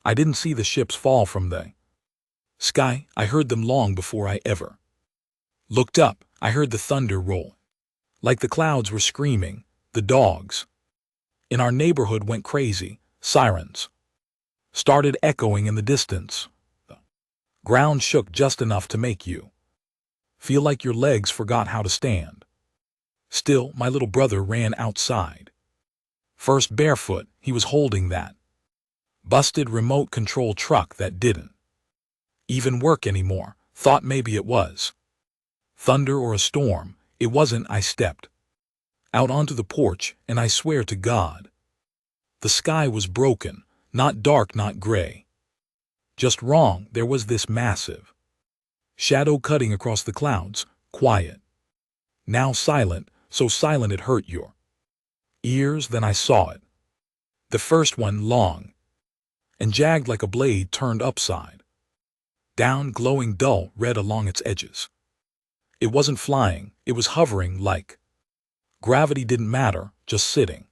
I didn't see the ships fall from the sky. I heard them long before I ever looked up. I heard the thunder roll. Like the clouds were screaming. The dogs in our neighborhood went crazy. Sirens started echoing in the distance. The ground shook just enough to make you feel like your legs forgot how to stand. Still, my little brother ran outside. First barefoot, he was holding that busted remote control truck that didn't even work anymore. Thought maybe it was thunder or a storm. It wasn't. I stepped out onto the porch, and I swear to God, the sky was broken, not dark, not gray. Just wrong. There was this massive shadow cutting across the clouds, quiet. Now silent, so silent it hurt your ears. Then I saw it. The first one, long and jagged like a blade turned upside down, glowing dull red along its edges. It wasn't flying, it was hovering, like gravity didn't matter, just sitting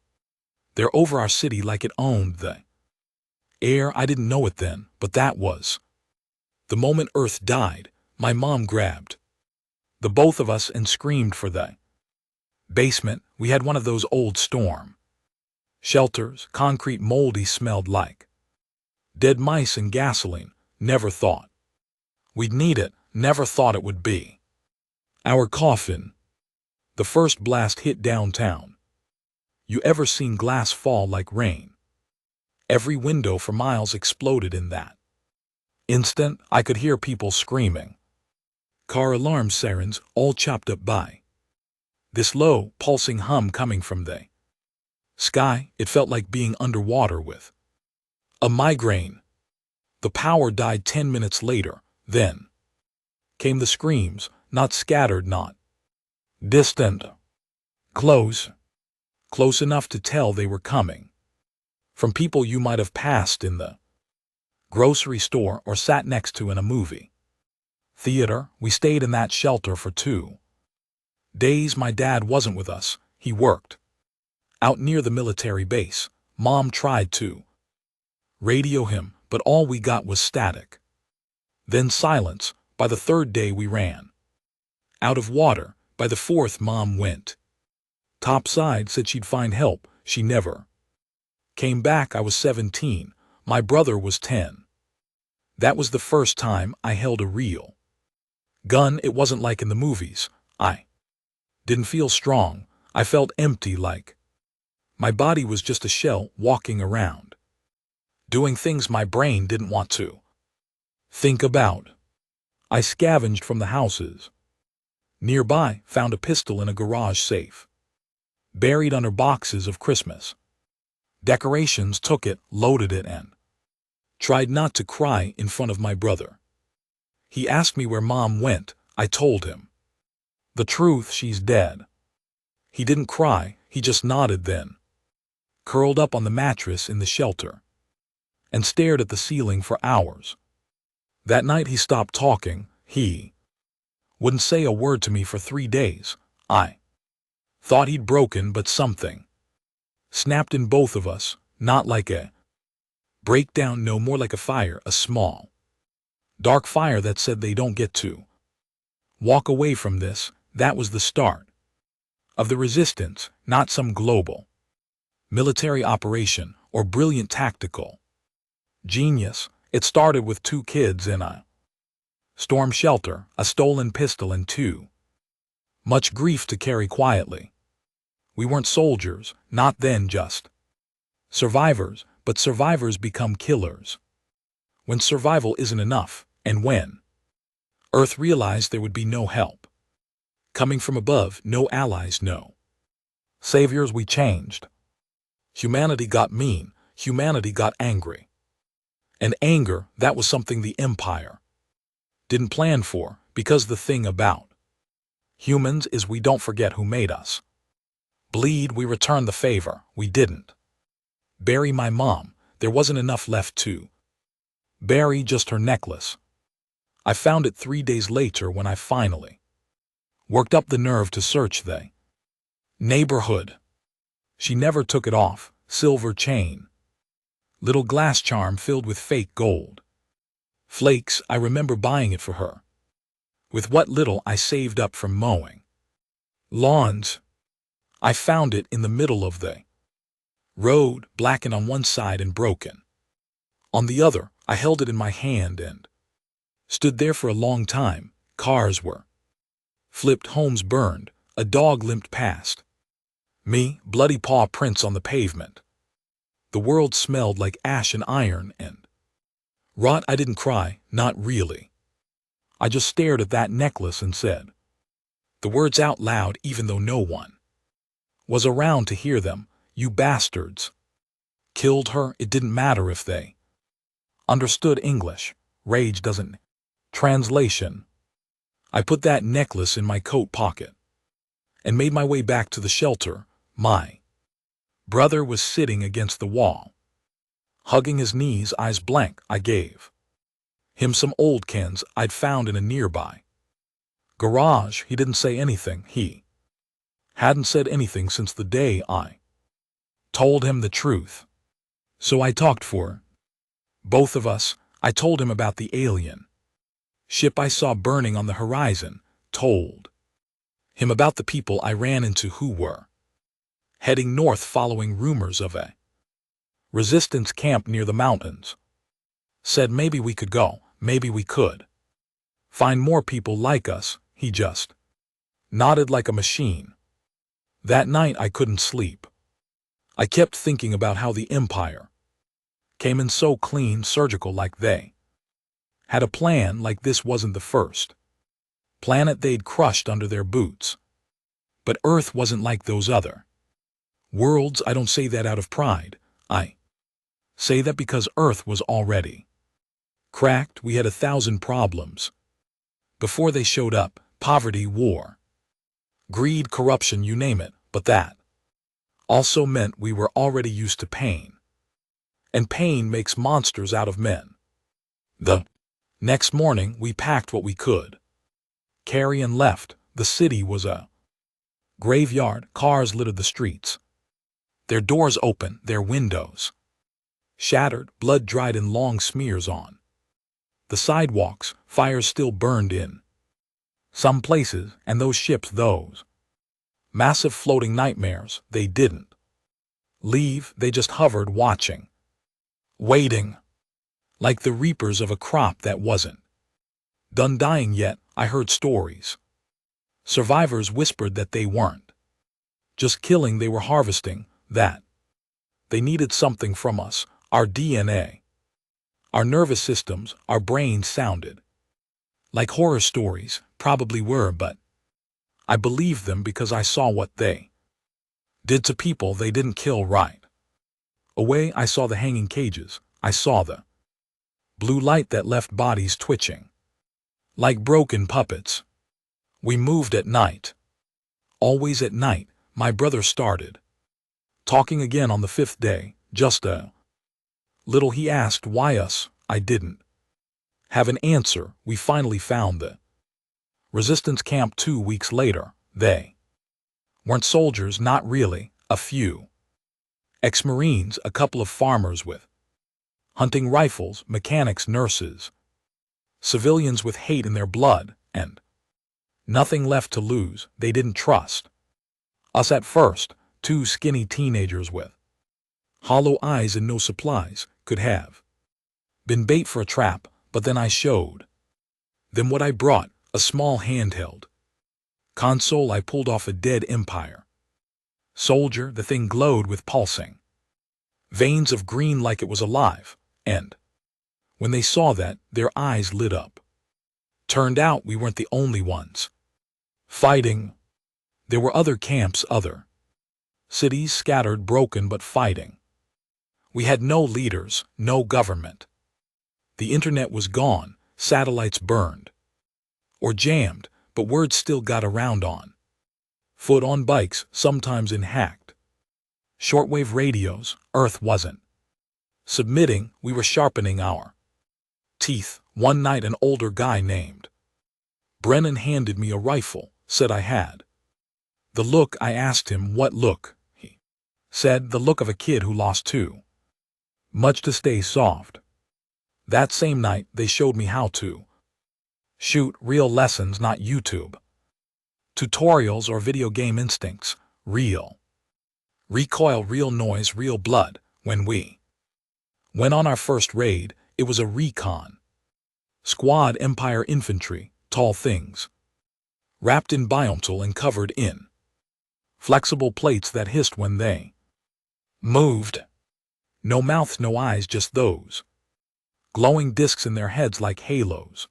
there over our city like it owned the air. I didn't know it then, but that was the moment Earth died. My mom grabbed the both of us and screamed for the basement. We had one of those old storm shelters, concrete, moldy, smelled like dead mice and gasoline. Never thought we'd need it, never thought it would be our coffin. The first blast hit downtown. You ever seen glass fall like rain? Every window for miles exploded in that instant. I could hear people screaming, car alarm sirens, all chopped up by this low, pulsing hum coming from the sky. It felt like being underwater with a migraine. The power died 10 minutes later. Then came the screams, not scattered, not distant, close enough to tell they were coming from people you might have passed in the grocery store or sat next to in a movie theater. We stayed in that shelter for 2 days. My dad wasn't with us. He worked out near the military base. Mom tried to radio him, but all we got was static. Then silence. By the 3rd day we ran out of water. By the 4th, Mom went topside, said she'd find help. She never came back. I was 17. My brother was 10. That was the first time I held a real gun. It wasn't like in the movies. I didn't feel strong. I felt empty, like my body was just a shell walking around, doing things my brain didn't want to think about. I scavenged from the houses nearby, found a pistol in a garage safe, buried under boxes of Christmas decorations, took it, loaded it, and tried not to cry in front of my brother. He asked me where Mom went. I told him the truth, she's dead. He didn't cry, he just nodded, then curled up on the mattress in the shelter and stared at the ceiling for hours. That night he stopped talking. He wouldn't say a word to me for 3 days. I thought he'd broken, but something snapped in both of us, not like a breakdown, no, more like a fire, a small, dark fire that said they don't get to walk away from this. That was the start of the resistance, not some global military operation or brilliant tactical genius. It started with 2 kids in a storm shelter, a stolen pistol, and too much grief to carry quietly. We weren't soldiers, not then, just survivors, but survivors become killers when survival isn't enough, and when Earth realized there would be no help coming from above, no allies, no saviors. We changed. Humanity got mean, humanity got angry. And anger, that was something the Empire didn't plan for, because the thing about humans is we don't forget who made us bleed. We return the favor. We didn't bury my mom. There wasn't enough left to bury, just her necklace. I found it 3 days later when I finally worked up the nerve to search the neighborhood. She never took it off. Silver chain, Little glass charm filled with fake gold. Flakes, I remember buying it for her. With what little I saved up from mowing lawns. I found it in the middle of the road, blackened on one side and broken on the other. I held it in my hand and stood there for a long time. Cars were flipped, homes burned, a dog limped past me, bloody paw prints on the pavement. The world smelled like ash and iron and rot. I didn't cry, not really. I just stared at that necklace and said the words out loud, even though no one was around to hear them. You bastards killed her. It didn't matter if they understood English. Rage doesn't. Translation. I put that necklace in my coat pocket and made my way back to the shelter. My brother was sitting against the wall, hugging his knees, eyes blank. I gave him some old cans I'd found in a nearby garage. He didn't say anything. He hadn't said anything since the day I told him the truth. So I talked for both of us. I told him about the alien ship I saw burning on the horizon, told him about the people I ran into who were heading north following rumors of a resistance camp near the mountains. Said maybe we could go, maybe we could find more people like us. He just nodded like a machine. That night I couldn't sleep. I kept thinking about how the Empire came in so clean, surgical, like they had a plan, like this wasn't the first planet they'd crushed under their boots. But Earth wasn't like those other worlds. I don't say that out of pride. I say that because Earth was already cracked. We had 1,000 problems before they showed up. Poverty, war, greed, corruption, you name it. But that also meant we were already used to pain. And pain makes monsters out of men. The next morning we packed what we could carry and left. The city was a graveyard. Cars littered the streets, their doors open, their windows shattered, blood dried in long smears on the sidewalks. Fires still burned in some places, and those ships, those massive floating nightmares, they didn't leave. They just hovered, watching, waiting, like the reapers of a crop that wasn't done dying yet. I heard stories. Survivors whispered that they weren't just killing, they were harvesting, that they needed something from us, our DNA, our nervous systems, our brains. Sounded like horror stories, probably were, but I believed them because I saw what they did to people they didn't kill right away. I saw the hanging cages. I saw the blue light that left bodies twitching like broken puppets. We moved at night. Always at night. My brother started talking again on the 5th day, just a little. He asked why us. I didn't have an answer. We finally found the resistance camp 2 weeks later. They weren't soldiers, not really. A few ex-Marines, a couple of farmers with hunting rifles, mechanics, nurses, civilians with hate in their blood, and nothing left to lose. They didn't trust us at first. 2 skinny teenagers with hollow eyes and no supplies could have been bait for a trap. But then I showed them what I brought, a small handheld console. I pulled off a dead Empire soldier. The thing glowed with pulsing veins of green like it was alive, and when they saw that, their eyes lit up. Turned out we weren't the only ones fighting. There were other camps, other cities, scattered, broken, but fighting. We had no leaders, no government. The internet was gone, satellites burned or jammed, but word still got around on foot, on bikes, sometimes in hacked shortwave radios. Earth wasn't submitting. We were sharpening our teeth. One night an older guy named Brennan handed me a rifle, said I had the look. I asked him what look. He said the look of a kid who lost 2 much to stay soft. That same night, they showed me how to shoot, real lessons, not YouTube tutorials or video game instincts, real recoil, real noise, real blood. When we went on our first raid, it was a recon squad, Empire infantry, tall things, wrapped in biometal and covered in flexible plates that hissed when they moved. No mouths, no eyes, just those glowing discs in their heads like halos.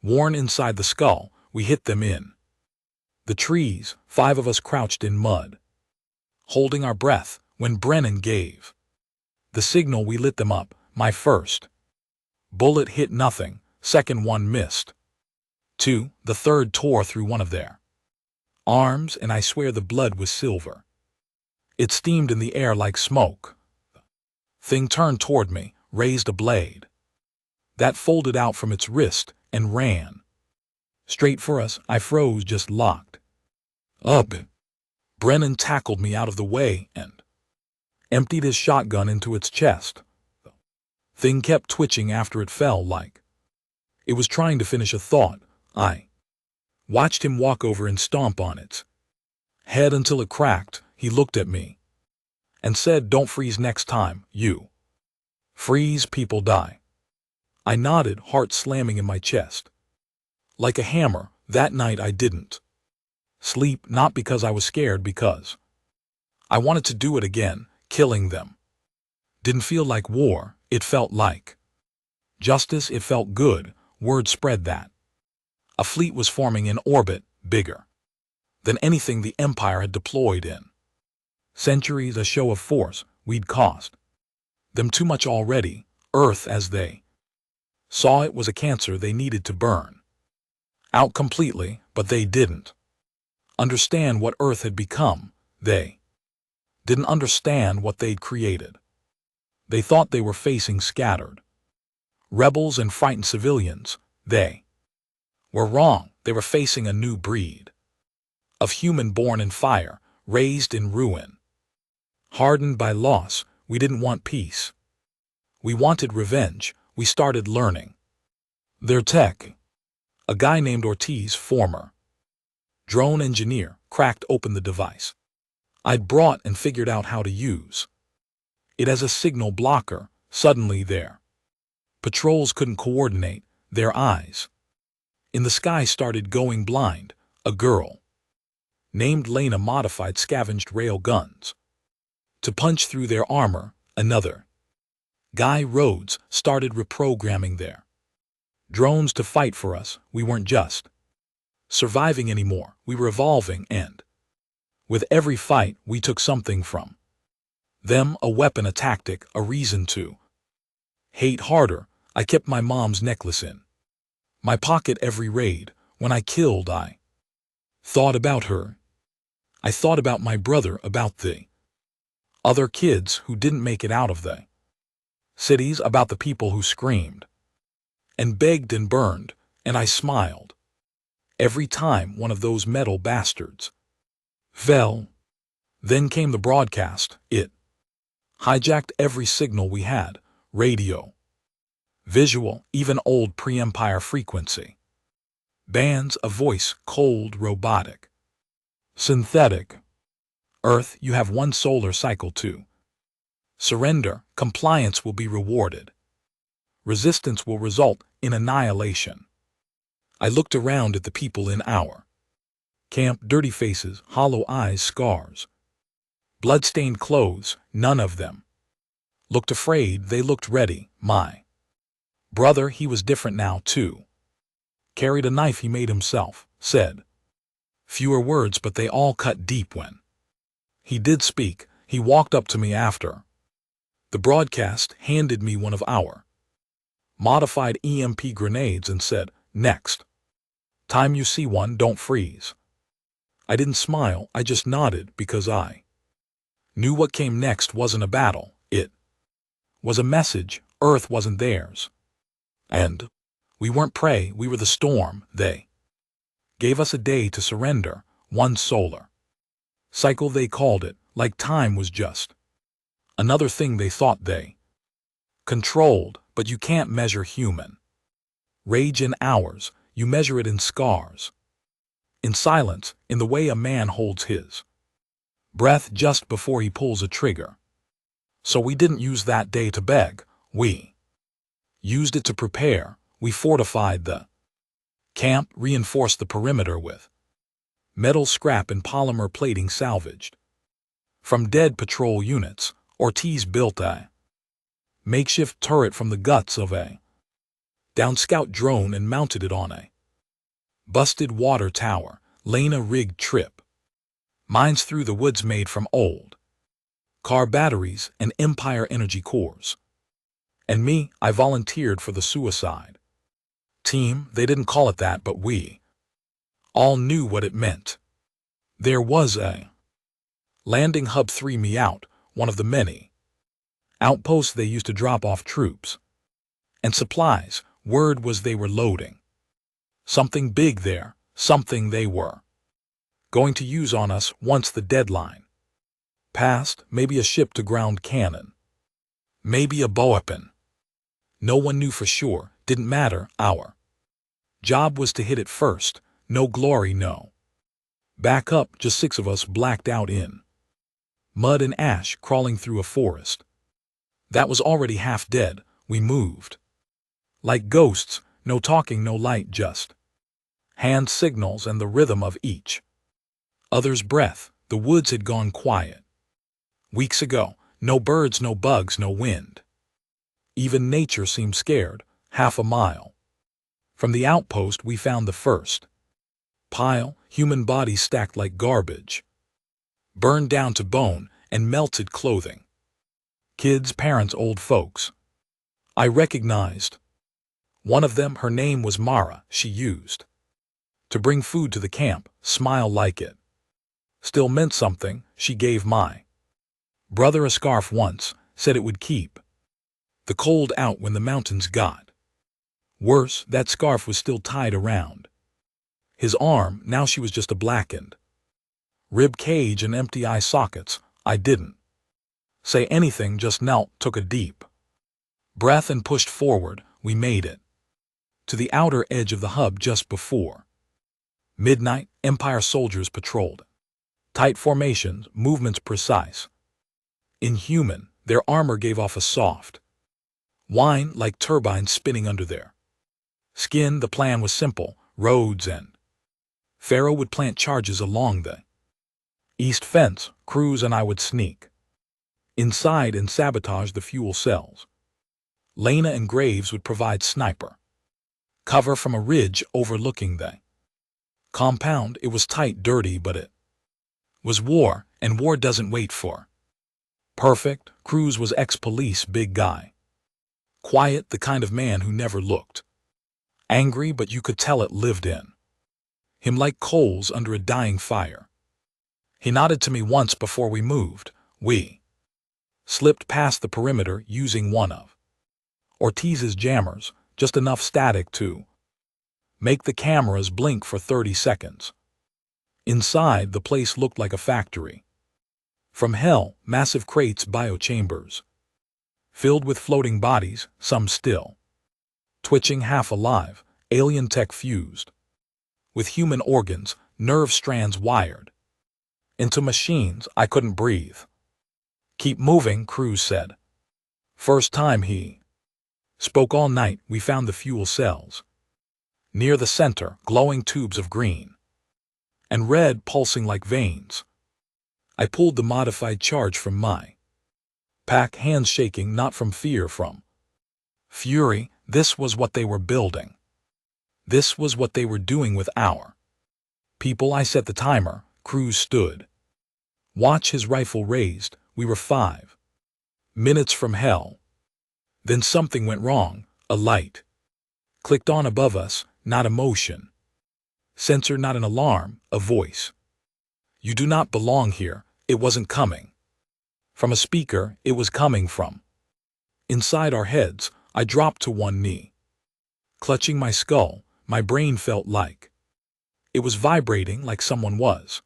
Worn inside the skull, we hit them in the trees, 5 of us crouched in mud, holding our breath. When Brennan gave the signal, we lit them up. My first bullet hit nothing, second one missed. 2, the third tore through one of their arms, and I swear the blood was silver. It steamed in the air like smoke. The thing turned toward me, raised a blade that folded out from its wrist, and ran straight for us. I froze, just locked up. Brennan tackled me out of the way and emptied his shotgun into its chest. The thing kept twitching after it fell, like it was trying to finish a thought. I watched him walk over and stomp on its head until it cracked. He looked at me and said, "Don't freeze next time. You freeze, people die." I nodded, heart slamming in my chest like a hammer. That night I didn't sleep, not because I was scared, because I wanted to do it again. Killing them didn't feel like war, it felt like justice. It felt good. Word spread that a fleet was forming in orbit, bigger than anything the Empire had deployed in centuries. A show of force. We'd cost them too much already. Earth, as they saw it, was a cancer they needed to burn out completely, but they didn't understand what Earth had become. They didn't understand what they'd created. They thought they were facing scattered rebels and frightened civilians. They were wrong. They were facing a new breed of human, born in fire, raised in ruin, hardened by loss. We didn't want peace. We wanted revenge. We started learning their tech. A guy named Ortiz, former drone engineer, cracked open the device I'd brought and figured out how to use it as a signal blocker. Suddenly their patrols couldn't coordinate. Their eyes in the sky started going blind. A girl named Lena modified scavenged rail guns to punch through their armor. Another guy, Rhodes, started reprogramming their drones to fight for us. We weren't just surviving anymore. We were evolving, and with every fight, we took something from them, a weapon, a tactic, a reason to hate harder. I kept my mom's necklace in my pocket every raid. When I killed, I thought about her. I thought about my brother, about the other kids who didn't make it out of the cities, about the people who screamed and begged and burned, and I smiled every time one of those metal bastards fell. Then came the broadcast. It hijacked every signal we had, radio, visual, even old pre-Empire frequency bands, a voice, cold, robotic, synthetic. Earth, you have one solar cycle to surrender. Compliance will be rewarded. Resistance will result in annihilation. I looked around at the people in our camp, dirty faces, hollow eyes, scars, blood-stained clothes. None of them looked afraid. They looked ready. My brother, he was different now too. Carried a knife he made himself, said fewer words, but they all cut deep. When he did speak, he walked up to me after the broadcast, handed me one of our modified EMP grenades and said, "Next time you see one, don't freeze." I didn't smile, I just nodded, because I knew what came next wasn't a battle. It was a message. Earth wasn't theirs, and we weren't prey. We were the storm. They gave us a day to surrender, one solar cycle they called it, like time was just another thing they thought they Controlled, but you can't measure human. Rage in hours, you measure it in scars. In silence, in the way a man holds his breath just before he pulls a trigger. So we didn't use that day to beg, we used it to prepare. We fortified the camp, reinforced the perimeter with metal scrap and polymer plating salvaged from dead patrol units. Ortiz built a makeshift turret from the guts of a down scout drone and mounted it on a busted water tower. Lena rigged trip mines through the woods made from old car batteries and Empire energy cores. And me, I volunteered for the suicide team. They didn't call it that, but we all knew what it meant. There was a landing hub 3 me out, one of the many outposts they used to drop off troops and supplies. Word was they were loading something big there, something they were going to use on us once the deadline passed. Maybe a ship-to-ground cannon, maybe a weapon. No one knew for sure. Didn't matter. Our job was to hit it first. No glory, no backup, just 6 of us blacked out in mud and ash, crawling through a forest that was already half dead. We moved like ghosts, no talking, no light, just hand signals and the rhythm of each other's breath. The woods had gone quiet weeks ago. No birds, no bugs, no wind. Even nature seemed scared. Half a mile from the outpost, we found the first pile, human bodies stacked like garbage, burned down to bone and melted clothing. Kids, parents, old folks. I recognized one of them. Her name was Mara. She used to bring food to the camp. Smile like it still meant something. She gave my brother a scarf once, said it would keep the cold out when the mountains got worse. That scarf was still tied around his arm. Now she was just a blackened rib cage and empty eye sockets. I didn't say anything, just knelt, took a deep breath and pushed forward. We made it to the outer edge of the hub just before midnight. Empire soldiers patrolled tight formations, movements precise, inhuman. Their armor gave off a soft whine like turbines spinning under their skin. The plan was simple. Rhodes and Pharaoh would plant charges along the east fence. Cruz and I would sneak inside and sabotage the fuel cells. Lena and Graves would provide sniper cover from a ridge overlooking the compound. It was tight, dirty, but it was war, and war doesn't wait for perfect. Cruz was ex-police, big guy, quiet, the kind of man who never looked angry, but you could tell it lived in him like coals under a dying fire. He nodded to me once before we moved. We slipped past the perimeter using one of Ortiz's jammers, just enough static to make the cameras blink for 30 seconds. Inside, the place looked like a factory from hell. Massive crates, biochambers filled with floating bodies, some still twitching, half alive. Alien tech fused with human organs, nerve strands wired into machines. I couldn't breathe. Keep moving, Cruz said. First time he spoke all night. We found the fuel cells near the center, glowing tubes of green and red pulsing like veins. I pulled the modified charge from my pack, hands shaking, not from fear, from fury. This was what they were building. This was what they were doing with our people. I set the timer. Cruz stood watch, his rifle raised. We were 5 minutes from hell. Then something went wrong. A light clicked on above us, not a motion sensor, not an alarm, a voice. You do not belong here. It wasn't coming from a speaker, it was coming from inside our heads. I dropped to one knee, clutching my skull. My brain felt like it was vibrating, like someone was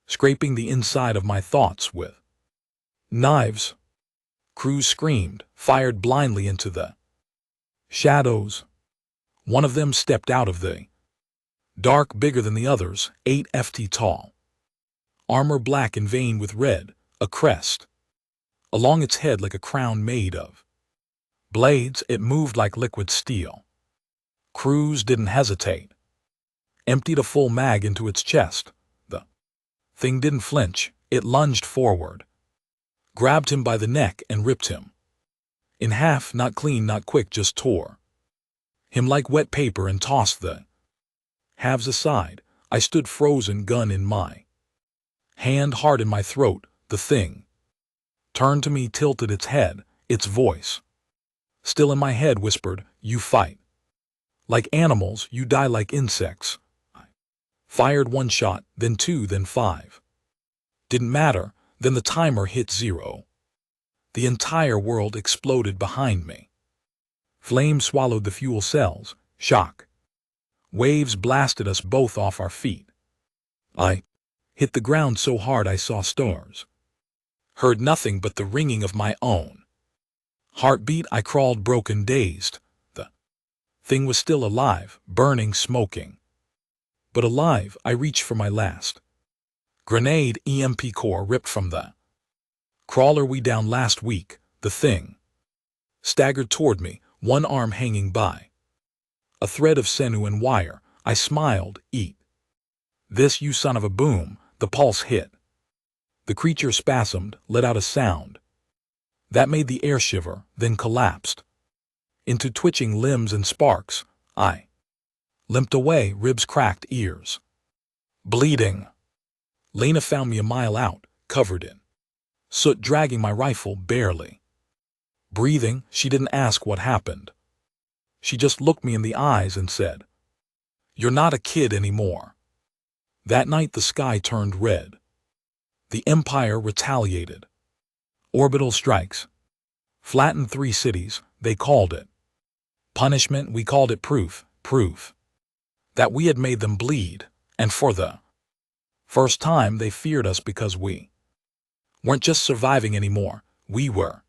scraping the inside of my thoughts with knives. Crews screamed, fired blindly into the shadows. One of them stepped out of the dark, bigger than the others, 8 feet tall. Armor black and veined with red, a crest along its head like a crown made of blades. It moved like liquid steel. Crews didn't hesitate. Emptied a full mag into its chest. The thing didn't flinch. It lunged forward, grabbed him by the neck and ripped him in half, not clean, not quick, just tore him like wet paper and tossed the halves aside. I stood frozen, gun in my hand, heart in my throat. The thing turned to me, tilted its head, its voice still in my head whispered, "You fight like animals, you die like insects." I fired 1 shot, then 2, then 5. Didn't matter. Then the timer hit 0. The entire world exploded behind me. Flames swallowed the fuel cells. Shock waves blasted us both off our feet. I hit the ground so hard I saw stars. Heard nothing but the ringing of my own heartbeat. I crawled, broken, dazed. The thing was still alive, burning, smoking. But alive. I reached for my last grenade. EMP core ripped from the crawler we down last week. The thing staggered toward me, one arm hanging by a thread of sinew and wire. I smiled. "Eat this, you son of a boom." The pulse hit. The creature spasmed, let out a sound that made the air shiver, then collapsed into twitching limbs and sparks. I limped away, ribs cracked, ears bleeding. Lena found me a mile out, covered in soot, dragging my rifle, barely breathing. She didn't ask what happened. She just looked me in the eyes and said, "You're not a kid anymore." That night the sky turned red. The Empire retaliated. Orbital strikes flattened 3 cities. They called it punishment. We called it proof. Proof that we had made them bleed. And for the first time they feared us because we weren't just surviving anymore. We were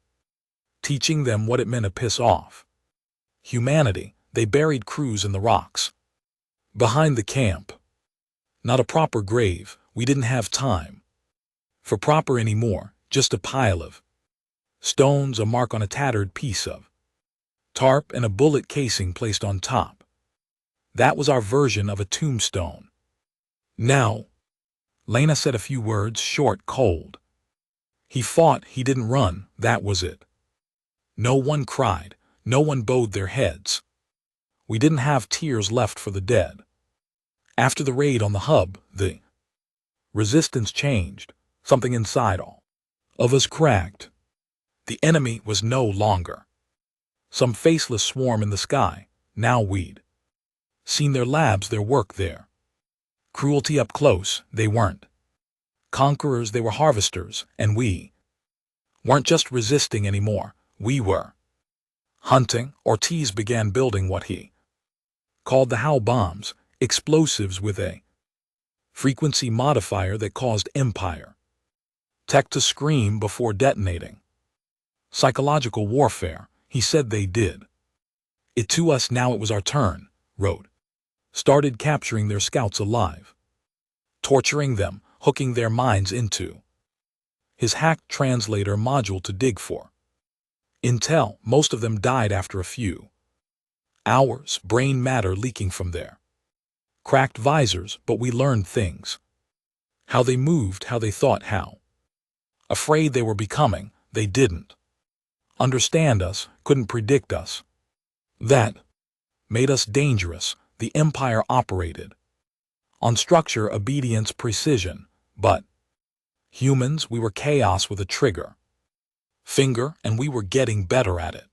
teaching them what it meant to piss off humanity. They buried crews in the rocks behind the camp. Not a proper grave. We didn't have time for proper anymore. Just a pile of stones, a mark on a tattered piece of tarp, and a bullet casing placed on top. That was our version of a tombstone. Now, Lena said a few words, short, cold. He fought, he didn't run, that was it. No one cried, no one bowed their heads. We didn't have tears left for the dead. After the raid on the hub, the resistance changed. Something inside all of us cracked. The enemy was no longer some faceless swarm in the sky. Now we'd seen their labs, their work there. Cruelty up close. They weren't conquerors, they were harvesters, and we weren't just resisting anymore. We were hunting. Ortiz began building what he called the Howl bombs, explosives with a frequency modifier that caused Empire tech to scream before detonating. Psychological warfare, he said they did it to us. Now it was our turn. Wrote. Started capturing their scouts alive, torturing them, hooking their minds into his hacked translator module to dig for intel. Most of them died after a few hours, brain matter leaking from their cracked visors, but we learned things. How they moved, how they thought, how afraid they were becoming. They didn't understand us, couldn't predict us. That made us dangerous. The Empire operated on structure, obedience, precision, but humans, we were chaos with a trigger finger, and we were getting better at it.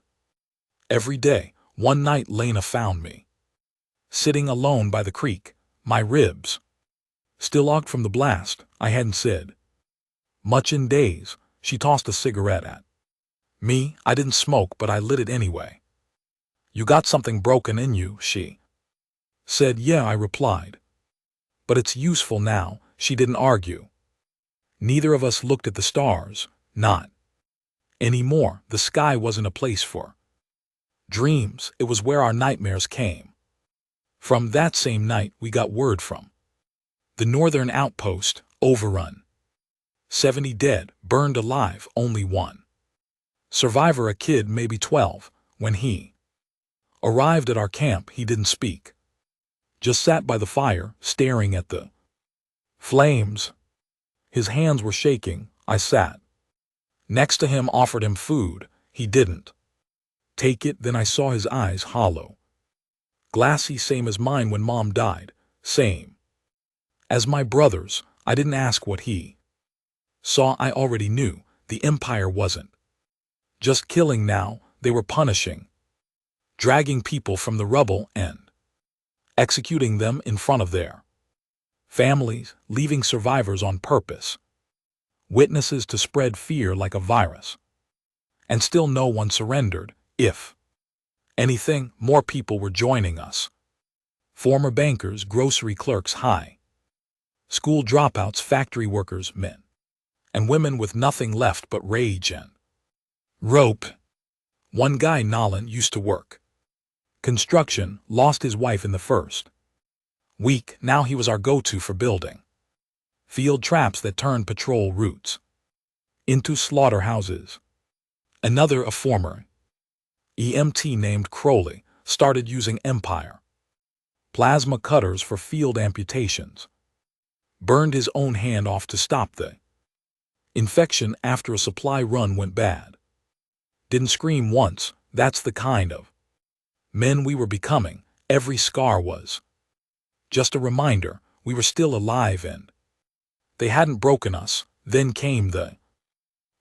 Every day. One night Lena found me sitting alone by the creek, my ribs still ogged from the blast. I hadn't said much in days. She tossed a cigarette at me. I didn't smoke, but I lit it anyway. "You got something broken in you," she said. "Yeah," I replied. "But it's useful now." She didn't argue. Neither of us looked at the stars. Not Anymore, the sky wasn't a place for dreams, it was where our nightmares came. From that same night, we got word from the northern outpost, overrun. 70 dead, burned alive, only one survivor, a kid maybe 12. When he arrived at our camp, he didn't speak. Just sat by the fire, staring at the flames. His hands were shaking. I sat next to him, offered him food. He didn't take it. Then I saw his eyes, hollow, glassy, same as mine when Mom died, same as my brother's. I didn't ask what he saw. I already knew. The Empire wasn't just killing now, they were punishing, dragging people from the rubble and executing them in front of their families, leaving survivors on purpose, witnesses to spread fear like a virus. And still no one surrendered. If anything, more people were joining us. Former bankers, grocery clerks, high school dropouts, factory workers, men and women with nothing left but rage and rope. One guy, Nolan, used to work construction, lost his wife in the first week. Now he was our go-to for building field traps that turned patrol routes into slaughterhouses. Another, a former EMT named Crowley, started using Empire plasma cutters for field amputations. Burned his own hand off to stop the infection after a supply run went bad. Didn't scream once. That's the kind of men we were becoming. Every scar was just a reminder we were still alive and they hadn't broken us. Then came the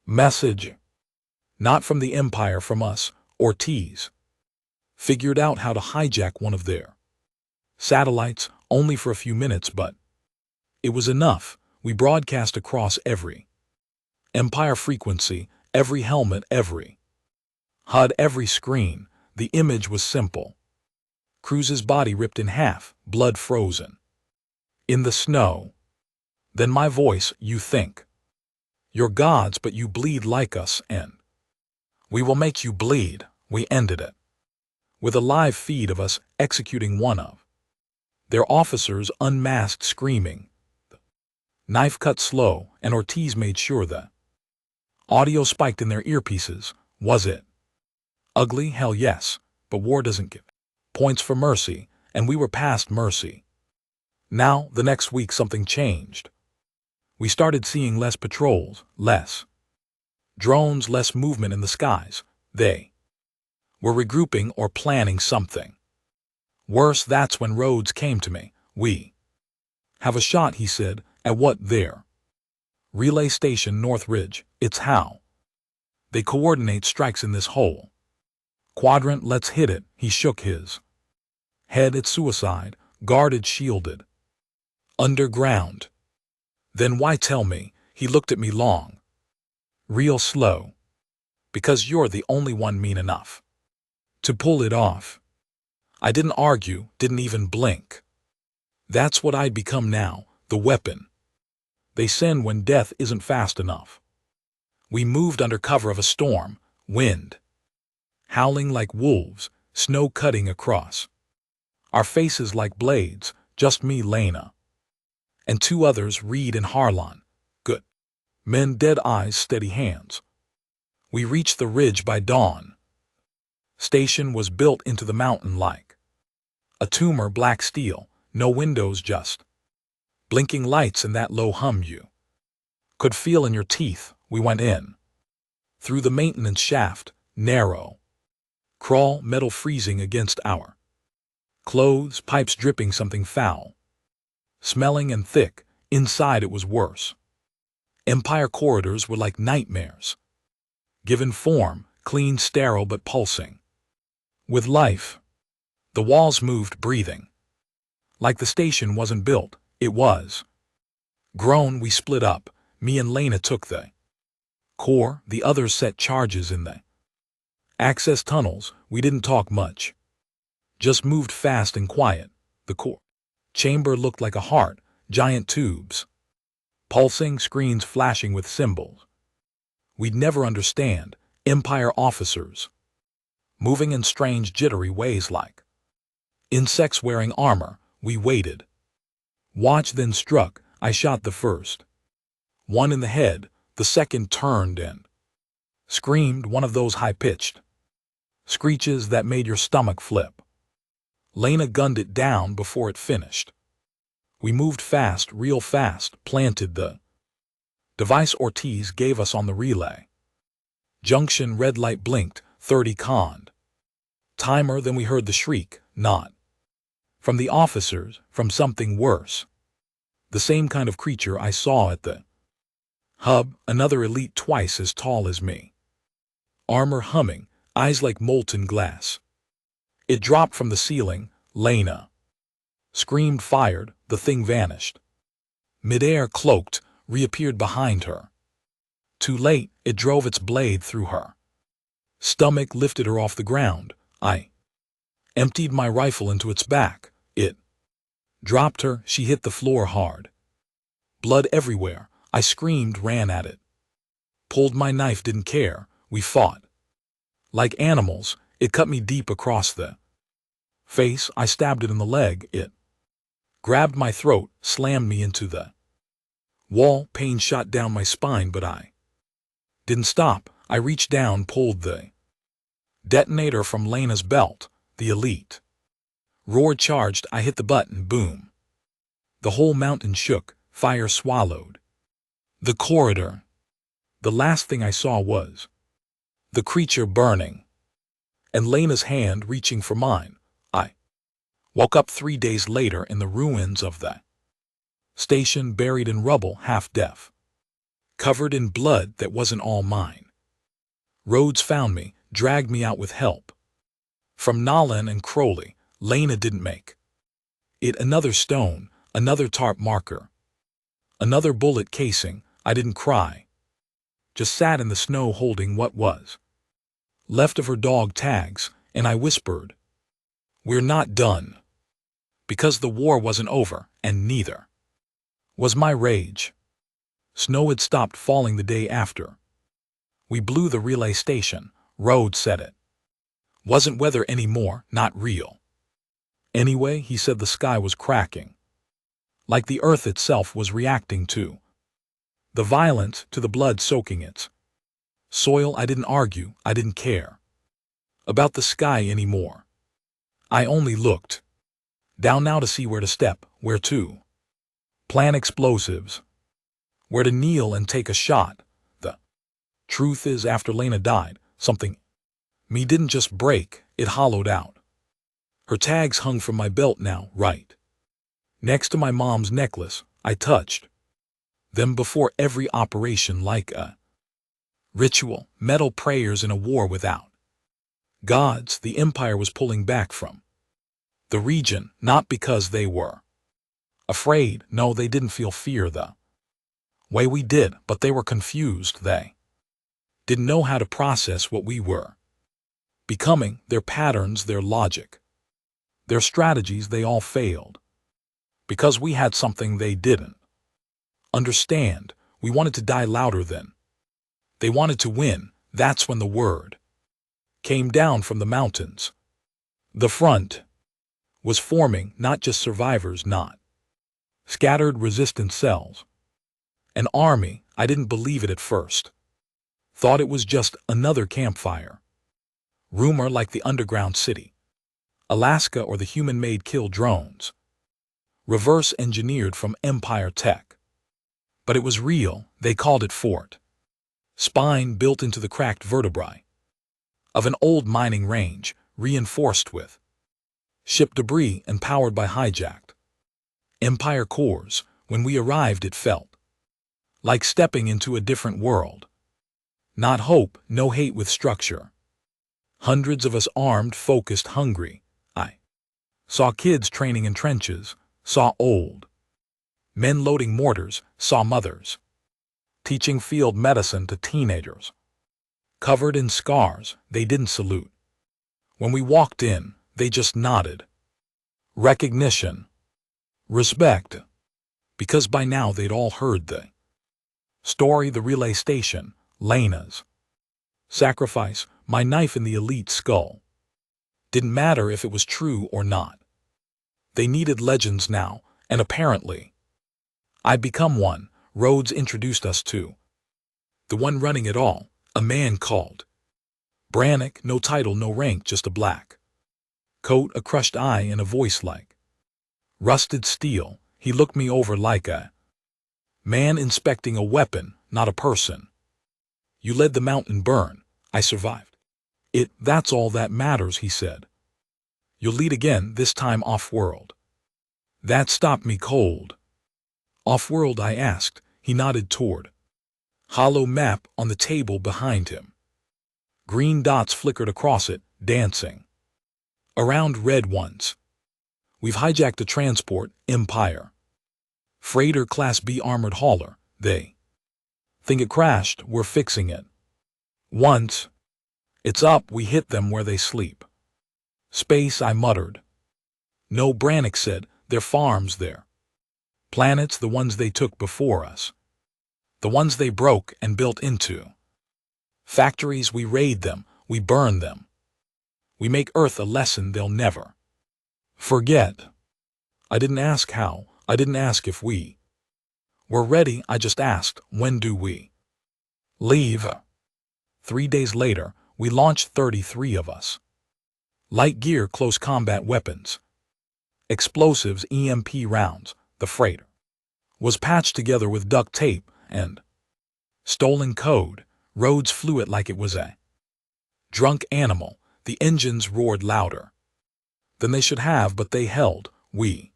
message. Not from the Empire, from us. Ortiz figured out how to hijack one of their satellites, only for a few minutes, but it was enough. We broadcast across every Empire frequency, every helmet, every HUD, every screen. The image was simple. Cruz's body ripped in half, blood frozen in the snow. Then my voice, you think you're gods, but you bleed like us, and we will make you bleed. We ended it with a live feed of us executing one of their officers, unmasked, screaming. The knife cut slow, and Ortiz made sure the audio spiked in their earpieces. Was it ugly? Hell yes, but war doesn't give points for mercy, and we were past mercy. Now, the next week, something changed. We started seeing less patrols, less drones, less movement in the skies. They were regrouping or planning something worse. That's when Rhodes came to me. We have a shot, he said. At what? There. Relay station, North Ridge. It's how they coordinate strikes in this whole quadrant. Let's hit it. He shook his head. It's suicide. Guarded, shielded. Underground. Then why tell me? He looked at me long, real slow. Because you're the only one mean enough to pull it off. I didn't argue, didn't even blink. That's what I'd become now, the weapon they send when death isn't fast enough. We moved under cover of a storm, wind howling like wolves, snow cutting across our faces like blades. Just me, Lena, and two others, Reed and Harlan. Good men, dead eyes, steady hands. We reached the ridge by dawn. Station was built into the mountain like a tumor, black steel, no windows, just blinking lights and that low hum you could feel in your teeth. We went in through the maintenance shaft, narrow crawl, metal freezing against our clothes, pipes dripping, something foul smelling and thick. Inside it was worse. Empire corridors were like nightmares given form, clean, sterile, but pulsing with life. The walls moved, breathing like the station wasn't built, it was grown. We split up. Me and Lena took the core, the others set charges in the access tunnels. We didn't talk much, just moved fast and quiet. The core chamber looked like a heart, giant tubes pulsing, screens flashing with symbols we'd never understand. Empire officers, moving in strange jittery ways like insects wearing armor. We waited. Watch then struck. I shot the first. One in the head. The second turned and screamed, one of those high-pitched screeches that made your stomach flip. Lena gunned it down before it finished. We moved fast, real fast, planted the device Ortiz gave us on the relay. Junction red light blinked, 30 conned. Timer, then we heard the shriek, not from the officers, from something worse. The same kind of creature I saw at the hub, another elite twice as tall as me. Armor humming, eyes like molten glass. It dropped from the ceiling. Lena screamed, fired, the thing vanished. Midair, cloaked, reappeared behind her. Too late, it drove its blade through her stomach, lifted her off the ground. I emptied my rifle into its back. It dropped her. She hit the floor hard. Blood everywhere. I screamed, ran at it. Pulled my knife, didn't care. We fought like animals. It cut me deep across the face. I stabbed it in the leg. It grabbed my throat, slammed me into the wall. Pain shot down my spine, but I didn't stop. I reached down, pulled the detonator from Lena's belt. The elite roared, charged. I hit the button, boom. The whole mountain shook. Fire swallowed the corridor. The last thing I saw was the creature burning, and Lena's hand reaching for mine. I woke up 3 days later in the ruins of the station, buried in rubble, half deaf, covered in blood that wasn't all mine. Rhodes found me, dragged me out with help from Nolan and Crowley. Lena didn't make it. Another stone, another tarp marker, another bullet casing. I didn't cry, just sat in the snow holding what was left of her dog tags, and I whispered, "We're not done." Because the war wasn't over, and neither was my rage. Snow had stopped falling the day after we blew the relay station. Rhodes said it wasn't weather anymore, not real. Anyway, he said the sky was cracking, like the earth itself was reacting to the violence, to the blood soaking its soil. I didn't argue. I didn't care about the sky anymore. I only looked down now to see where to step, where to plan explosives, where to kneel and take a shot. The truth is, after Lena died, something me didn't just break, it hollowed out. Her tags hung from my belt now, right next to my mom's necklace. I touched them before every operation, like a ritual, metal prayers in a war without gods. The Empire was pulling back from the region, not because they were afraid. No, they didn't feel fear the way we did, but they were confused. They didn't know how to process what we were becoming, their patterns, their logic, their strategies. They all failed because we had something they didn't understand. We wanted to die louder than they wanted to win. That's when the word came down from the mountains. The front was forming, not just survivors, not scattered resistance cells. An army. I didn't believe it at first. Thought it was just another campfire rumor, like the underground city, Alaska, or the human-made kill drones, reverse engineered from Empire tech. But it was real. They called it Fort Spine, built into the cracked vertebrae of an old mining range, reinforced with ship debris and powered by hijacked Empire cores. When we arrived, it felt like stepping into a different world. Not hope, no hate, with structure. Hundreds of us armed, focused, hungry. I saw kids training in trenches, saw old men loading mortars, saw mothers teaching field medicine to teenagers covered in scars. They didn't salute when we walked in, they just nodded. Recognition, respect, because by now they'd all heard the story. The relay station, Lena's Sacrifice, my knife in the elite skull. Didn't matter if it was true or not. They needed legends now, and apparently, I'd become one. Rhodes introduced us to the one running it all, a man called Brannick, no title, no rank, just a black coat, a crushed eye, and a voice like rusted steel. He looked me over like a man inspecting a weapon, not a person. You let the mountain burn. I survived it. That's all that matters, he said. You'll lead again, this time off-world. That stopped me cold. Off-world, I asked. He nodded toward hollow map on the table behind him. Green dots flickered across it, dancing around red ones. We've hijacked a transport, Empire. Freighter Class B armored hauler. They think it crashed. We're fixing it. Once it's up, we hit them where they sleep. Space, I muttered. No, Brannick said. They're farms there. Planets, the ones they took before us. The ones they broke and built into. Factories, we raid them, we burn them. We make Earth a lesson they'll never forget. I didn't ask how, I didn't ask if we were ready, I just asked, when do we leave? 3 days later, we launched 33 of us. Light gear, close combat weapons, explosives, EMP rounds. The freighter was patched together with duct tape and stolen code. Rhodes flew it like it was a drunk animal. The engines roared louder than they should have, but they held. We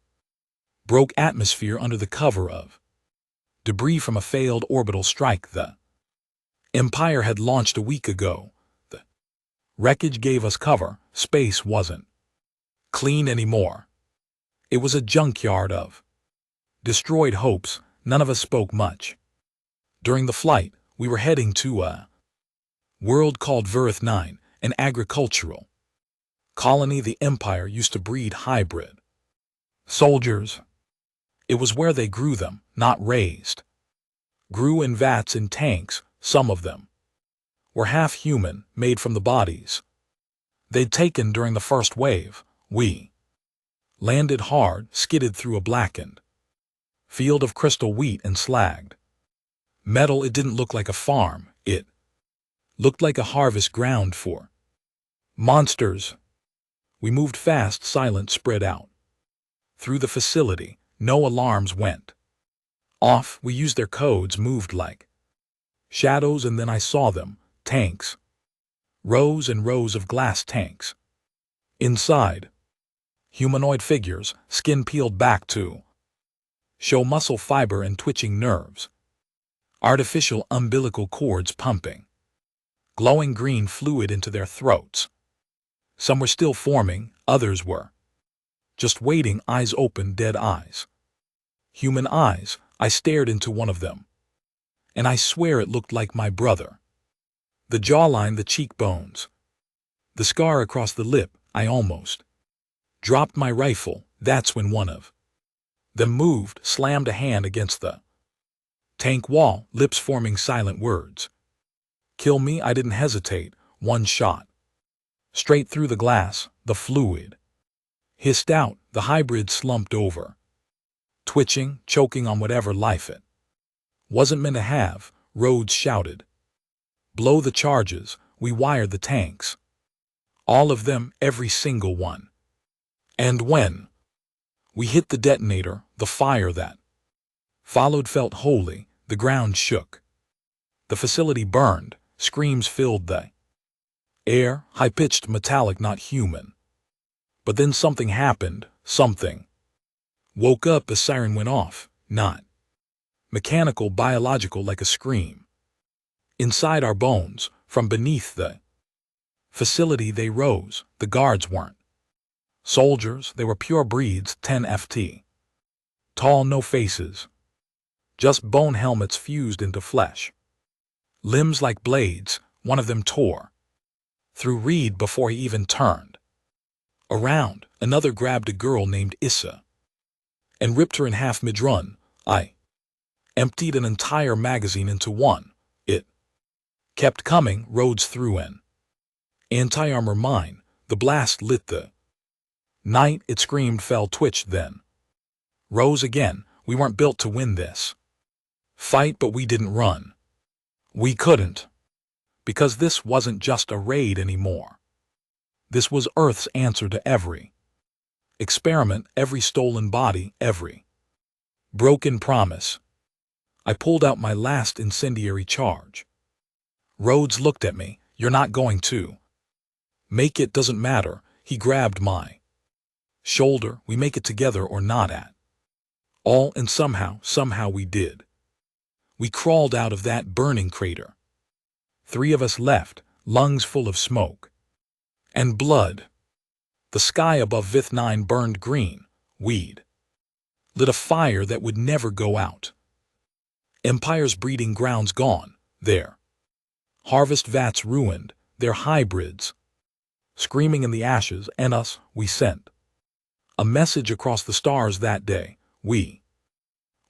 broke atmosphere under the cover of debris from a failed orbital strike the Empire had launched a week ago. The wreckage gave us cover. Space wasn't clean anymore. It was a junkyard of destroyed hopes. None of us spoke much. During the flight, we were heading to a world called Verith 9, an agricultural colony. The Empire used to breed hybrid soldiers. It was where they grew them, not raised. Grew in vats in tanks. Some of them were half-human, made from the bodies they'd taken during the first wave. We landed hard, skidded through a blackened field of crystal wheat and slagged metal. It didn't look like a farm. It looked like a harvest ground for monsters. We moved fast, silent, spread out through the facility. No alarms went off. We used their codes, moved like shadows, and then I saw them. Tanks. Rows and rows of glass tanks. Inside, humanoid figures, skin peeled back to show muscle fiber and twitching nerves. Artificial umbilical cords pumping glowing green fluid into their throats. Some were still forming, others were just waiting, eyes open, dead eyes. Human eyes. I stared into one of them, and I swear it looked like my brother. The jawline, the cheekbones, the scar across the lip. I almost dropped my rifle. That's when one of them moved, slammed a hand against the tank wall, lips forming silent words. Kill me. I didn't hesitate. One shot. Straight through the glass. The fluid hissed out. The hybrid slumped over, twitching, choking on whatever life it wasn't meant to have. Rhodes shouted, blow the charges. We wired the tanks. All of them, every single one. And when we hit the detonator, the fire that followed felt holy. The ground shook. The facility burned. Screams filled the air, high-pitched, metallic, not human. But then something happened. Something woke up. A siren went off. Not mechanical, biological, like a scream. Inside our bones, from beneath the facility, they rose. The guards weren't soldiers. They were pure breeds, 10 FT. Tall, no faces. Just bone helmets fused into flesh. Limbs like blades. One of them tore through Reed before he even turned around. Another grabbed a girl named Issa and ripped her in half mid-run. I emptied an entire magazine into one. It Kept coming, roads through in. Anti-armor mine, the blast lit the night, it screamed, fell, twitched, then rose again. We weren't built to win this fight, but we didn't run. We couldn't. Because this wasn't just a raid anymore. This was Earth's answer to every experiment, every stolen body, every broken promise. I pulled out my last incendiary charge. Rhodes looked at me. You're not going to make it, doesn't matter. He grabbed my shoulder. We make it together or not at all, and somehow we did. We crawled out of that burning crater. 3 of us left, lungs full of smoke and blood. The sky above Vith 9 burned green. We'd lit a fire that would never go out. Empire's breeding grounds gone, their harvest vats ruined, their hybrids screaming in the ashes, and us, we sent a message across the stars that day. We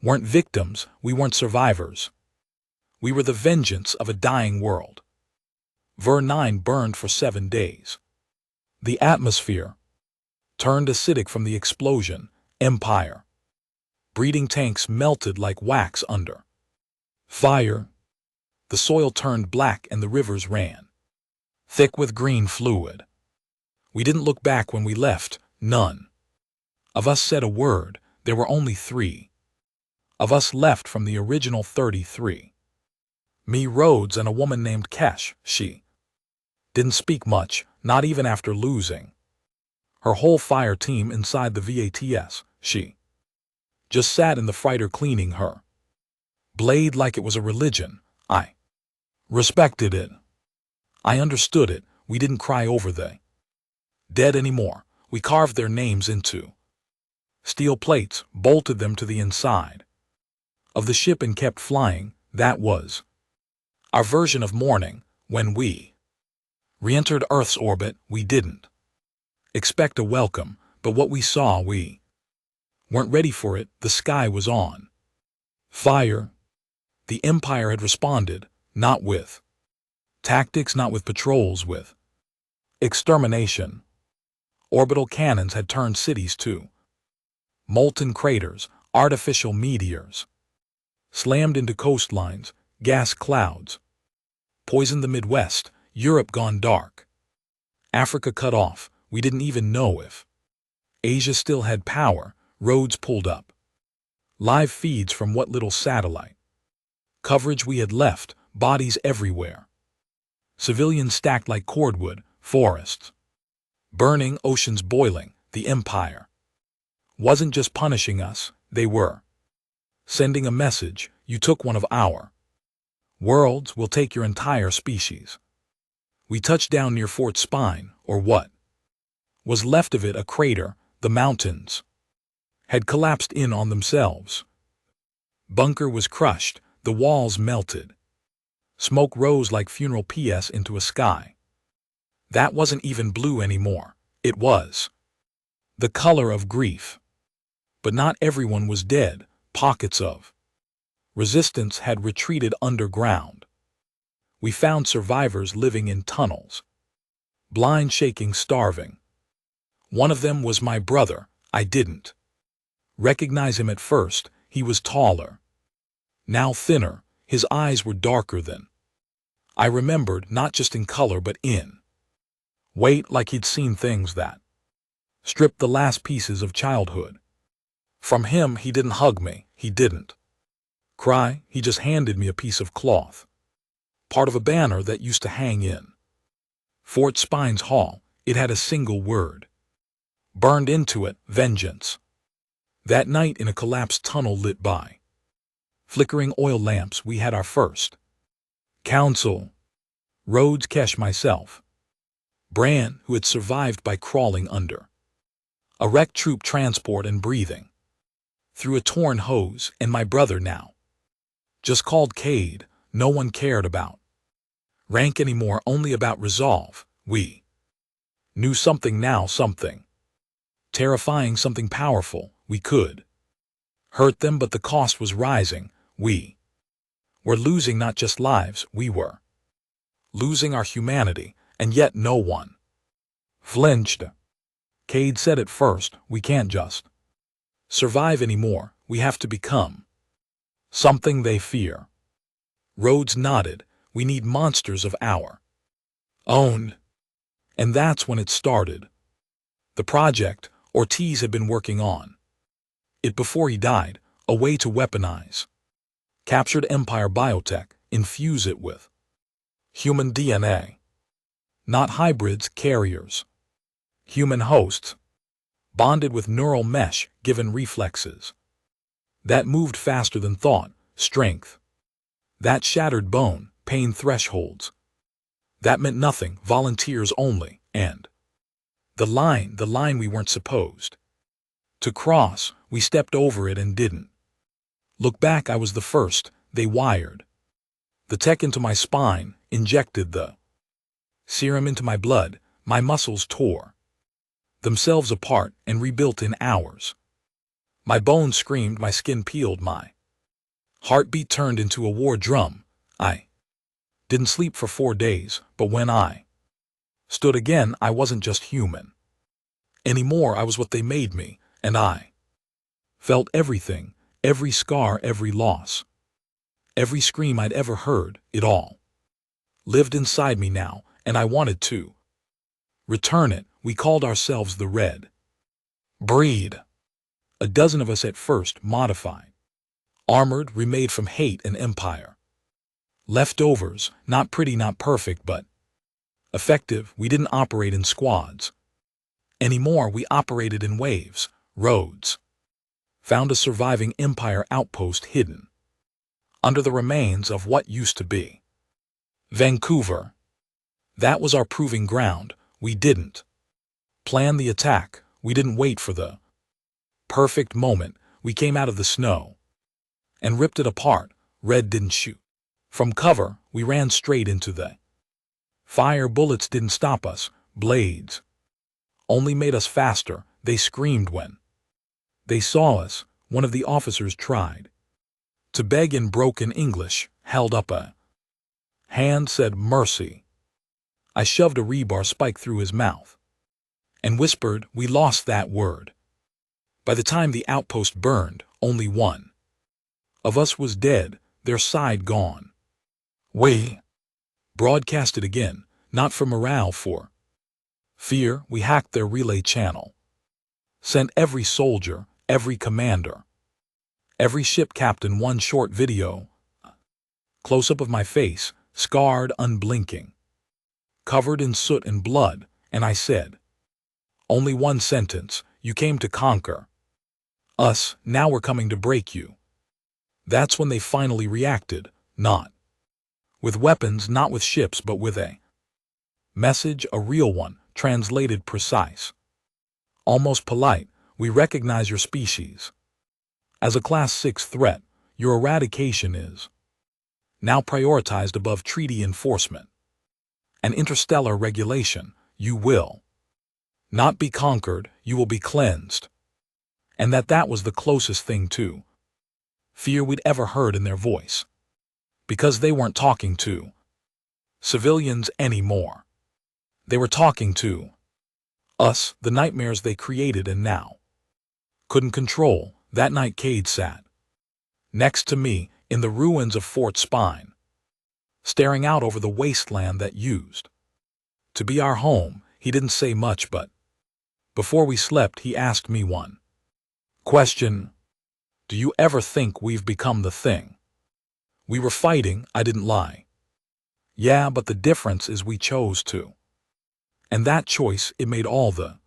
weren't victims, we weren't survivors. We were the vengeance of a dying world. Ver 9 burned for 7 days. The atmosphere turned acidic from the explosion. Empire breeding tanks melted like wax under fire. The soil turned black and the rivers ran thick with green fluid. We didn't look back when we left. None of us said a word. There were only 3 of us left from the original 33. Me, Rhodes, and a woman named Kesh. She didn't speak much, not even after losing her whole fire team inside the VATS. She just sat in the freighter cleaning her blade like it was a religion. I respected it. I understood it. We didn't cry over the dead anymore. We carved their names into steel plates, bolted them to the inside of the ship, and kept flying. That was our version of mourning. When we re-entered Earth's orbit, we didn't expect a welcome, but what we saw, we weren't ready for it. The sky was on fire. The Empire had responded, not with tactics, not with patrols, with extermination. Orbital cannons had turned cities to molten craters, artificial meteors slammed into coastlines, gas clouds poisoned the Midwest, Europe gone dark, Africa cut off. We didn't even know if Asia still had power. Roads pulled up live feeds from what little satellite coverage we had left, bodies everywhere. Civilians stacked like cordwood, forests burning, oceans boiling. The Empire wasn't just punishing us, they were sending a message. You took one of our worlds, we'll take your entire species. We touched down near Fort Spine, or what was left of it, a crater. The mountains had collapsed in on themselves. Bunker was crushed, the walls melted. Smoke rose like funeral PS into a sky that wasn't even blue anymore. It was the color of grief. But not everyone was dead. Pockets of resistance had retreated underground. We found survivors living in tunnels, blind, shaking, starving. One of them was my brother. I didn't recognize him at first. He was taller, now thinner. His eyes were darker than I remembered, not just in color but in weight, like he'd seen things that stripped the last pieces of childhood from him. He didn't hug me. He didn't cry. He just handed me a piece of cloth, part of a banner that used to hang in Fort Spine's hall. It had a single word burned into it: vengeance. That night, in a collapsed tunnel lit by flickering oil lamps, we had our first council. Rhodes, Kesh, myself, Bran, who had survived by crawling under a wrecked troop transport and breathing through a torn hose, and my brother, now just called Cade. No one cared about rank anymore, only about resolve. We knew something now, something terrifying, something powerful. We could hurt them, but the cost was rising. We were losing not just lives, we were losing our humanity, and yet no one flinched. Cade said at first, we can't just survive anymore, we have to become something they fear. Rhodes nodded, we need monsters of our own. And that's when it started. The project Ortiz had been working on it before he died, a way to weaponize captured Empire biotech, infuse it with human DNA. Not hybrids, carriers. Human hosts, bonded with neural mesh given reflexes that moved faster than thought, strength that shattered bone, pain thresholds that meant nothing, volunteers only, and the line we weren't supposed to cross, we stepped over it and didn't look back. I was the first. They wired the tech into my spine, injected the serum into my blood. My muscles tore themselves apart and rebuilt in hours. My bones screamed, my skin peeled, my heartbeat turned into a war drum. I didn't sleep for 4 days, but when I stood again, I wasn't just human anymore. I was what they made me, and I felt everything, every scar, every loss, every scream I'd ever heard. It all lived inside me now, and I wanted to return it. We called ourselves the Red Breed. A dozen of us at first, modified, armored, remade from hate and empire. Leftovers, not pretty, not perfect, but effective. We didn't operate in squads anymore, we operated in waves. Rhodes found a surviving Empire outpost hidden under the remains of what used to be Vancouver. That was our proving ground. We didn't plan the attack. We didn't wait for the perfect moment. We came out of the snow and ripped it apart. Red didn't shoot from cover. We ran straight into the fire. Bullets didn't stop us. Blades only made us faster. They screamed when they saw us. One of the officers tried to beg in broken English, held up a hand, said mercy. I shoved a rebar spike through his mouth and whispered, we lost that word. By the time the outpost burned, only one of us was dead, their side gone. We broadcasted again, not for morale, for fear. We hacked their relay channel, sent every soldier, every commander, every ship captain one short video, close-up of my face, scarred, unblinking, covered in soot and blood, and I said, only one sentence, you came to conquer us, now we're coming to break you. That's when they finally reacted, not with weapons, not with ships, but with a message, a real one, translated precise, almost polite. We recognize your species as a Class 6 threat. Your eradication is now prioritized above treaty enforcement and interstellar regulation. You will not be conquered, you will be cleansed. And that was the closest thing to fear we'd ever heard in their voice. Because they weren't talking to civilians anymore. They were talking to us, the nightmares they created and now couldn't control. That night Cade sat next to me in the ruins of Fort Spine, staring out over the wasteland that used to be our home. He didn't say much, but before we slept he asked me one question. Do you ever think we've become the thing we were fighting? I didn't lie. Yeah, but the difference is we chose to. And that choice, it made all the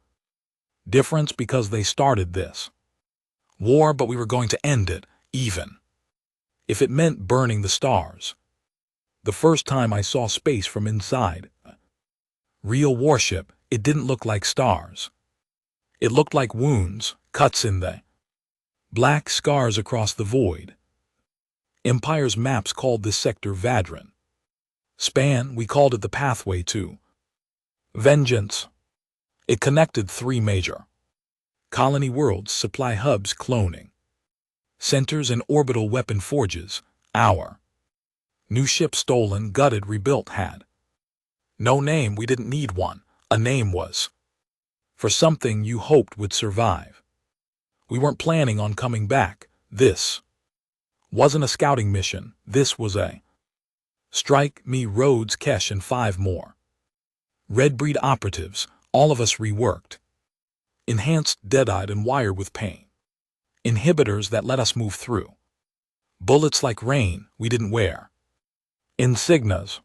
difference, because they started this war, but we were going to end it, even if it meant burning the stars. The first time I saw space from inside a real warship, it didn't look like stars. It looked like wounds, cuts in the black, scars across the void. Empire's maps called this sector Vadran. Span, we called it the pathway to vengeance. It connected 3 major colony worlds, supply hubs, cloning centers, and orbital weapon forges. Our new ship, stolen, gutted, rebuilt, had No name, we didn't need one. A name was for something you hoped would survive. We weren't planning on coming back. This wasn't a scouting mission. This was a strike. Me, Rhodes, Kesh, and 5 more Red Breed operatives, all of us reworked, enhanced, dead-eyed, and wired with pain. Inhibitors that let us move through. Bullets like rain, we didn't wear insignias.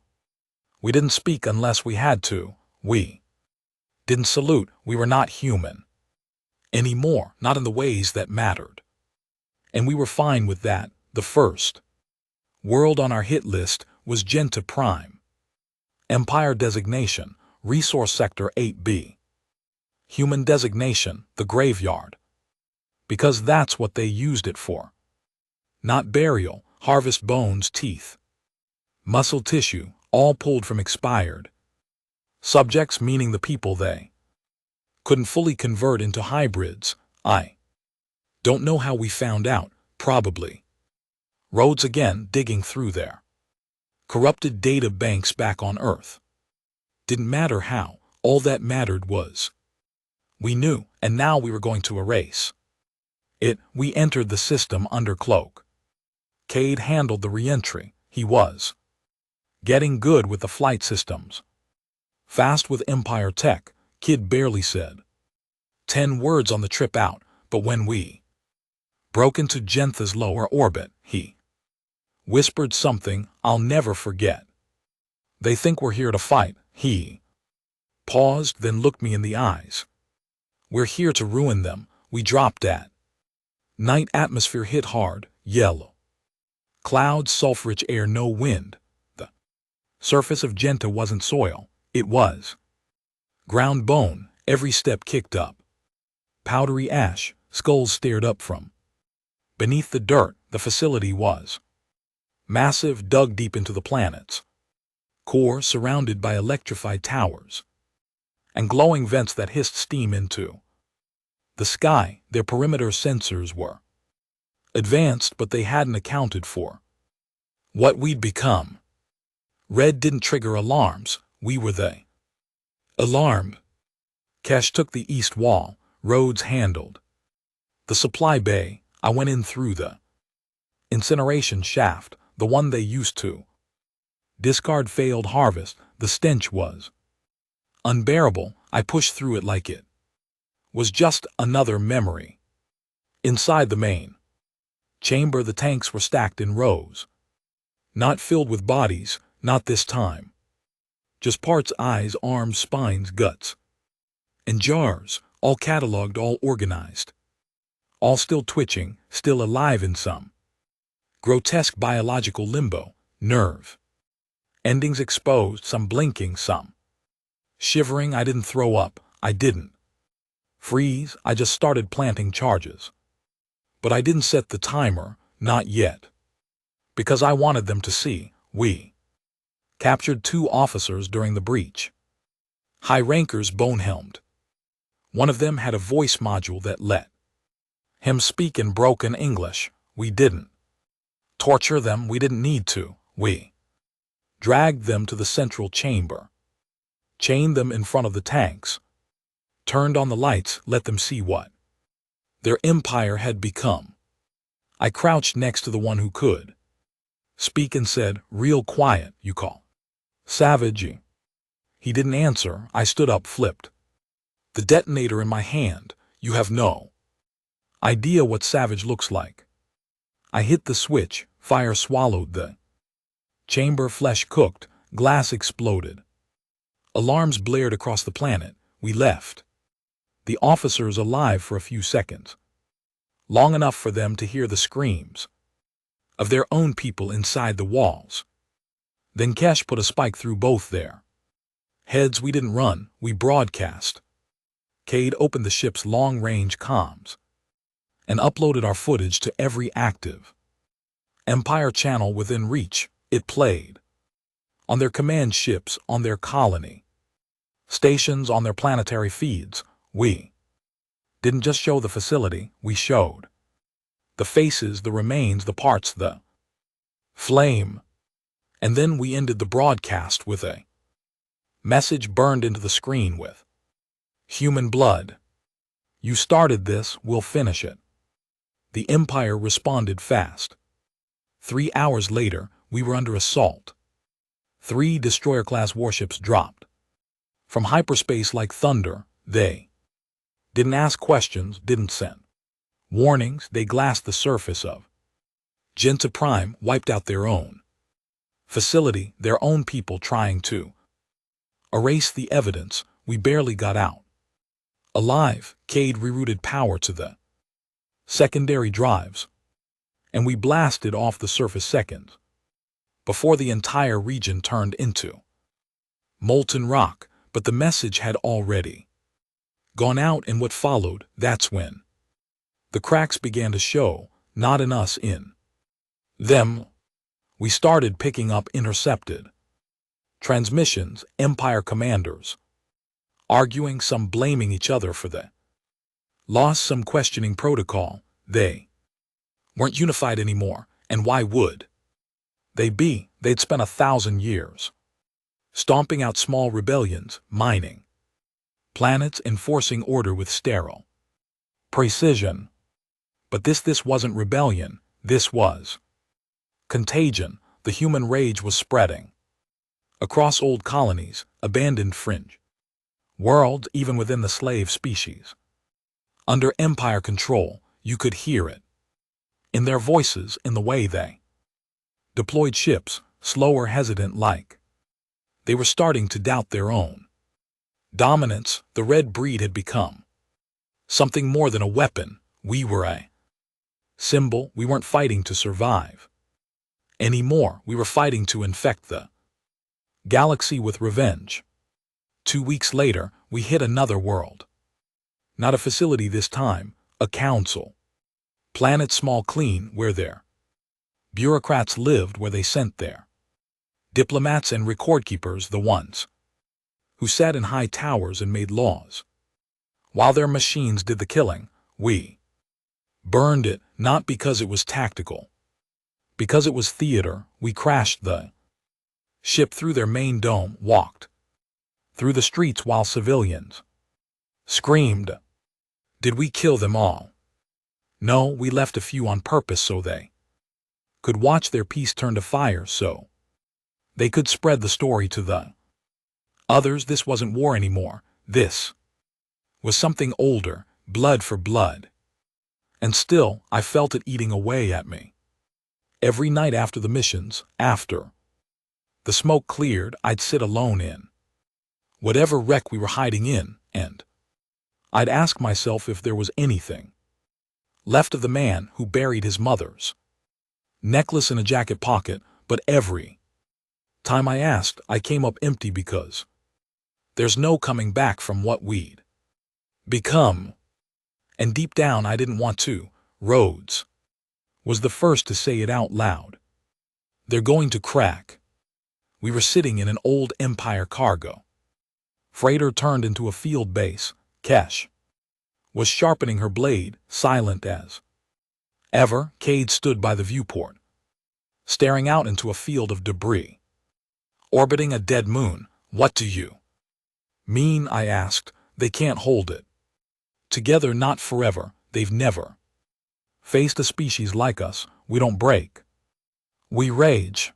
We didn't speak unless we had to. We didn't salute. We were not human anymore, not in the ways that mattered. And we were fine with that. The first world on our hit list was Genta Prime. Empire designation, Resource Sector 8B. Human designation, the graveyard. Because that's what they used it for. Not burial, harvest bones, teeth, muscle tissue, all pulled from expired subjects, meaning the people they couldn't fully convert into hybrids. I don't know how we found out, probably Rhodes again digging through their corrupted data banks back on Earth. Didn't matter how, all that mattered was we knew, and now we were going to erase it. We entered the system under cloak. Cade handled the re-entry. He was getting good with the flight systems. Fast with Empire tech. Kid barely said 10 words on the trip out, but when we broke into Gentha's lower orbit, he whispered something I'll never forget. They think we're here to fight. He paused, then looked me in the eyes. We're here to ruin them. We dropped at night. Atmosphere hit hard, yellow clouds, sulfur-rich air, no wind. The surface of Genta wasn't soil, it was ground bone. Every step kicked up powdery ash. Skulls stared up from beneath the dirt. The facility was massive, dug deep into the planet's core, surrounded by electrified towers and glowing vents that hissed steam into the sky. Their perimeter sensors were advanced, but they hadn't accounted for what we'd become. Red didn't trigger alarms. We were the alarm. Kesh took the east wall. Rhodes handled the supply bay. I went in through the incineration shaft, the one they used to discard failed harvest. The stench was unbearable. I pushed through it like it was just another memory. Inside the main chamber, the tanks were stacked in rows, not filled with bodies, not this time. Just parts, eyes, arms, spines, guts, and jars, all cataloged, all organized, all still twitching, still alive in some grotesque biological limbo. Nerve endings exposed, some blinking, some shivering. I didn't throw up. I didn't freeze. I just started planting charges. But I didn't set the timer, not yet. Because I wanted them to see. We captured 2 officers during the breach. High rankers, bone-helmed. One of them had a voice module that let him speak in broken English. We didn't torture them. We didn't need to. We dragged them to the central chamber, chained them in front of the tanks, turned on the lights, let them see what their empire had become. I crouched next to the one who could speak and said, real quiet, you call Savage? He didn't answer. I stood up, flipped the detonator in my hand. You have no idea what Savage looks like. I hit the switch. Fire swallowed the chamber. Flesh cooked. Glass exploded. Alarms blared across the planet. We left the officers alive for a few seconds, long enough for them to hear the screams of their own people inside the walls. Then Kesh put a spike through both their heads. We didn't run, we broadcast. Cade opened the ship's long-range comms and uploaded our footage to every active Empire channel within reach. It played on their command ships, on their colony stations, on their planetary feeds. We didn't just show the facility, we showed the faces, the remains, the parts, the flame. And then we ended the broadcast with a Message burned into the screen with human blood. You started this, we'll finish it. The Empire responded fast. 3 hours later, we were under assault. 3 destroyer-class warships dropped. From hyperspace like thunder, they didn't ask questions, didn't send warnings, they glassed the surface of Genta Prime, wiped out their own facility, their own people trying to erase the evidence. We barely got out alive. Cade rerouted power to the secondary drives, and we blasted off the surface seconds before the entire region turned into molten rock. But the message had already gone out, and what followed, that's when the cracks began to show, not in us, in them. We started picking up intercepted transmissions, Empire commanders arguing, some blaming each other for the loss, some questioning protocol. They weren't unified anymore, and why would they be? They'd spent 1,000 years stomping out small rebellions, mining planets, enforcing order with sterile precision. But this wasn't rebellion, this was contagion. The human rage was spreading across old colonies, abandoned fringe worlds, even within the slave species. Under Empire control, you could hear it in their voices, in the way they deployed ships, slower, hesitant, like they were starting to doubt their own dominance. The red breed had become something more than a weapon. We were a symbol. We weren't fighting to survive anymore. We were fighting to infect the galaxy with revenge. 2 weeks later, we hit another world. Not a facility this time, a council planet, small, clean, where their bureaucrats lived, where they sent their diplomats and record keepers, the ones who sat in high towers and made laws. While their machines did the killing, we burned it, not because it was tactical, because it was theater. We crashed the ship through their main dome, walked through the streets while civilians screamed. Did we kill them all? No, we left a few on purpose so they could watch their peace turn to fire, so they could spread the story to the others. This wasn't war anymore. This was something older, blood for blood. And still, I felt it eating away at me. Every night after the missions, after the smoke cleared, I'd sit alone in whatever wreck we were hiding in, and I'd ask myself if there was anything left of the man who buried his mother's necklace in a jacket pocket. But every time I asked, I came up empty, because there's no coming back from what we'd become. And deep down, I didn't want to. Rhodes was the first to say it out loud. They're going to crack. We were sitting in an old Empire cargo freighter turned into a field base. Kesh was sharpening her blade, silent as ever. Cade stood by the viewport, staring out into a field of debris, orbiting a dead moon. What do you mean? I asked. They can't hold it together, not forever. They've never faced a species like us. We don't break. We rage.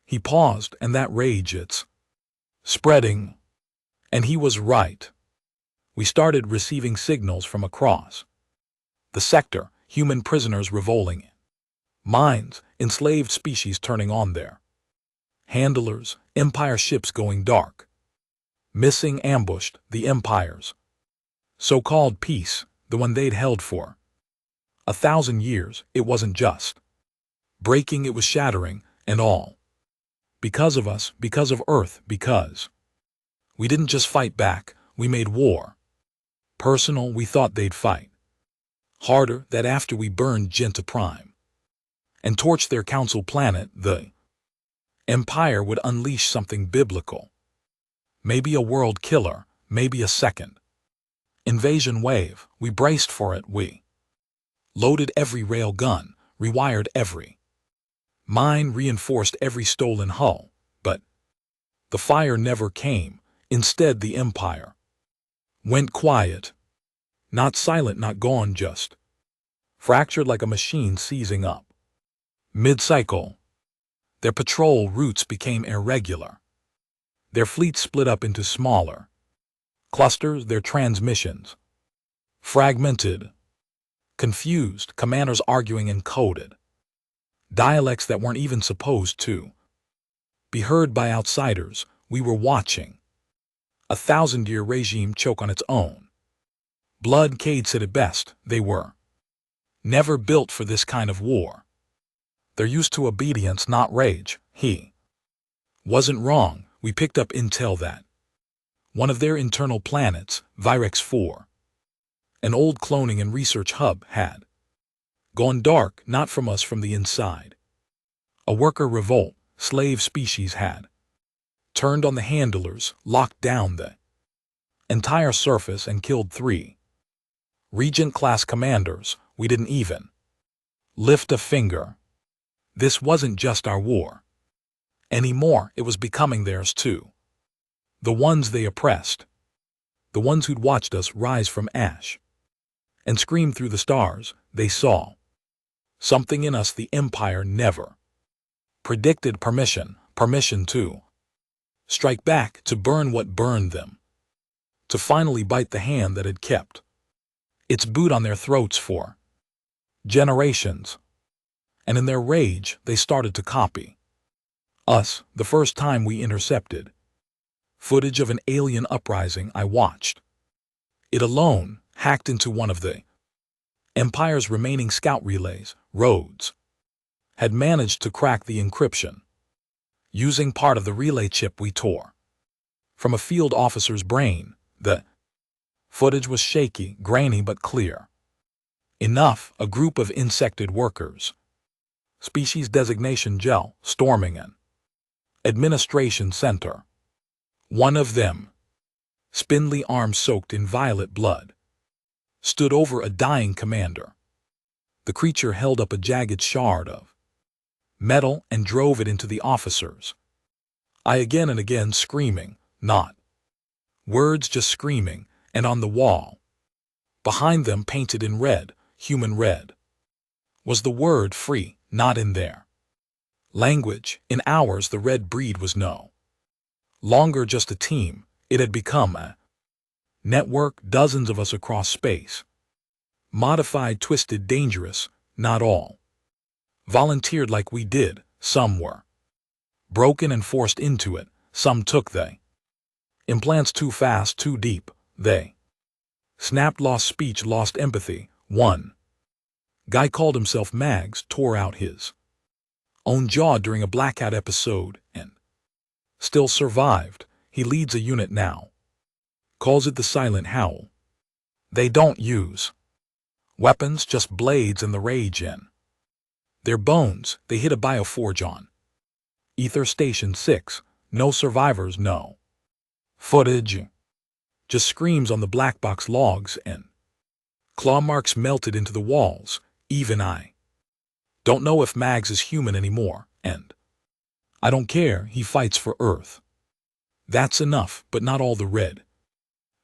He paused, and that rage, it's spreading. And he was right. We started receiving signals from across the sector, human prisoners revolting, mines, enslaved species turning on their handlers, Empire ships going dark, missing, ambushed. The Empire's so-called peace, the one they'd held for 1,000 years, it wasn't just breaking, it was shattering, and all because of us, because of Earth, because we didn't just fight back, we made war personal. We thought they'd fight harder, that after we burned Genta Prime and torched their council planet, the Empire would unleash something biblical. Maybe a world killer, maybe a second invasion wave. We braced for it. We loaded every rail gun, rewired every mine, reinforced every stolen hull. But the fire never came. Instead, the empire went quiet. Not silent, not gone, just fractured like a machine seizing up. Mid-cycle, their patrol routes became irregular. Their fleet split up into smaller clusters, their transmissions fragmented, confused, commanders arguing in coded dialects that weren't even supposed to be heard by outsiders. We were watching a 1,000-year regime choke on its own blood. Cade said it best: they were never built for this kind of war. They're used to obedience, not rage. He wasn't wrong. We picked up intel that one of their internal planets, Virex 4, an old cloning and research hub, had gone dark, not from us, from the inside. A worker revolt, slave species had turned on the handlers, locked down the entire surface, and killed 3 Regent-class commanders. We didn't even lift a finger. This wasn't just our war anymore, it was becoming theirs too. The ones they oppressed, the ones who'd watched us rise from ash and scream through the stars, they saw something in us the Empire never predicted. Permission to strike back, to burn what burned them, to finally bite the hand that had kept its boot on their throats for generations. And in their rage, they started to copy us. The first time we intercepted footage of an alien uprising, I watched it alone, hacked into one of the Empire's remaining scout relays. Rhodes had managed to crack the encryption using part of the relay chip we tore from a field officer's brain. The footage was shaky, grainy, but clear enough. A group of insected workers, species designation Gel, storming an administration center. One of them, spindly arms soaked in violet blood, stood over a dying commander. The creature held up a jagged shard of metal and drove it into the officers' eye again and again, screaming, not words, just screaming. And on the wall behind them, painted in red, human red, was the word free. Not in their language. In ours, the red breed was no longer just a team. It had become a network, dozens of us across space. Modified, twisted, dangerous. Not all volunteered like we did. Some were broken and forced into it. Some took the implants too fast, too deep. They snapped, lost speech, lost empathy. One guy called himself Mags, tore out his own jaw during a blackout episode, and still survived. He leads a unit now, calls it the Silent Howl. They don't use weapons, just blades and the rage in their bones. They hit a bioforge on Ether Station 6. No survivors, no footage, just screams on the black box logs, and claw marks melted into the walls. Even I don't know if Mags is human anymore, and I don't care. He fights for Earth. That's enough. But not all the Red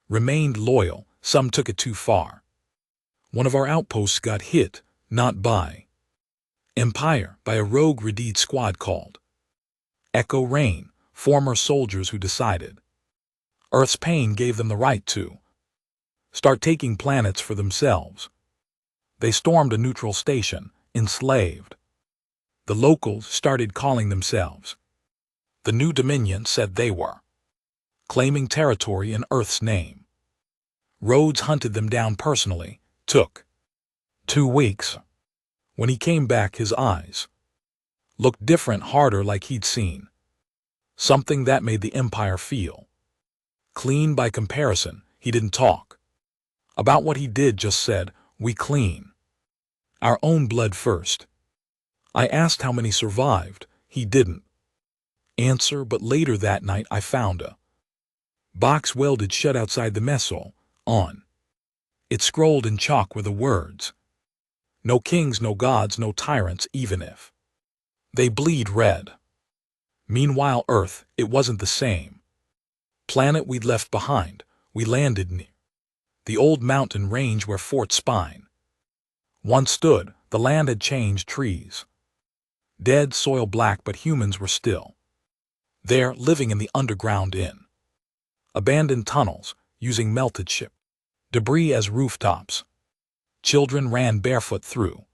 remained loyal. Some took it too far. One of our outposts got hit, not by Empire, by a rogue Redid squad called Echo Rain, former soldiers who decided Earth's pain gave them the right to start taking planets for themselves. They stormed a neutral station, enslaved. The locals started calling themselves the New Dominion, said they were claiming territory in Earth's name. Rhodes hunted them down personally. Took 2 weeks. When he came back, his eyes looked different, harder, like he'd seen something that made the Empire feel clean by comparison. He didn't talk about what he did, just said, "We clean our own blood first." I asked how many survived. He didn't answer, but later that night I found a box welded shut outside the mess hall. On it, scrolled in chalk, were the words, "No kings, no gods, no tyrants, even if they bleed red." Meanwhile, Earth, it wasn't the same. planet we'd left behind, we landed near the old mountain range where Fort Spine once stood. The land had changed, trees dead, soil black, but humans were still there, living in the underground, in abandoned tunnels, using melted ship debris as rooftops. Children ran barefoot through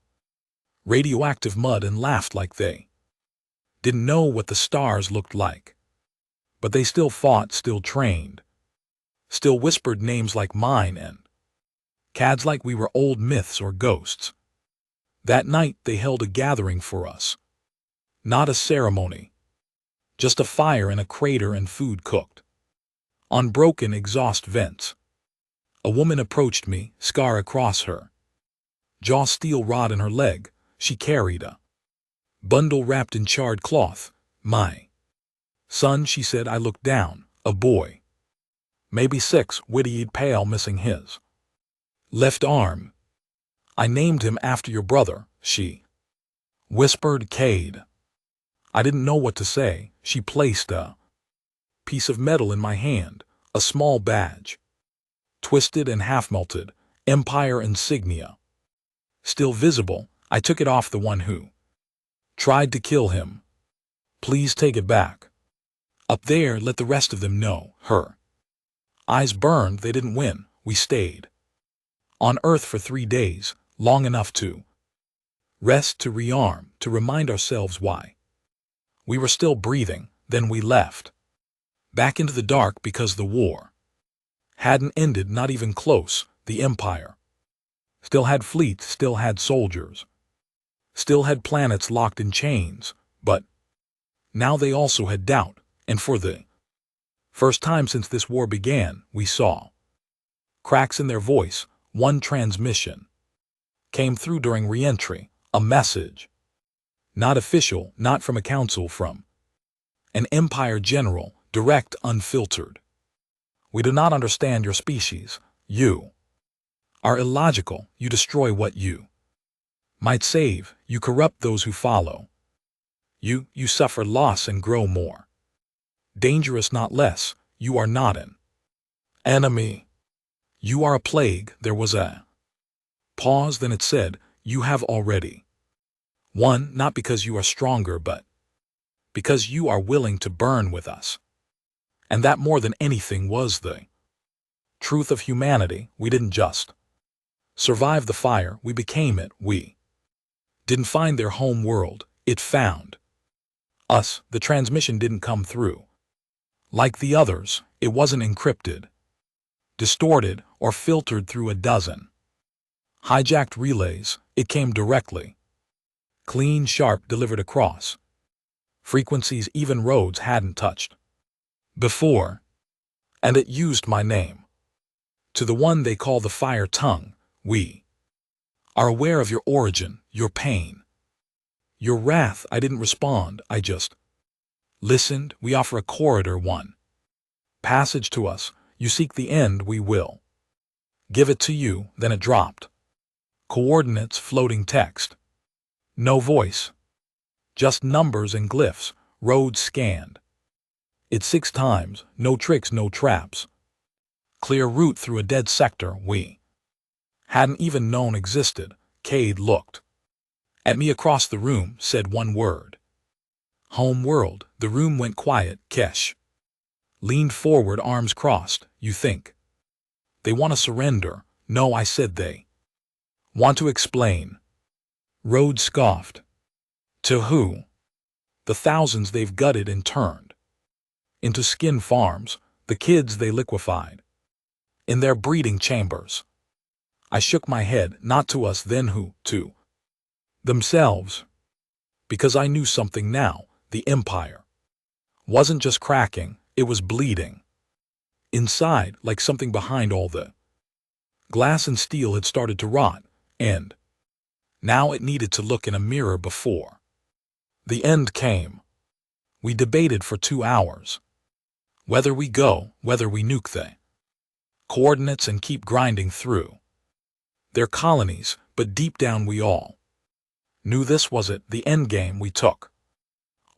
radioactive mud and laughed like they didn't know what the stars looked like. But they still fought, still trained, still whispered names like mine and Cad's, like we were old myths or ghosts. That night they held a gathering for us. Not a ceremony, just a fire in a crater and food cooked on broken exhaust vents. A woman approached me, scar across her jaw, steel rod in her leg. She carried a bundle wrapped in charred cloth. My son, she said. I looked down. A boy, maybe 6, witty, pale, missing his left arm. I named him after your brother, she whispered. Cade. I didn't know what to say. She placed a piece of metal in my hand, a small badge, twisted and half-melted, Empire insignia still visible. I took it off the one who tried to kill him. Please take it back. Up there, let the rest of them know. Her eyes burned. They didn't win. We stayed on Earth for 3 days, long enough to rest, to rearm, to remind ourselves why we were still breathing. Then we left back into the dark because the war hadn't ended, not even close. The Empire still had fleets, still had soldiers, still had planets locked in chains, but now they also had doubt, and for the first time since this war began, we saw cracks in their voice. One transmission came through during re-entry, a message, not official, not from a council, from an Empire general, direct, unfiltered. We do not understand your species. You are illogical. You destroy what you might save. You corrupt those who follow. You suffer loss and grow more dangerous, not less. You are not an enemy. You are a plague. There was a pause, then it said, you have already won, not because you are stronger, but because you are willing to burn with us. And that, more than anything, was the truth of humanity. We didn't just survive the fire, we became it. We didn't find their home world, it found us. The transmission didn't come through like the others. It wasn't encrypted, distorted, or filtered through a dozen hijacked relays. It came directly, clean, sharp, delivered across frequencies even roads hadn't touched before. And it used my name. To the one they call the Fire Tongue, we are aware of your origin, your pain, your wrath. I didn't respond, I just listened. We offer a corridor, one passage to us. You seek the end, we will give it to you. Then it dropped coordinates, floating text, no voice, just numbers and glyphs. Roads scanned it 6 times, no tricks, no traps. Clear route through a dead sector we hadn't even known existed. Cade looked at me across the room, said one word. Home world. The room went quiet. Kesh leaned forward, arms crossed. You think they want to surrender? No, I said they want to explain. Rhodes scoffed. To who? The thousands they've gutted and turned into skin farms, the kids they liquefied in their breeding chambers. I shook my head. Not to us then. Who? To themselves. Because I knew something now. The Empire wasn't just cracking, it was bleeding inside, like something behind all the glass and steel had started to rot, and now it needed to look in a mirror before the end came. We debated for 2 hours. Whether we go, whether we nuke the coordinates and keep grinding through their colonies, but deep down we all knew this was it, the end game. We took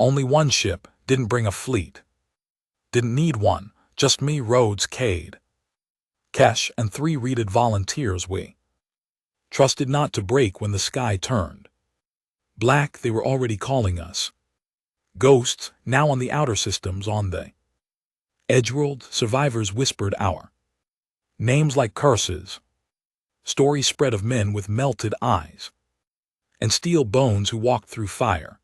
only one ship, didn't bring a fleet, didn't need one, Just me, Rhodes, Cade, Kesh, and 3 reeded volunteers. We trusted not to break when the sky turned black. They were already calling us ghosts, now on the outer systems, on the edgeworld. Survivors whispered our names like curses. Stories spread of men with melted eyes and steel bones who walked through fire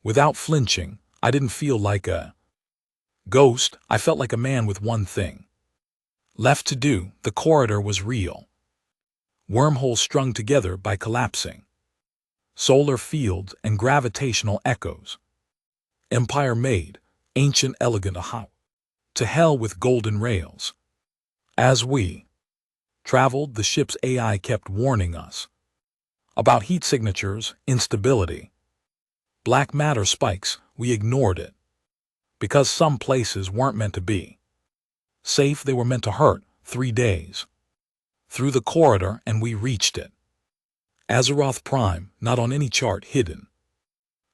without flinching. I didn't feel like a ghost. I felt like a man with one thing left to do. The corridor was real. Wormholes strung together by collapsing solar fields and gravitational echoes. Empire made, ancient, elegant, how to hell with golden rails. As we traveled, the ship's AI kept warning us about heat signatures, instability, black matter spikes. We ignored it because some places weren't meant to be safe. They were meant to hurt. 3 days through the corridor, and we reached it. Azeroth Prime, not on any chart, hidden,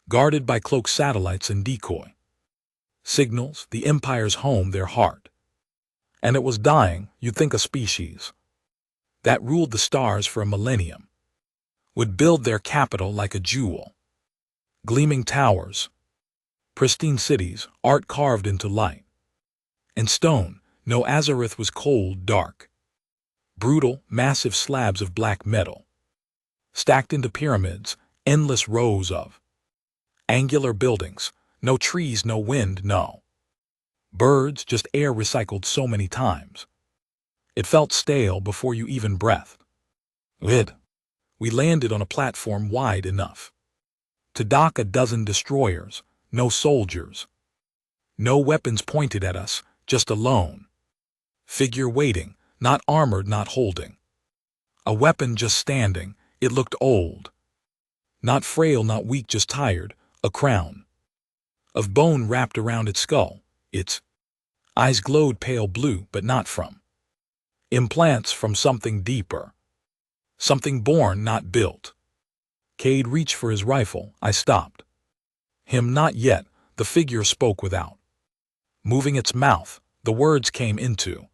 guarded by cloaked satellites and decoy signals. The Empire's home, their heart. And it was dying. You'd think a species that ruled the stars for a millennium would build their capital like a jewel. Gleaming towers, pristine cities, art carved into light and stone. No, Azeroth was cold, dark, brutal. Massive slabs of black metal stacked into pyramids, endless rows of angular buildings. No trees, no wind, no birds, just air recycled so many times it felt stale before you even breathed it. We landed on a platform wide enough to dock a dozen destroyers. No soldiers, no weapons pointed at us, just a lone figure waiting, not armored, not holding a weapon, just standing. It looked old, not frail, not weak, just tired. A crown of bone wrapped around its skull. Its eyes glowed pale blue, but not from implants, from something deeper, something born, not built. Cade reached for his rifle. I stopped him. Not yet. The figure spoke without moving its mouth. The words came into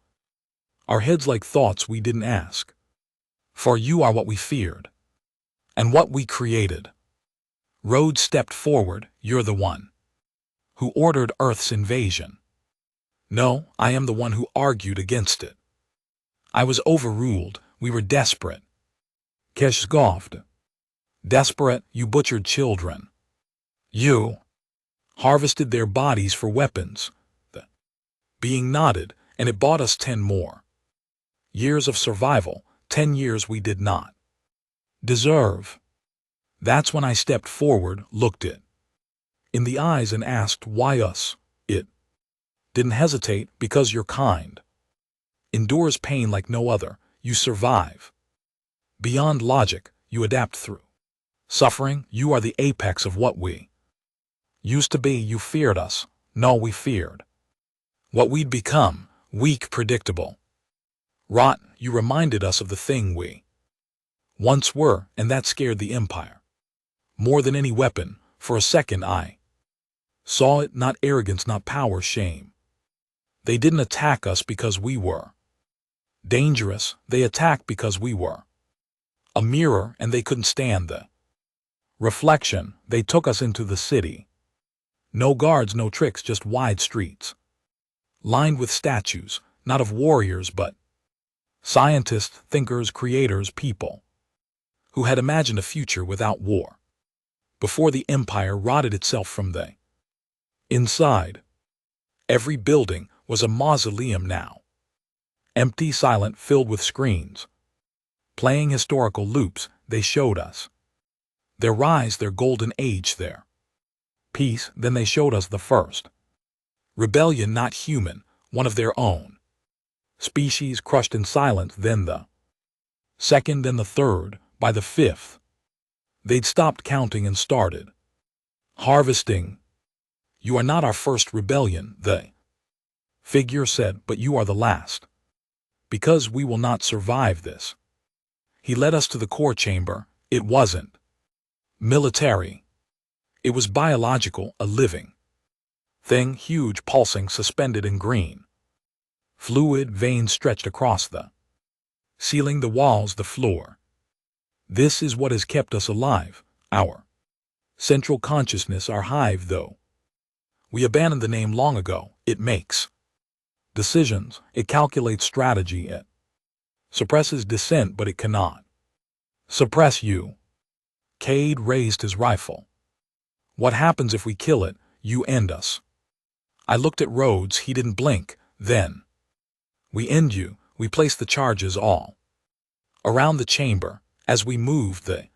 our heads like thoughts we didn't ask for. You are what we feared and what we created. Rhodes stepped forward. You're the one who ordered Earth's invasion. No, I am the one who argued against it. I was overruled. We were desperate. Kesh scoffed. Desperate? You butchered children. You harvested their bodies for weapons. The being nodded, and it bought us 10 more years of survival. 10 years we did not deserve. That's when I stepped forward, looked it in the eyes, and asked, why us? It didn't hesitate. Because your kind endures pain like no other. You survive beyond logic. You adapt through suffering. You are the apex of what we used to be. You feared us. No, we feared what we'd become. Weak, predictable, rot. You reminded us of the thing we once were, and that scared the Empire more than any weapon. For a second I saw it. Not arrogance, not power, shame. They didn't attack us because we were dangerous. They attacked because we were a mirror, and they couldn't stand the reflection. They took us into the city. No guards, no tricks, just wide streets lined with statues, not of warriors but scientists, thinkers, creators, people who had imagined a future without war. Before the Empire rotted itself from the inside, every building was a mausoleum now. Empty, silent, filled with screens playing historical loops. They showed us their rise, their golden age, their peace. Then they showed us the first rebellion, not human, one of their own species, crushed in silence. Then the second, then the third. By the fifth, they'd stopped counting and started harvesting. You are not our first rebellion, the figure said, but you are the last. Because we will not survive this. He led us to the core chamber. It wasn't military. It was biological, a living thing, huge, pulsing, suspended in green Fluid veins stretched across the ceiling, the walls, the floor. This is what has kept us alive, our central consciousness, our hive, though. We abandoned the name long ago. It makes decisions, it calculates strategy, it suppresses dissent, but it cannot suppress you. Cade raised his rifle. What happens if we kill it? You end us. I looked at Rhodes. He didn't blink. Then we end you. We placed the charges all around the chamber. As we moved, the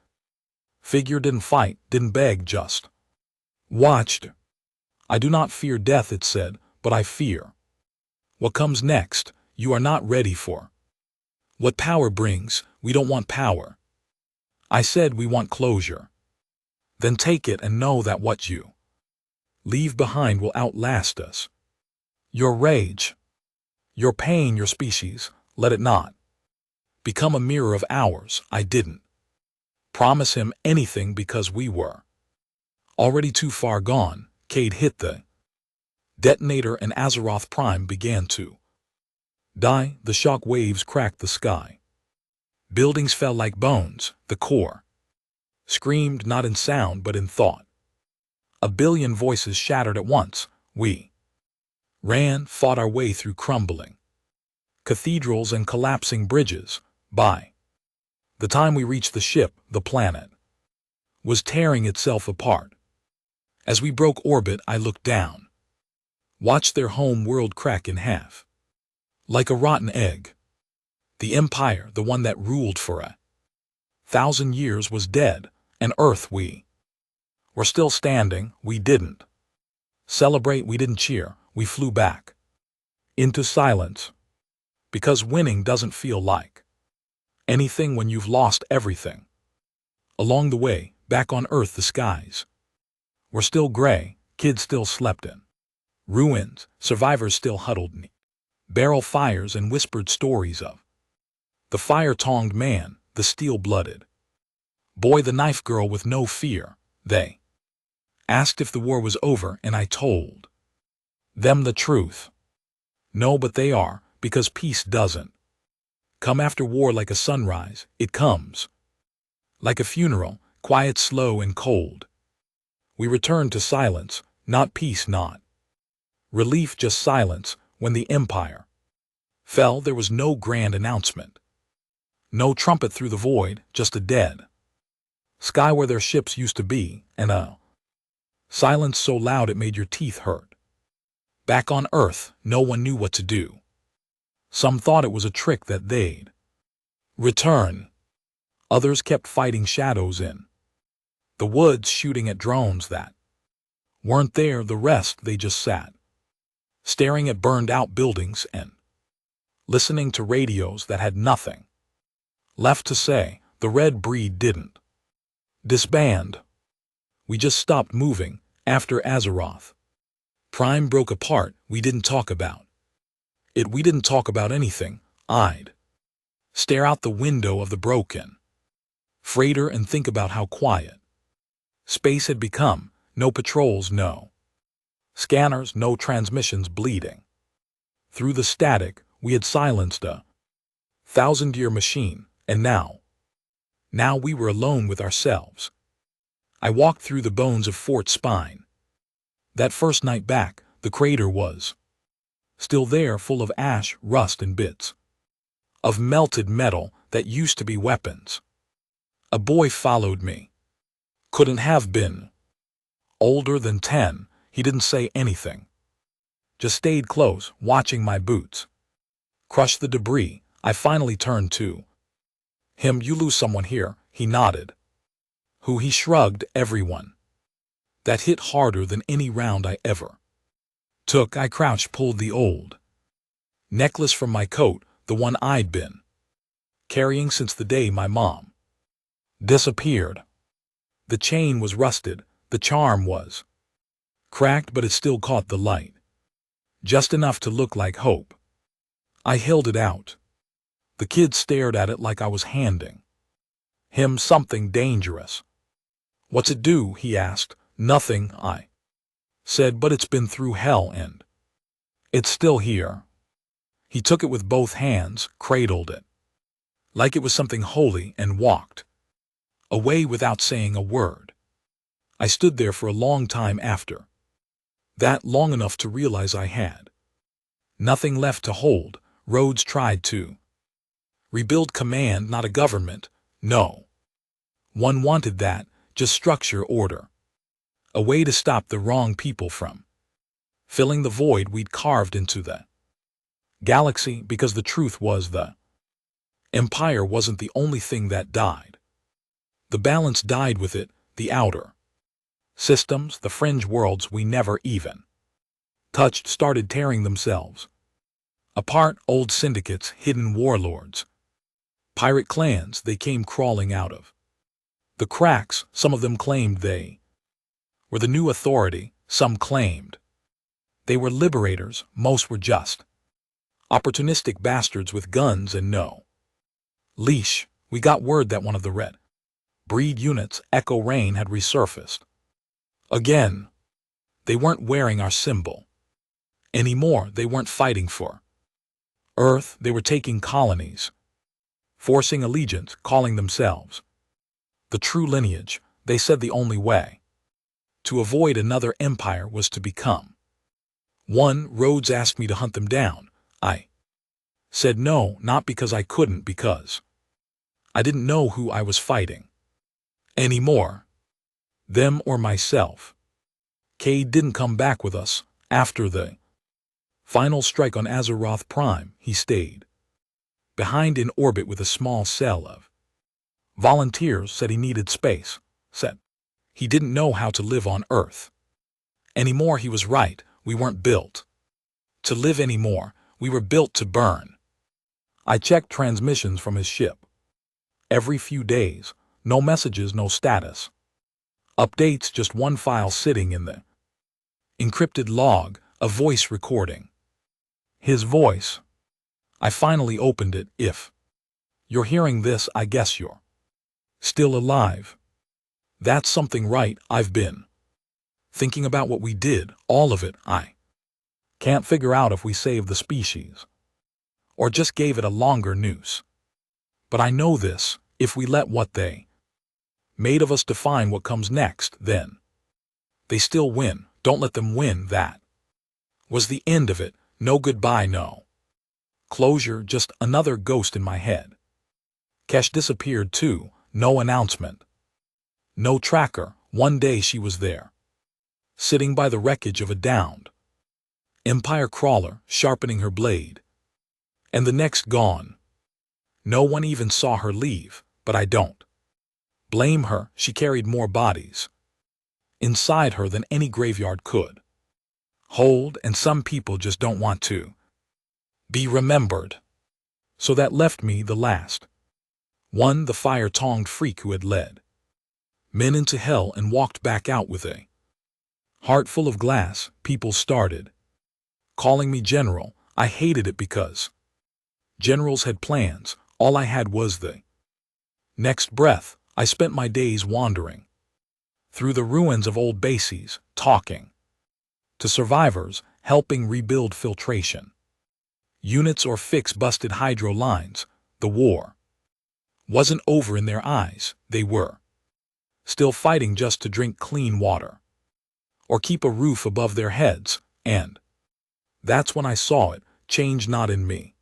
figure didn't fight, didn't beg, just watched. I do not fear death, it said, but I fear what comes next. You are not ready for what power brings. We don't want power. I said we want closure. Then take it and know that what you leave behind will outlast us. Your rage, your pain, your species, let it not become a mirror of ours. I didn't promise him anything because we were already too far gone. Cade hit the detonator and Azeroth Prime began to die. The shock waves cracked the sky. Buildings fell like bones. The core screamed, not in sound but in thought. A billion voices shattered at once. We ran, fought our way through crumbling cathedrals and collapsing bridges. By the time we reached the ship, the planet was tearing itself apart. As we broke orbit, I looked down, watched their home world crack in half, like a rotten egg. The Empire, the one that ruled for 1,000 years, was dead, and Earth, we were still standing. We didn't celebrate, we didn't cheer, we flew back into silence. Because winning doesn't feel like anything when you've lost everything. Along the way, back on Earth, the skies were still gray, kids still slept in ruins, survivors still huddled in barrel fires and whispered stories of the fire-tongued man, the steel-blooded boy, the knife girl with no fear. They asked if the war was over, and I told them the truth. No, but they are, because peace doesn't come after war like a sunrise. It comes like a funeral, quiet, slow, and cold. We returned to silence, not peace, not relief, just silence. When the Empire fell, there was no grand announcement, no trumpet through the void, just a dead sky where their ships used to be, and a silence so loud it made your teeth hurt. Back on Earth, no one knew what to do. Some thought it was a trick that they'd return. Others kept fighting shadows in the woods, shooting at drones that weren't there. The rest, they just sat, staring at burned-out buildings and listening to radios that had nothing left to say. The Red Breed didn't disband. We just stopped moving. After Azeroth Prime broke apart, we didn't talk about it. We didn't talk about anything. I'd stare out the window of the broken freighter and think about how quiet space had become. No patrols, no scanners, no transmissions bleeding through the static. We had silenced a 1,000-year machine, and now we were alone with ourselves. I walked through the bones of Fort Spine. That first night back, the crater was still there, full of ash, rust, and bits of melted metal that used to be weapons. A boy followed me. Couldn't have been older than 10. He didn't say anything, just stayed close, watching my boots crush the debris. I finally turned to him. You lose someone here, he nodded. Who? He shrugged. Everyone. That hit harder than any round I ever took. I crouched, pulled the old necklace from my coat, the one I'd been carrying since the day my mom disappeared. The chain was rusted, the charm was cracked, but it still caught the light, just enough to look like hope. I held it out. The kid stared at it like I was handing him something dangerous. What's it do? He asked. Nothing, I said, but it's been through hell and it's still here. He took it with both hands, cradled it, like it was something holy, and walked away without saying a word. I stood there for a long time after that, long enough to realize I had nothing left to hold. Rhodes tried to rebuild command, not a government. No one wanted that, just structure, order. A way to stop the wrong people from filling the void we'd carved into the galaxy, because the truth was the Empire wasn't the only thing that died. The balance died with it, the outer systems, the fringe worlds we never even touched, started tearing themselves apart. Old syndicates, hidden warlords, pirate clans, they came crawling out of the cracks. Some of them claimed they were the new authority, some claimed they were liberators, most were just opportunistic bastards with guns and no leash. We got word that one of the red breed units, Echo Rain, had resurfaced again. They weren't wearing our symbol anymore. They weren't fighting for Earth. They were taking colonies, forcing allegiance, calling themselves the true lineage. They said the only way to avoid another empire was to become one. Rhodes asked me to hunt them down. I said no, not because I couldn't, because I didn't know who I was fighting anymore, them or myself. Cade didn't come back with us after the final strike on Azeroth Prime. He stayed behind in orbit with a small cell of volunteers. Said he needed space. Said he didn't know how to live on Earth anymore. He was right. We weren't built to live anymore. We were built to burn. I checked transmissions from his ship every few days. No messages, no status updates, just one file sitting in the encrypted log, a voice recording. His voice. I finally opened it. If you're hearing this, I guess you're still alive. That's something, right? I've been thinking about what we did, all of it. I can't figure out if we saved the species or just gave it a longer noose. But I know this: if we let what they made of us define what comes next, then they still win. Don't let them win. That was the end of it. No goodbye, no closure, just another ghost in my head. Kesh disappeared too. No announcement, no tracker. One day she was there, sitting by the wreckage of a downed Empire crawler, sharpening her blade. And the next, gone. No one even saw her leave, but I don't blame her. She carried more bodies inside her than any graveyard could hold, and some people just don't want to be remembered. So that left me, the last one, the fire-tongued freak who had led men into hell and walked back out with a heart full of glass. People started calling me General. I hated it because generals had plans. All I had was the next breath. I spent my days wandering through the ruins of old bases, talking to survivors, helping rebuild filtration units or fix busted hydro lines. The war wasn't over in their eyes. They were still fighting just to drink clean water or keep a roof above their heads. And that's when I saw it change, not in me,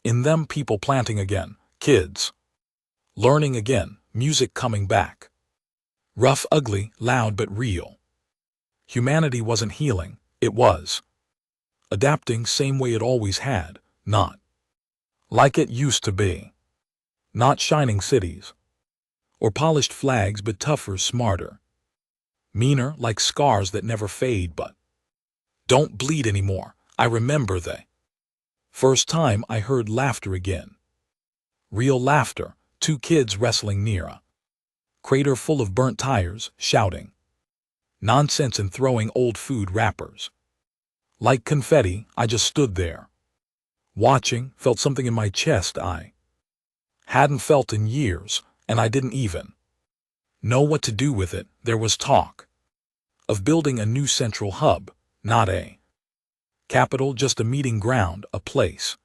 in them. People planting again, kids learning again, music coming back. Rough, ugly, loud, but real. Humanity wasn't healing, it was adapting, same way it always had, not like it used to be. Not shining cities or polished flags, but tougher, smarter, meaner, like scars that never fade but don't bleed anymore. I remember the first time I heard laughter again. Real laughter. Two kids wrestling near a crater full of burnt tires, shouting nonsense and throwing old food wrappers like confetti. I just stood there, watching, felt something in my chest I hadn't felt in years, and I didn't even know what to do with it. There was talk of building a new central hub, not a Capital just a meeting ground, a place.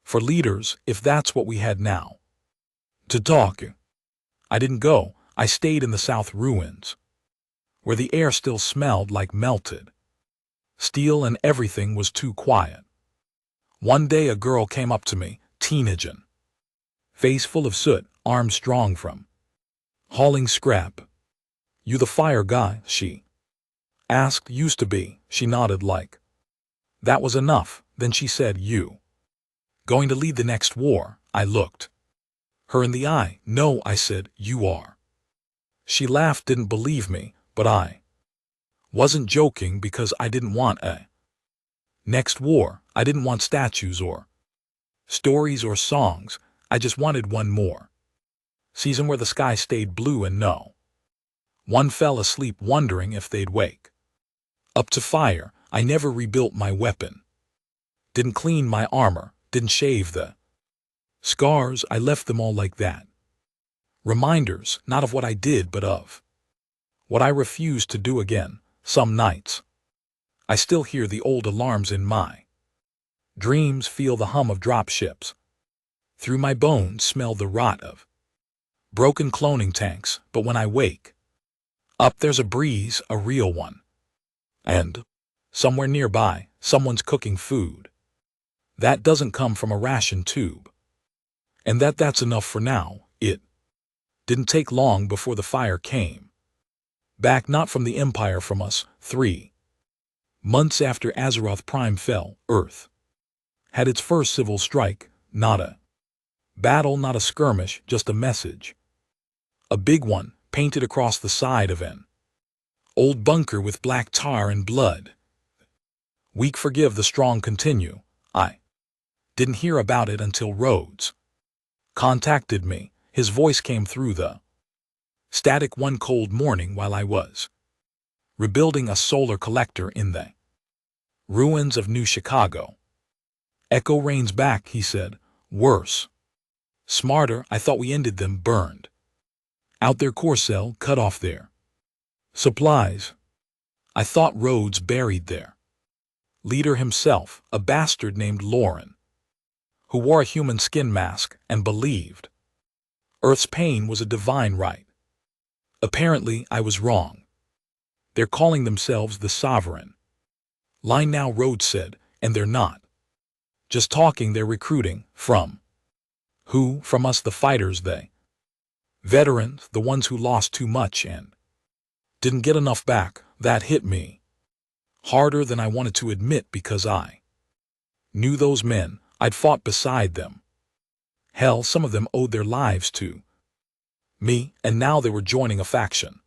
For leaders, if that's what we had now. To talk. I didn't go, I stayed in the south ruins, where the air still smelled like melted steel and everything was too quiet. One day a girl came up to me, teenagin', face full of soot, arms strong from hauling scrap. You the fire guy, she asked. Used to be, she nodded like that was enough. Then she said, you going to lead the next war? I looked her in the eye. No, I said, you are. She laughed, didn't believe me, but I wasn't joking because I didn't want a next war. I didn't want statues or stories or songs. I just wanted one more season where the sky stayed blue and no one fell asleep wondering if they'd wake up to fire. I never rebuilt my weapon, didn't clean my armor, didn't shave the scars. I left them all like that. Reminders, not of what I did, but of what I refused to do again. Some nights I still hear the old alarms in my dreams, feel the hum of drop ships. Through my bones smell the rot of broken cloning tanks, but when I wake up there's a breeze, a real one. And somewhere nearby, someone's cooking food that doesn't come from a ration tube. And that's enough for now. It didn't take long before the fire came back, not from the Empire, from us. 3 months after Azeroth Prime fell, Earth had its first civil strike. Not a battle, not a skirmish, just a message. A big one, painted across the side of an old bunker with black tar and blood. Weak forgive, the strong continue. I didn't hear about it until Rhodes contacted me. His voice came through the static one cold morning while I was rebuilding a solar collector in the ruins of New Chicago. Echo reigns back, he said. Worse. Smarter. I thought we ended them, burned out their core cell, cut off their supplies. I thought Rhodes buried their leader himself, a bastard named Lauren, who wore a human skin mask and believed Earth's pain was a divine right. Apparently, I was wrong. They're calling themselves the Sovereign line now, Rhodes said, and they're not just talking, they're recruiting. From who? From us, the fighters, they veterans, the ones who lost too much and didn't get enough back. That hit me harder than I wanted to admit because I knew those men. I'd fought beside them. Hell, some of them owed their lives to me, and now they were joining a faction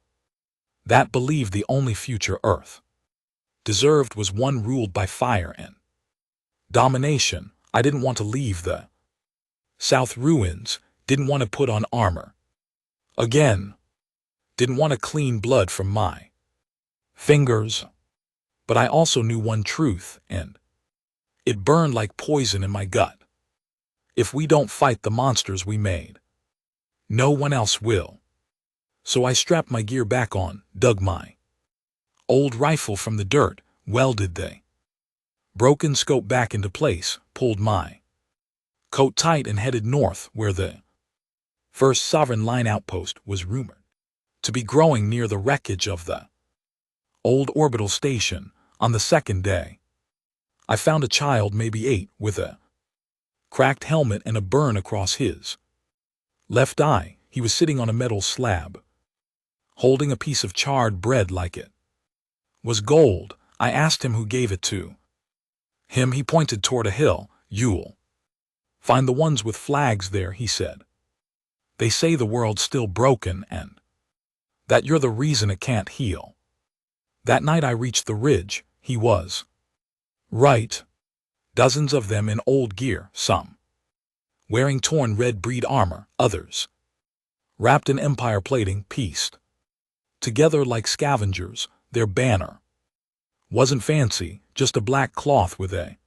that believed the only future Earth deserved was one ruled by fire and domination. I didn't want to leave the South ruins, didn't want to put on armor again, didn't want to clean blood from my fingers. But I also knew one truth, and it burned like poison in my gut. If we don't fight the monsters we made, no one else will. So I strapped my gear back on, dug my old rifle from the dirt, welded the broken scope back into place, pulled my coat tight and headed north where the first Sovereign line outpost was rumored to be growing near the wreckage of the old orbital station. On the second day, I found a child, maybe 8, with a cracked helmet and a burn across his left eye. He was sitting on a metal slab, holding a piece of charred bread like it was gold. I asked him who gave it to him. He pointed toward a hill. You'll find the ones with flags there, he said. They say the world's still broken and that you're the reason it can't heal. That night I reached the ridge. He was right. Dozens of them in old gear, some wearing torn red breed armor, others wrapped in empire plating, pieced together like scavengers. Their banner wasn't fancy, just a black cloth with a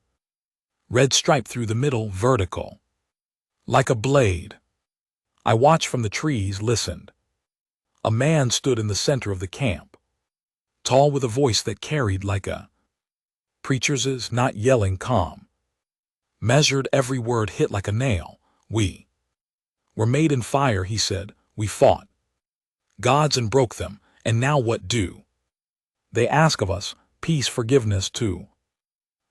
red stripe through the middle, vertical, like a blade. I watched from the trees, listened. A man stood in the center of the camp, tall with a voice that carried like a Preachers is not yelling calm. Measured, every word hit like a nail. We were made in fire, he said. We fought gods and broke them, and now what do they ask of us? Peace, forgiveness too.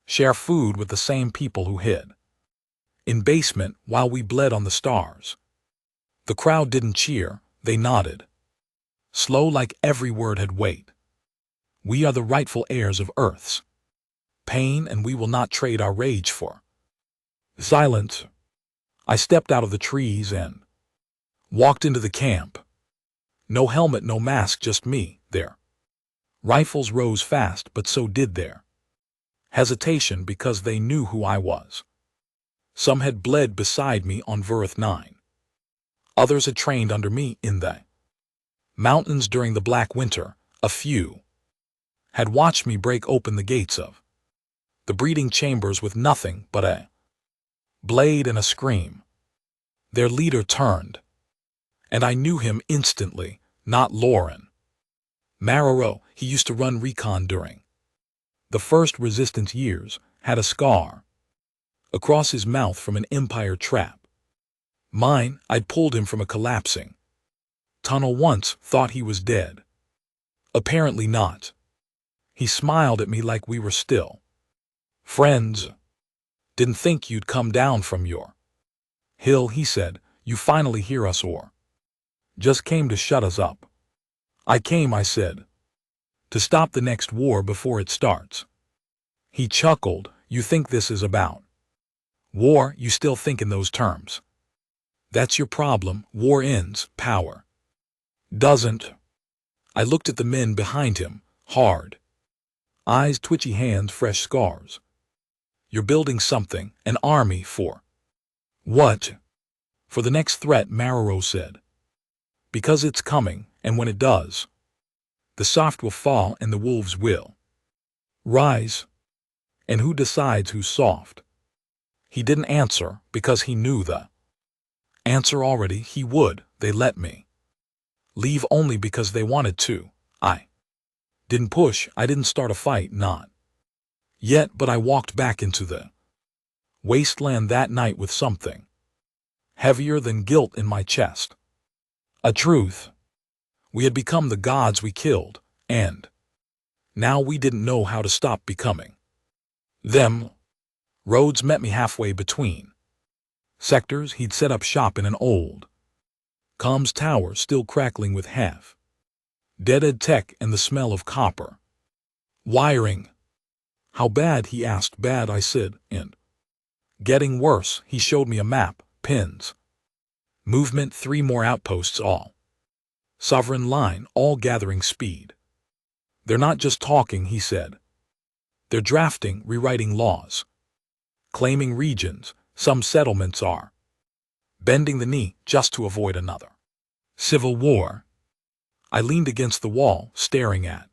Share food with the same people who hid in basement while we bled on the stars. The crowd didn't cheer, they nodded. Slow, like every word had weight. We are the rightful heirs of Earth's pain, and we will not trade our rage for silence. I stepped out of the trees and walked into the camp. No helmet, no mask, just me. Their rifles rose fast, but so did their hesitation, because they knew who I was. Some had bled beside me on Verith 9. Others had trained under me in the mountains during the black winter. A few had watched me break open the gates of the breeding chambers with nothing but a blade and a scream. Their leader turned, and I knew him instantly. Not Lauren Marrow. He used to run recon during the first resistance years, had a scar across his mouth from an Empire trap. Mine, I'd pulled him from a collapsing tunnel once, thought he was dead. Apparently not. He smiled at me like we were still friends. Didn't think you'd come down from your hill, he said. You finally hear us, or just came to shut us up? I came, I said, to stop the next war before it starts. He chuckled. You think this is about war? You still think in those terms? That's your problem. War ends, power doesn't. I looked at the men behind him, hard eyes, twitchy hands, fresh scars. You're building something, an army for what? For the next threat, Marrow said. Because it's coming, and when it does, the soft will fall and the wolves will rise. And who decides who's soft? He didn't answer, because he knew the answer already. He would. They let me leave only because they wanted to. I didn't push, I didn't start a fight, not yet, but I walked back into the wasteland that night with something heavier than guilt in my chest. A truth. We had become the gods we killed, and now we didn't know how to stop becoming them. Rhodes met me halfway between sectors. He'd set up shop in an old comms tower, still crackling with half dead tech and the smell of copper wiring. How bad? He asked. Bad, I said, and getting worse. He showed me a map, pins, movement, 3 more outposts, all sovereign line, all gathering speed. They're not just talking, he said. They're drafting, rewriting laws, claiming regions. Some settlements are bending the knee just to avoid another civil war. I leaned against the wall, staring at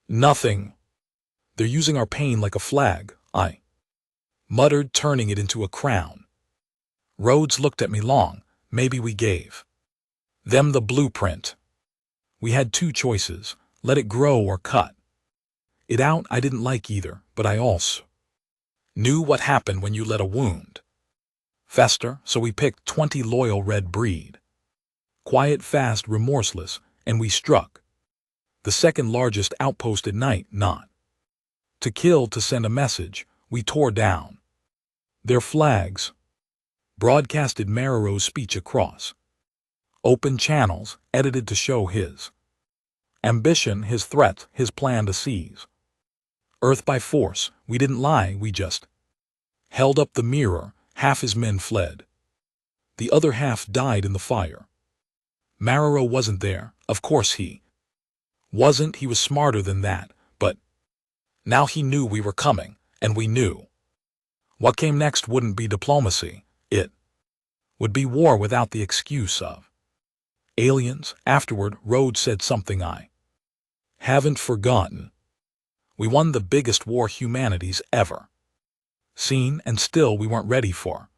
nothing. They're using our pain like a flag, I muttered, turning it into a crown. Rhodes looked at me long. Maybe we gave them the blueprint. We had 2 choices, let it grow or cut it out. I didn't like either, but I also knew what happened when you let a wound fester, so we picked 20 loyal red breed. Quiet, fast, remorseless, and we struck the second largest outpost at night, not to kill, to send a message. We tore down their flags, broadcasted Marrow's speech across open channels, edited to show his ambition, his threat, his plan to seize Earth by force. We didn't lie, we just held up the mirror. Half his men fled. The other half died in the fire. Marrow wasn't there. Of course he wasn't. He was smarter than that, but now he knew we were coming, and we knew what came next wouldn't be diplomacy. It would be war without the excuse of aliens. Afterward, Rhodes said something I haven't forgotten. We won the biggest war humanity's ever seen, and still we weren't ready for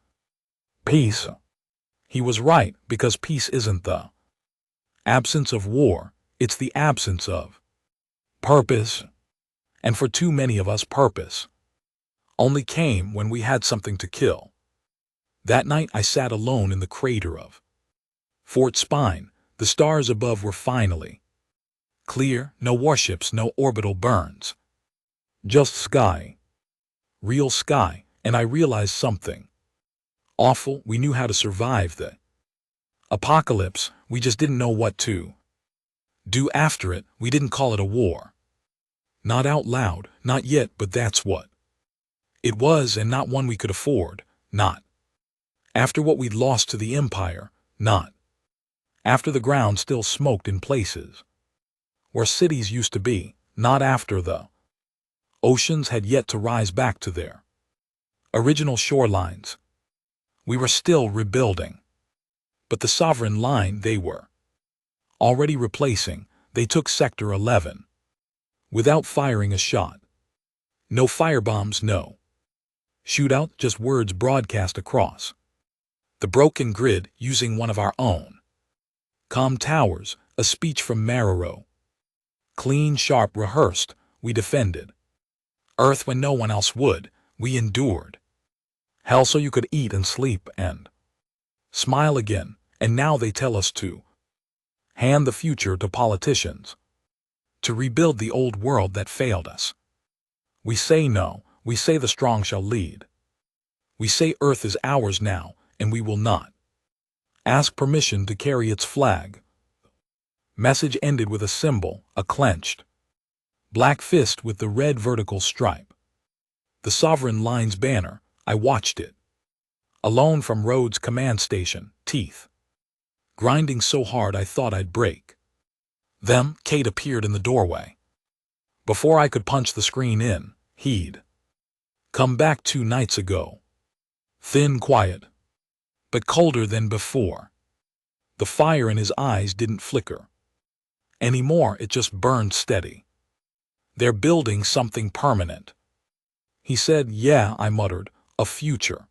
peace. He was right, because peace isn't the absence of war, it's the absence of purpose. And for too many of us, purpose only came when we had something to kill. That night I sat alone in the crater of Fort Spine. The stars above were finally clear, no warships, no orbital burns. Just sky. Real sky, and I realized something awful. We knew how to survive the apocalypse, we just didn't know what to do after it. We didn't call it a war. Not out loud, not yet, but that's what it was, and not one we could afford. Not after what we'd lost to the Empire, not after the ground still smoked in places where cities used to be, not after the oceans had yet to rise back to their original shorelines. We were still rebuilding. But the sovereign line they were already replacing, they took Sector 11 without firing a shot. No firebombs, no shootout, just words broadcast across the broken grid using one of our own comm towers, a speech from Marrow. Clean, sharp, rehearsed. We defended Earth when no one else would. We endured hell so you could eat and sleep and smile again. And now they tell us to hand the future to politicians, to rebuild the old world that failed us. We say no. We say the strong shall lead. We say Earth is ours now, and we will not ask permission to carry its flag. Message ended with a symbol, a clenched black fist with the red vertical stripe. The Sovereign Line's banner. I watched it alone from Rhodes Command Station, teeth grinding so hard I thought I'd break them. Kate appeared in the doorway. Before I could punch the screen in, he'd come back 2 nights ago. Thin, quiet, but colder than before. The fire in his eyes didn't flicker anymore, it just burned steady. They're building something permanent, he said. Yeah, I muttered, a future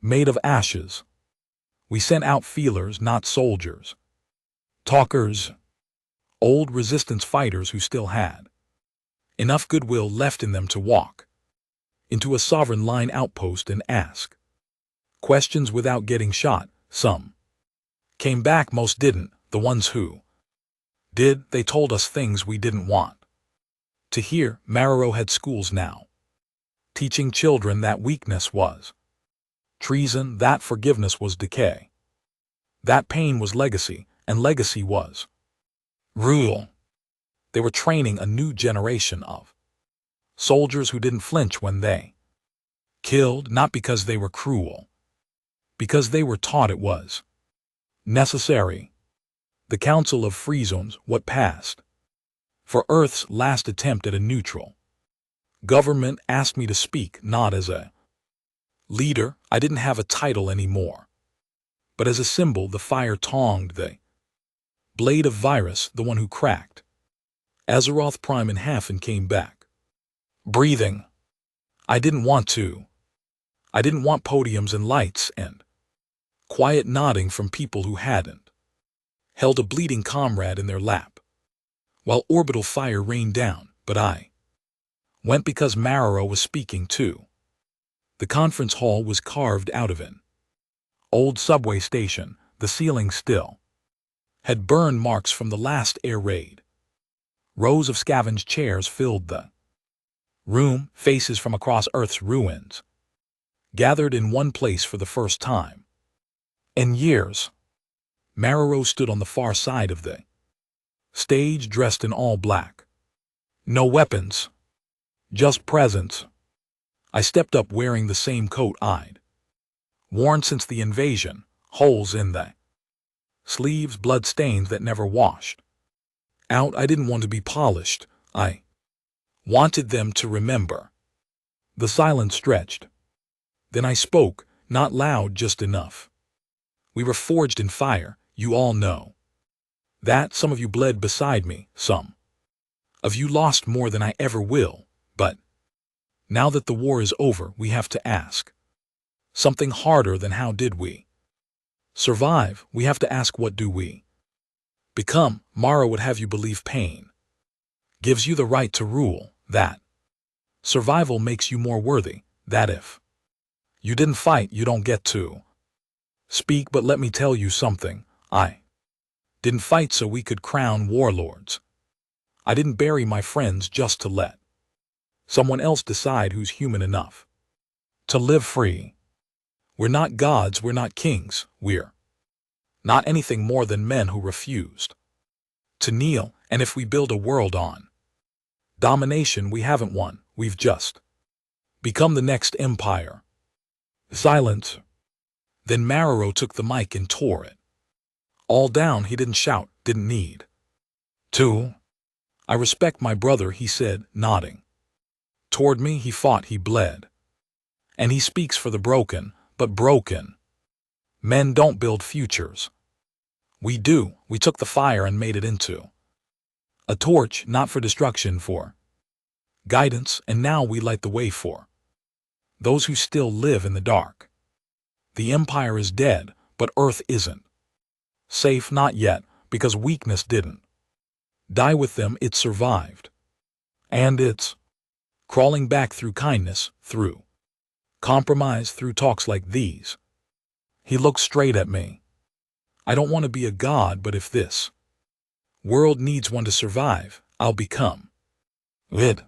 made of ashes. We sent out feelers, not soldiers. Talkers, old resistance fighters who still had enough goodwill left in them to walk into a sovereign line outpost and ask questions without getting shot. Some came back, most didn't. The ones who did, they told us things we didn't want to hear. Marrow had schools now, teaching children that weakness was treason, that forgiveness was decay, that pain was legacy, and legacy was rule. They were training a new generation of soldiers who didn't flinch when they killed, not because they were cruel, because they were taught it was necessary. The Council of Free Zones, what passed for Earth's last attempt at a neutral government, asked me to speak not as a leader. I didn't have a title anymore, but as a symbol. The fire tonged the blade of Virus, the one who cracked Azeroth Prime in half and came back breathing. I didn't want to. I didn't want podiums and lights and quiet nodding from people who hadn't held a bleeding comrade in their lap while orbital fire rained down. But I went because Marrow was speaking too. The conference hall was carved out of an old subway station. The ceiling still had burn marks from the last air raid. Rows of scavenged chairs filled the room, faces from across Earth's ruins, gathered in one place for the first time in years. Marrow stood on the far side of the stage, dressed in all black. No weapons, just presence. I stepped up wearing the same coat I'd worn since the invasion, holes in the sleeves, blood stains that never washed out. I didn't want to be polished. I wanted them to remember. The silence stretched. Then I spoke, not loud, just enough. We were forged in fire, you all know that. Some of you bled beside me, some of you lost more than I ever will, but now that the war is over, we have to ask something harder than how did we survive. We have to ask, what do we become? Mara would have you believe pain gives you the right to rule, that survival makes you more worthy, that if you didn't fight, you don't get to speak. But let me tell you something, I didn't fight so we could crown warlords. I didn't bury my friends just to let someone else decide who's human enough to live free. We're not gods, we're not kings, we're not anything more than men who refused to kneel. And if we build a world on domination, we haven't won, we've just become the next empire. Silence. Then Marrow took the mic and tore it all down. He didn't shout, didn't need to. I respect my brother, he said, nodding toward me. He fought, he bled, and he speaks for the broken, but broken men don't build futures. We do. We took the fire and made it into a torch, not for destruction, for guidance, and now we light the way for those who still live in the dark. The empire is dead, but Earth isn't safe, not yet, because weakness didn't die with them, it survived. And it's crawling back through kindness, through compromise, through talks like these. He looked straight at me. I don't want to be a god, but if this world needs one to survive, I'll become it.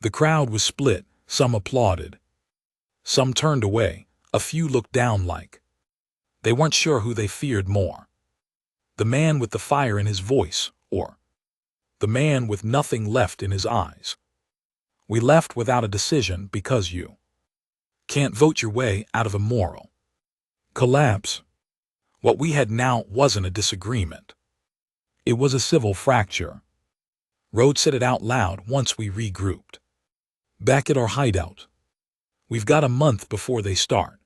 The crowd was split. Some applauded, some turned away, a few looked down like they weren't sure who they feared more, the man with the fire in his voice or the man with nothing left in his eyes. We left without a decision because you can't vote your way out of a moral collapse. What we had now wasn't a disagreement. It was a civil fracture. Rhodes said it out loud once we regrouped back at our hideout. We've got a month before they start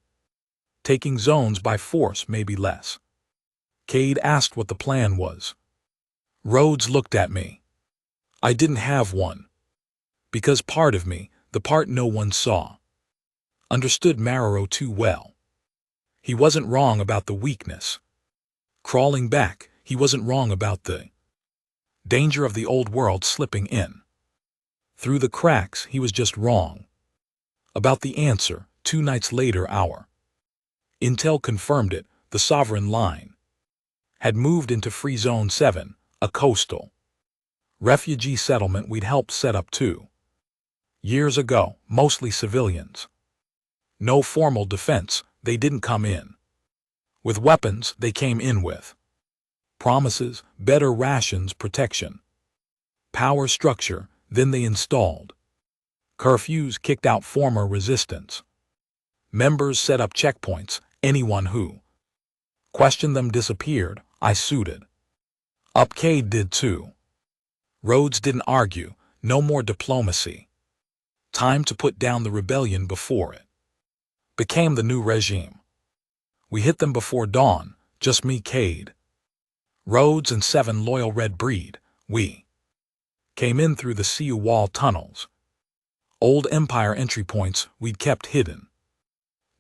taking zones by force, maybe less. Cade asked what the plan was. Rhodes looked at me. I didn't have one. Because part of me, the part no one saw, understood Marrow too well. He wasn't wrong about the weakness crawling back. He wasn't wrong about the danger of the old world slipping in through the cracks. He was just wrong about the answer. 2 nights later, our intel confirmed it. The Sovereign Line had moved into Free Zone 7, a coastal refugee settlement we'd helped set up 2 years ago, mostly civilians. No formal defense. They didn't come in with weapons, they came in with promises, better rations, protection, power structure. Then they installed curfews, kicked out former resistance members, set up checkpoints. Anyone who questioned them disappeared. I suited up. Cade did too. Rhodes didn't argue. No more diplomacy. Time to put down the rebellion before it became the new regime. We hit them before dawn, just me, Cade, Rhodes, and 7 loyal red breed. We came in through the Siu Wall tunnels, old Empire entry points we'd kept hidden.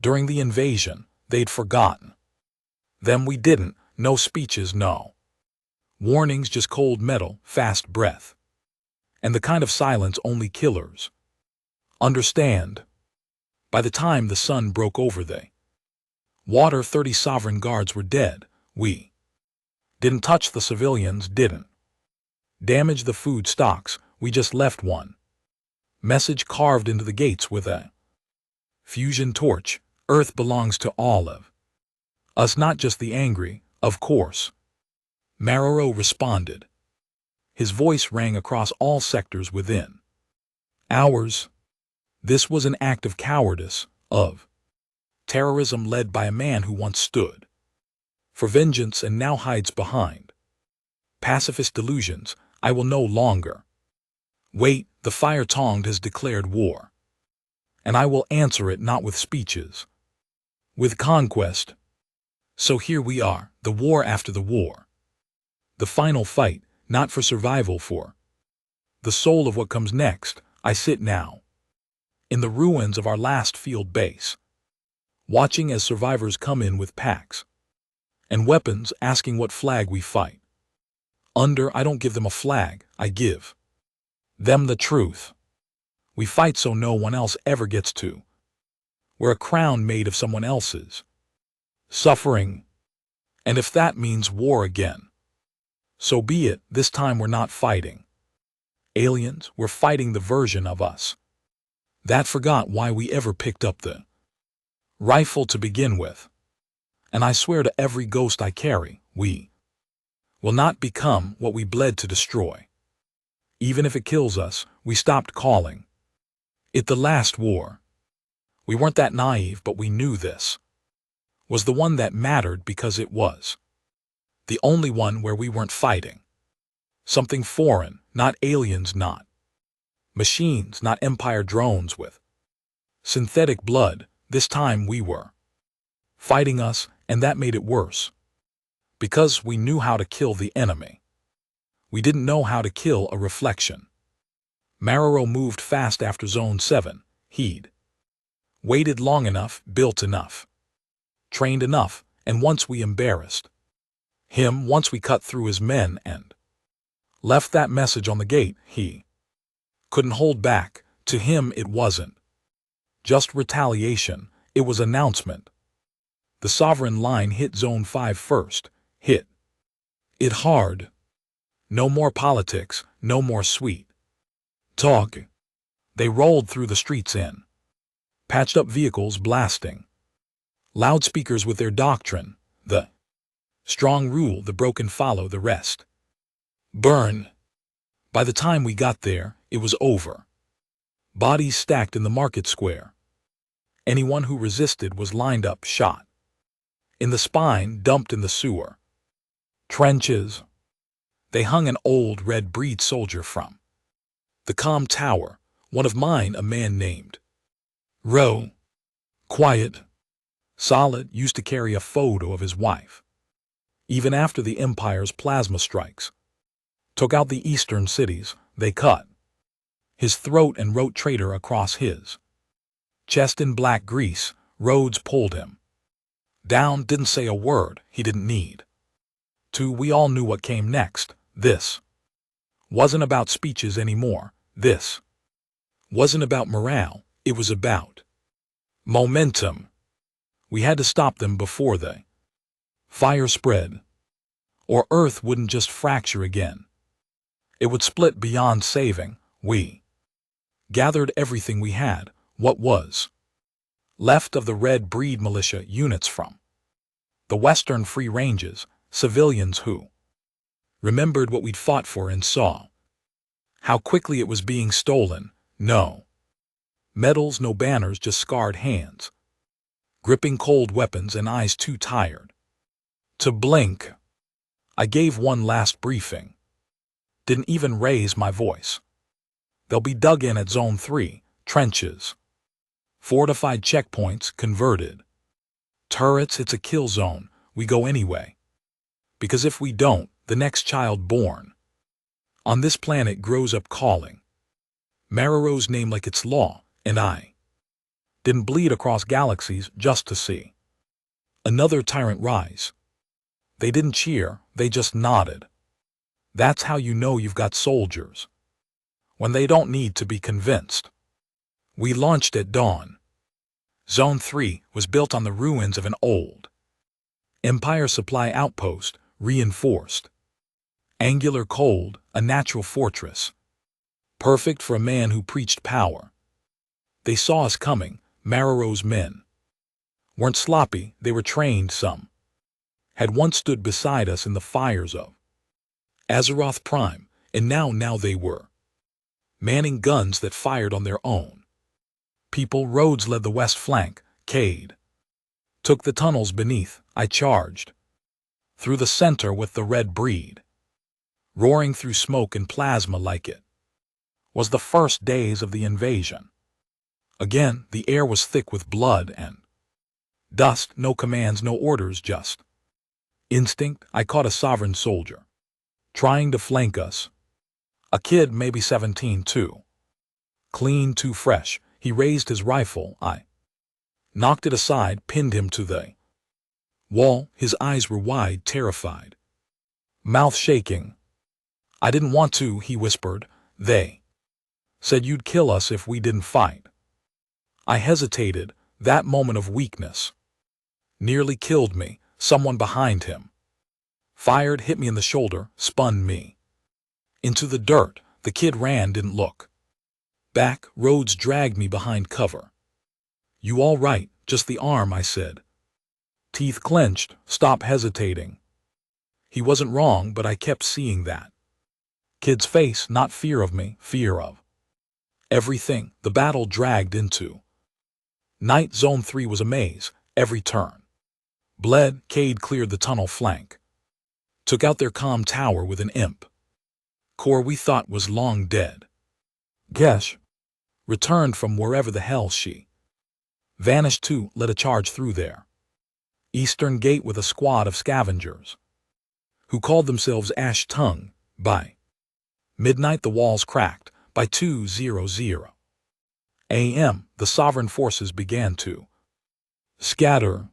During the invasion, they'd forgotten them. We didn't. No speeches, no warnings, just cold metal, fast breath, and the kind of silence only killers understand. By the time the sun broke over the water, 30 sovereign guards were dead. We didn't touch the civilians, didn't damage the food stocks. We just left one message carved into the gates with a fusion torch. Earth belongs to all of us, not just the angry, of course. Marrow responded. His voice rang across all sectors within ours. This was an act of cowardice, of terrorism led by a man who once stood for vengeance and now hides behind pacifist delusions. I will no longer wait. The Fire Tonged has declared war, and I will answer it not with speeches, with conquest. So here we are, the war after the war. The final fight, not for survival, for the soul of what comes next. I sit now in the ruins of our last field base, watching as survivors come in with packs and weapons, asking what flag we fight under. I don't give them a flag, I give them the truth. We fight so no one else ever gets to. We're a crown made of someone else's suffering. And if that means war again, so be it. This time we're not fighting aliens, we're fighting the version of us that forgot why we ever picked up the rifle to begin with. And I swear to every ghost I carry, we will not become what we bled to destroy. Even if it kills us, we stopped calling it the last war. We weren't that naive, but we knew this was the one that mattered because it was the only one where we weren't fighting something foreign, not aliens, not machines, not Empire drones with synthetic blood. This time we were fighting us, and that made it worse. Because we knew how to kill the enemy, we didn't know how to kill a reflection. Marrow moved fast after Zone 7. He'd waited long enough, built enough, trained enough, and once we embarrassed him, once we cut through his men and left that message on the gate, he couldn't hold back. To him it wasn't just retaliation, it was announcement. The sovereign line hit Zone 5 first, hit it hard. No more politics, no more sweet talk. They rolled through the streets in patched up vehicles blasting loudspeakers with their doctrine, the strong rule, the broken follow, the rest burn. By the time we got there, it was over. Bodies stacked in the market square. Anyone who resisted was lined up, shot in the spine, dumped in the sewer trenches. They hung an old red breed soldier from the comm tower, one of mine, a man named Rowe. Quiet, solid, used to carry a photo of his wife. Even after the Empire's plasma strikes took out the eastern cities, they cut his throat and wrote traitor across his chest in black grease. Rhodes pulled him down, didn't say a word, he didn't need to. We all knew what came next. This wasn't about speeches anymore. This wasn't about morale. It was about momentum. We had to stop them before the fire spread, or Earth wouldn't just fracture again. It would split beyond saving. We gathered everything we had, what was left of the red breed militia units from the western free ranges, civilians who remembered what we'd fought for and saw how quickly it was being stolen. No medals, no banners, just scarred hands, gripping cold weapons and eyes too tired to blink. I gave one last briefing. Didn't even raise my voice. They'll be dug in at Zone 3, trenches, fortified checkpoints, converted turrets. It's a kill zone. We go anyway. Because if we don't, the next child born on this planet grows up calling Marrow's name like it's law, and I didn't bleed across galaxies just to see another tyrant rise. They didn't cheer, they just nodded. That's how you know you've got soldiers, when they don't need to be convinced. We launched at dawn. Zone 3 was built on the ruins of an old Empire supply outpost, reinforced. Angular, cold, a natural fortress. Perfect for a man who preached power. They saw us coming. Marrow's men weren't sloppy, they were trained. Some had once stood beside us in the fires of Azeroth Prime, and now they were manning guns that fired on their own people. Rhodes led the west flank. Cade took the tunnels beneath. I charged through the center with the red breed, roaring through smoke and plasma like it was the first days of the invasion. Again, the air was thick with blood and dust. No commands, no orders, just instinct. I caught a sovereign soldier trying to flank us. A kid, maybe 17, too clean, too fresh. He raised his rifle. I knocked it aside, pinned him to the wall. His eyes were wide, terrified, mouth shaking. I didn't want to, he whispered. They Said you'd kill us if we didn't fight. I hesitated, that moment of weakness. Nearly killed me, someone behind him. Fired, hit me in the shoulder, spun me. Into the dirt, the kid ran, didn't look. Back, Rhodes dragged me behind cover. You all right? Just the arm, I said. Teeth clenched, stop hesitating. He wasn't wrong, but I kept seeing that. Kid's face, not fear of me, fear of everything the battle dragged into. Night Zone 3 was a maze, every turn. Bled, Cade cleared the tunnel flank. Took out their comm tower with an imp. Core we thought was long dead. Gesh returned from wherever the hell she vanished to, led a charge through there. Eastern Gate with a squad of scavengers who called themselves Ash Tongue. By midnight the walls cracked. By 2:00 a.m. the sovereign forces began to scatter.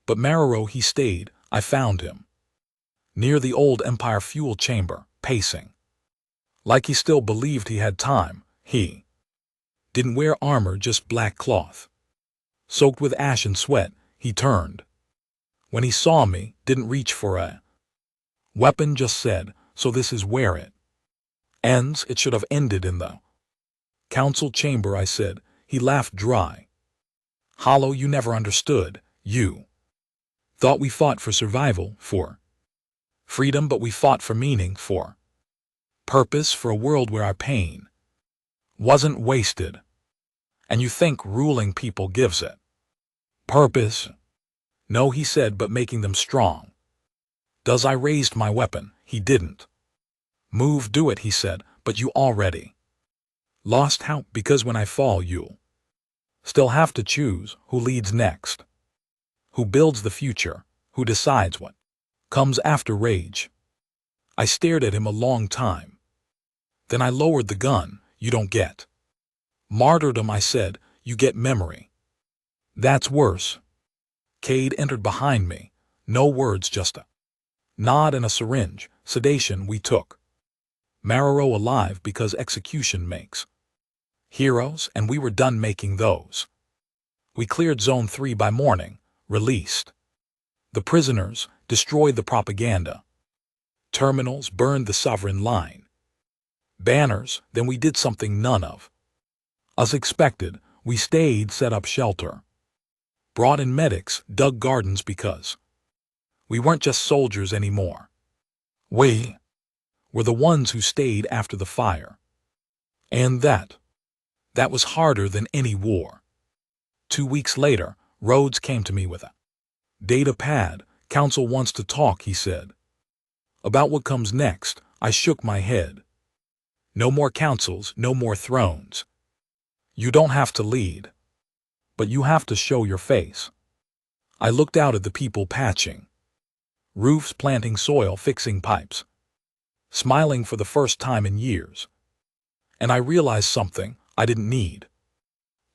But Marrow, he stayed. I found him near the old Empire fuel chamber, pacing. Like he still believed he had time. He didn't wear armor, just black cloth. Soaked with ash and sweat, he turned. When he saw me, didn't reach for a weapon, just said, so this is where it ends. It should have ended in the council chamber, I said. He laughed dry. Hollow, you never understood. You thought we fought for survival, for freedom, but we fought for meaning, for purpose, for a world where our pain wasn't wasted. And you think ruling people gives it purpose? No, he said, but making them strong does. I raised my weapon. He didn't move. Do it, he said, but you already lost. How? Because when I fall, you'll still have to choose who leads next, who builds the future, who decides what comes after rage. I stared at him a long time. Then I lowered the gun. You don't get martyrdom, I said, you get memory. That's worse. Cade entered behind me. No words, just a nod and a syringe. Sedation we took Marrow alive because execution makes heroes, and we were done making those. We cleared Zone 3 by morning, released the prisoners, destroyed the propaganda terminals, burned the sovereign line banners. Then we did something none of us expected. We stayed, set up shelter, brought in medics, dug gardens, because we weren't just soldiers anymore. We were the ones who stayed after the fire. And that was harder than any war. 2 weeks later, Rhodes came to me with a data pad. Council wants to talk, he said. About what comes next. I shook my head. No more councils, no more thrones. You don't have to lead, but you have to show your face. I looked out at the people patching roofs, planting soil, fixing pipes, smiling for the first time in years. And I realized something. I didn't need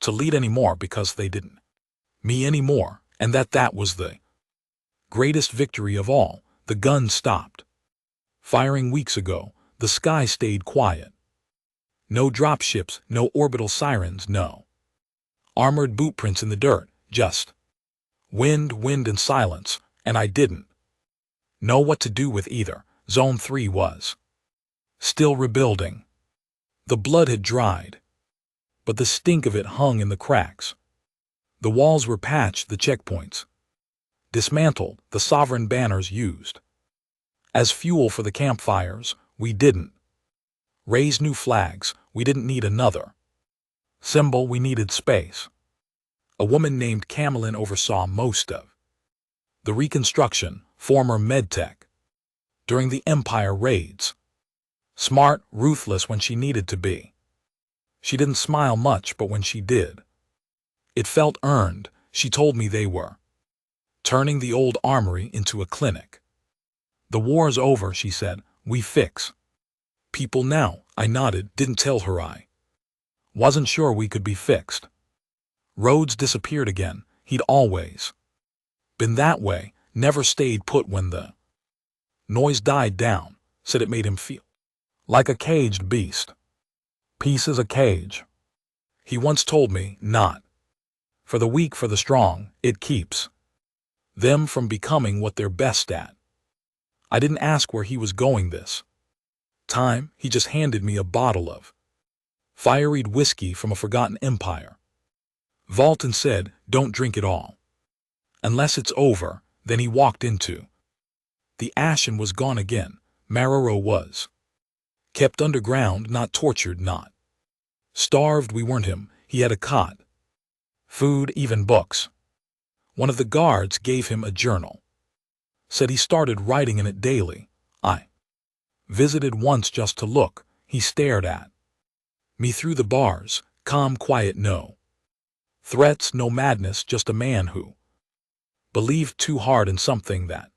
to lead anymore because they didn't me anymore, and that was the greatest victory of all. The gun stopped firing weeks ago. The sky stayed quiet. No dropships, no orbital sirens, no armored bootprints in the dirt, just wind and silence, and I didn't know what to do with either. Zone 3 was still rebuilding. The blood had dried, but the stink of it hung in the cracks. The walls were patched, the checkpoints dismantled, the sovereign banners used as fuel for the campfires. We didn't raise new flags. We didn't need another symbol. We needed space. A woman named Camelin oversaw most of the reconstruction, former medtech during the Empire raids. Smart, ruthless when she needed to be. She didn't smile much, but when she did, it felt earned. She told me they were turning the old armory into a clinic. The war's over, she said. We fix people now. I nodded, didn't tell her I wasn't sure we could be fixed. Rhodes disappeared again. He'd always been that way, never stayed put. When the noise died down, said it made him feel like a caged beast. Peace is a cage. He once told me, not for the weak, for the strong, it keeps them from becoming what they're best at. I didn't ask where he was going this time, he just handed me a bottle of fiery whiskey from a forgotten empire. Vault and said, don't drink it all. Unless it's over. Then he walked into the ash and was gone again. Marrero was kept underground, not tortured, not starved. We weren't him. He had a cot, food, even books. One of the guards gave him a journal. Said he started writing in it daily. I visited once just to look. He stared at me through the bars, calm, quiet, no threats, no madness, just a man who believed too hard in something that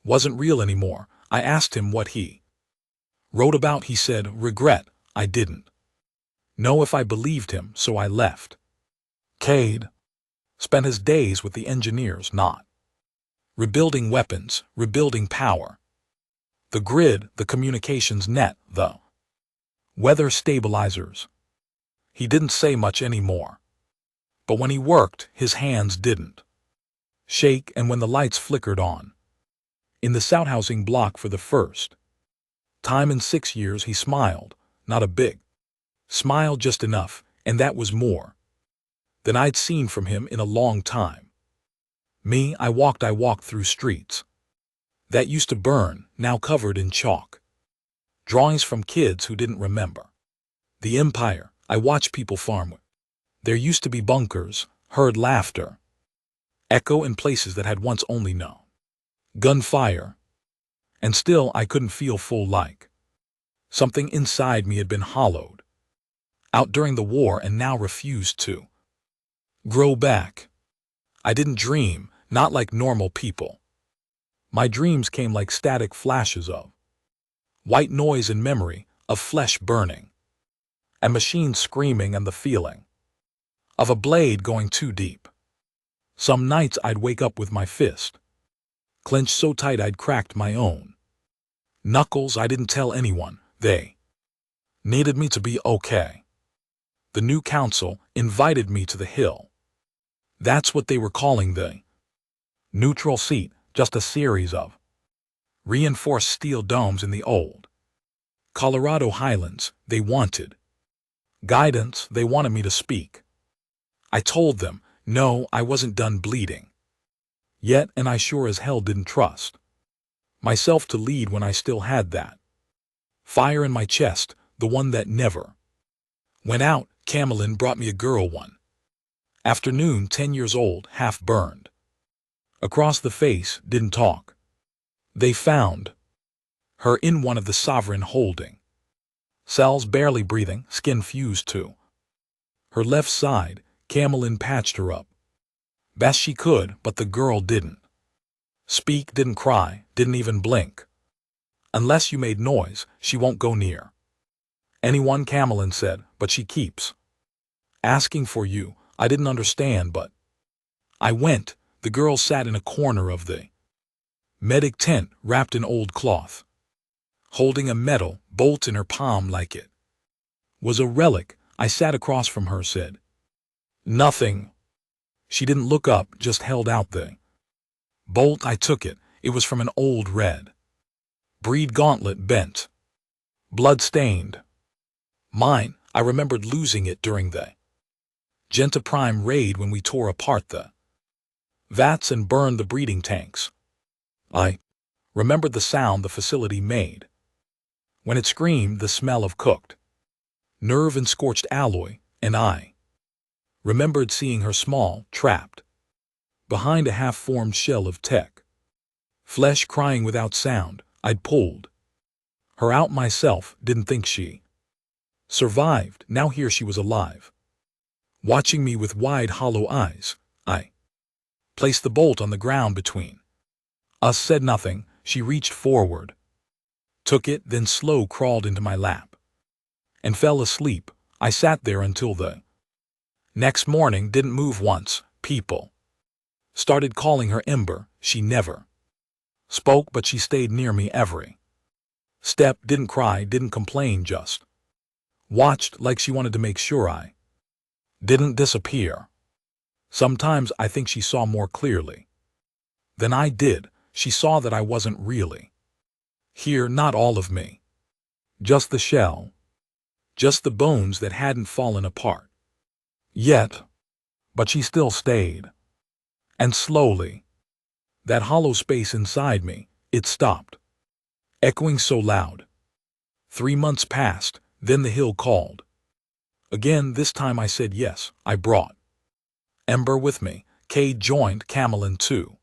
wasn't real anymore. I asked him what he wrote about. He said, regret. I didn't know if I believed him, so I left. Cade spent his days with the engineers, not rebuilding weapons, rebuilding power. The grid, the communications net, the weather stabilizers. He didn't say much anymore. But when he worked, his hands didn't shake, and when the lights flickered on in the South-housing block for the first time in 6 years, he smiled. Not a big smile, just enough, and that was more than I'd seen from him in a long time. Me, I walked through streets that used to burn, now covered in chalk. Drawings from kids who didn't remember the empire. I watched people farm. There used to be bunkers, heard laughter echo in places that had once only known gunfire. And still I couldn't feel full, like something inside me had been hollowed out during the war and now refused to grow back. I didn't dream, not like normal people. My dreams came like static flashes of white noise and memory, of flesh burning, and machines screaming, and the feeling of a blade going too deep. Some nights I'd wake up with my fist clenched so tight I'd cracked my own knuckles. I didn't tell anyone. They needed me to be okay. The new council invited me to the hill. That's what they were calling the neutral seat, just a series of reinforced steel domes in the old Colorado highlands. They wanted guidance. They wanted me to speak. I told them, no, I wasn't done bleeding yet, and I sure as hell didn't trust myself to lead when I still had that fire in my chest, the one that never went out. Camelin brought me a girl one afternoon, 10 years old, half burned across the face, didn't talk. They found her in one of the sovereign holding cells, barely breathing, skin fused to her left side. Camelin patched her up best she could, but the girl didn't speak, didn't cry, didn't even blink. Unless you made noise, she won't go near anyone, Camelin said, but she keeps asking for you. I didn't understand, but I went. The girl sat in a corner of the medic tent, wrapped in old cloth, holding a metal bolt in her palm like it was a relic. I sat across from her, said nothing. She didn't look up, just held out the bolt. I took it. It was from an old red breed gauntlet, bent, blood-stained. Mine. I remembered losing it during the Genta Prime raid when we tore apart the vats and burned the breeding tanks. I remembered the sound the facility made when it screamed, the smell of cooked nerve and scorched alloy, and I remembered seeing her small, trapped behind a half-formed shell of tech flesh, crying without sound. I'd pulled her out myself, didn't think she survived. Now here she was alive, watching me with wide, hollow eyes. I placed the bolt on the ground between us, said nothing. She reached forward, took it, then slow crawled into my lap and fell asleep. I sat there until the next morning, didn't move once. People started calling her Ember. She never spoke, but she stayed near me every step, didn't cry, didn't complain, just Watched like she wanted to make sure I didn't disappear. Sometimes I think she saw more clearly than I did. She saw that I wasn't really here, not all of me. Just the shell. Just the bones that hadn't fallen apart yet. But she still stayed. And slowly, that hollow space inside me, it stopped echoing so loud. 3 months passed, then the hill called. Again, this time I said yes. I brought Ember with me. Cade joined Camelin too.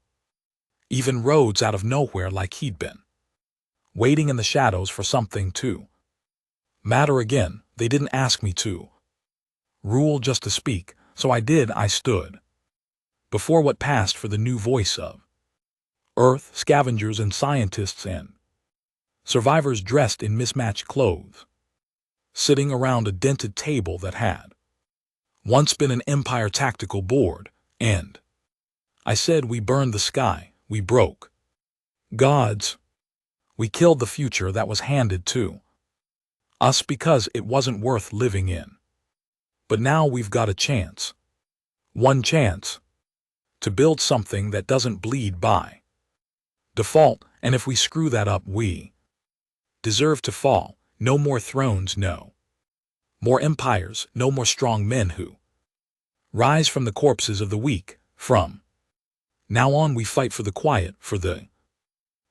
Even Rhodes out of nowhere, like he'd been waiting in the shadows for something to matter again. They didn't ask me to rule, just to speak, so I did. I stood before what passed for the new voice of Earth, scavengers and scientists and survivors dressed in mismatched clothes, sitting around a dented table that had once been an Empire tactical board. And I said, we burned the sky, we broke gods, we killed the future that was handed to us because it wasn't worth living in. But now we've got a chance, one chance, to build something that doesn't bleed by default, and if we screw that up, we deserve to fall. No more thrones, no more empires, no more strong men who rise from the corpses of the weak. From now on we fight for the quiet, for the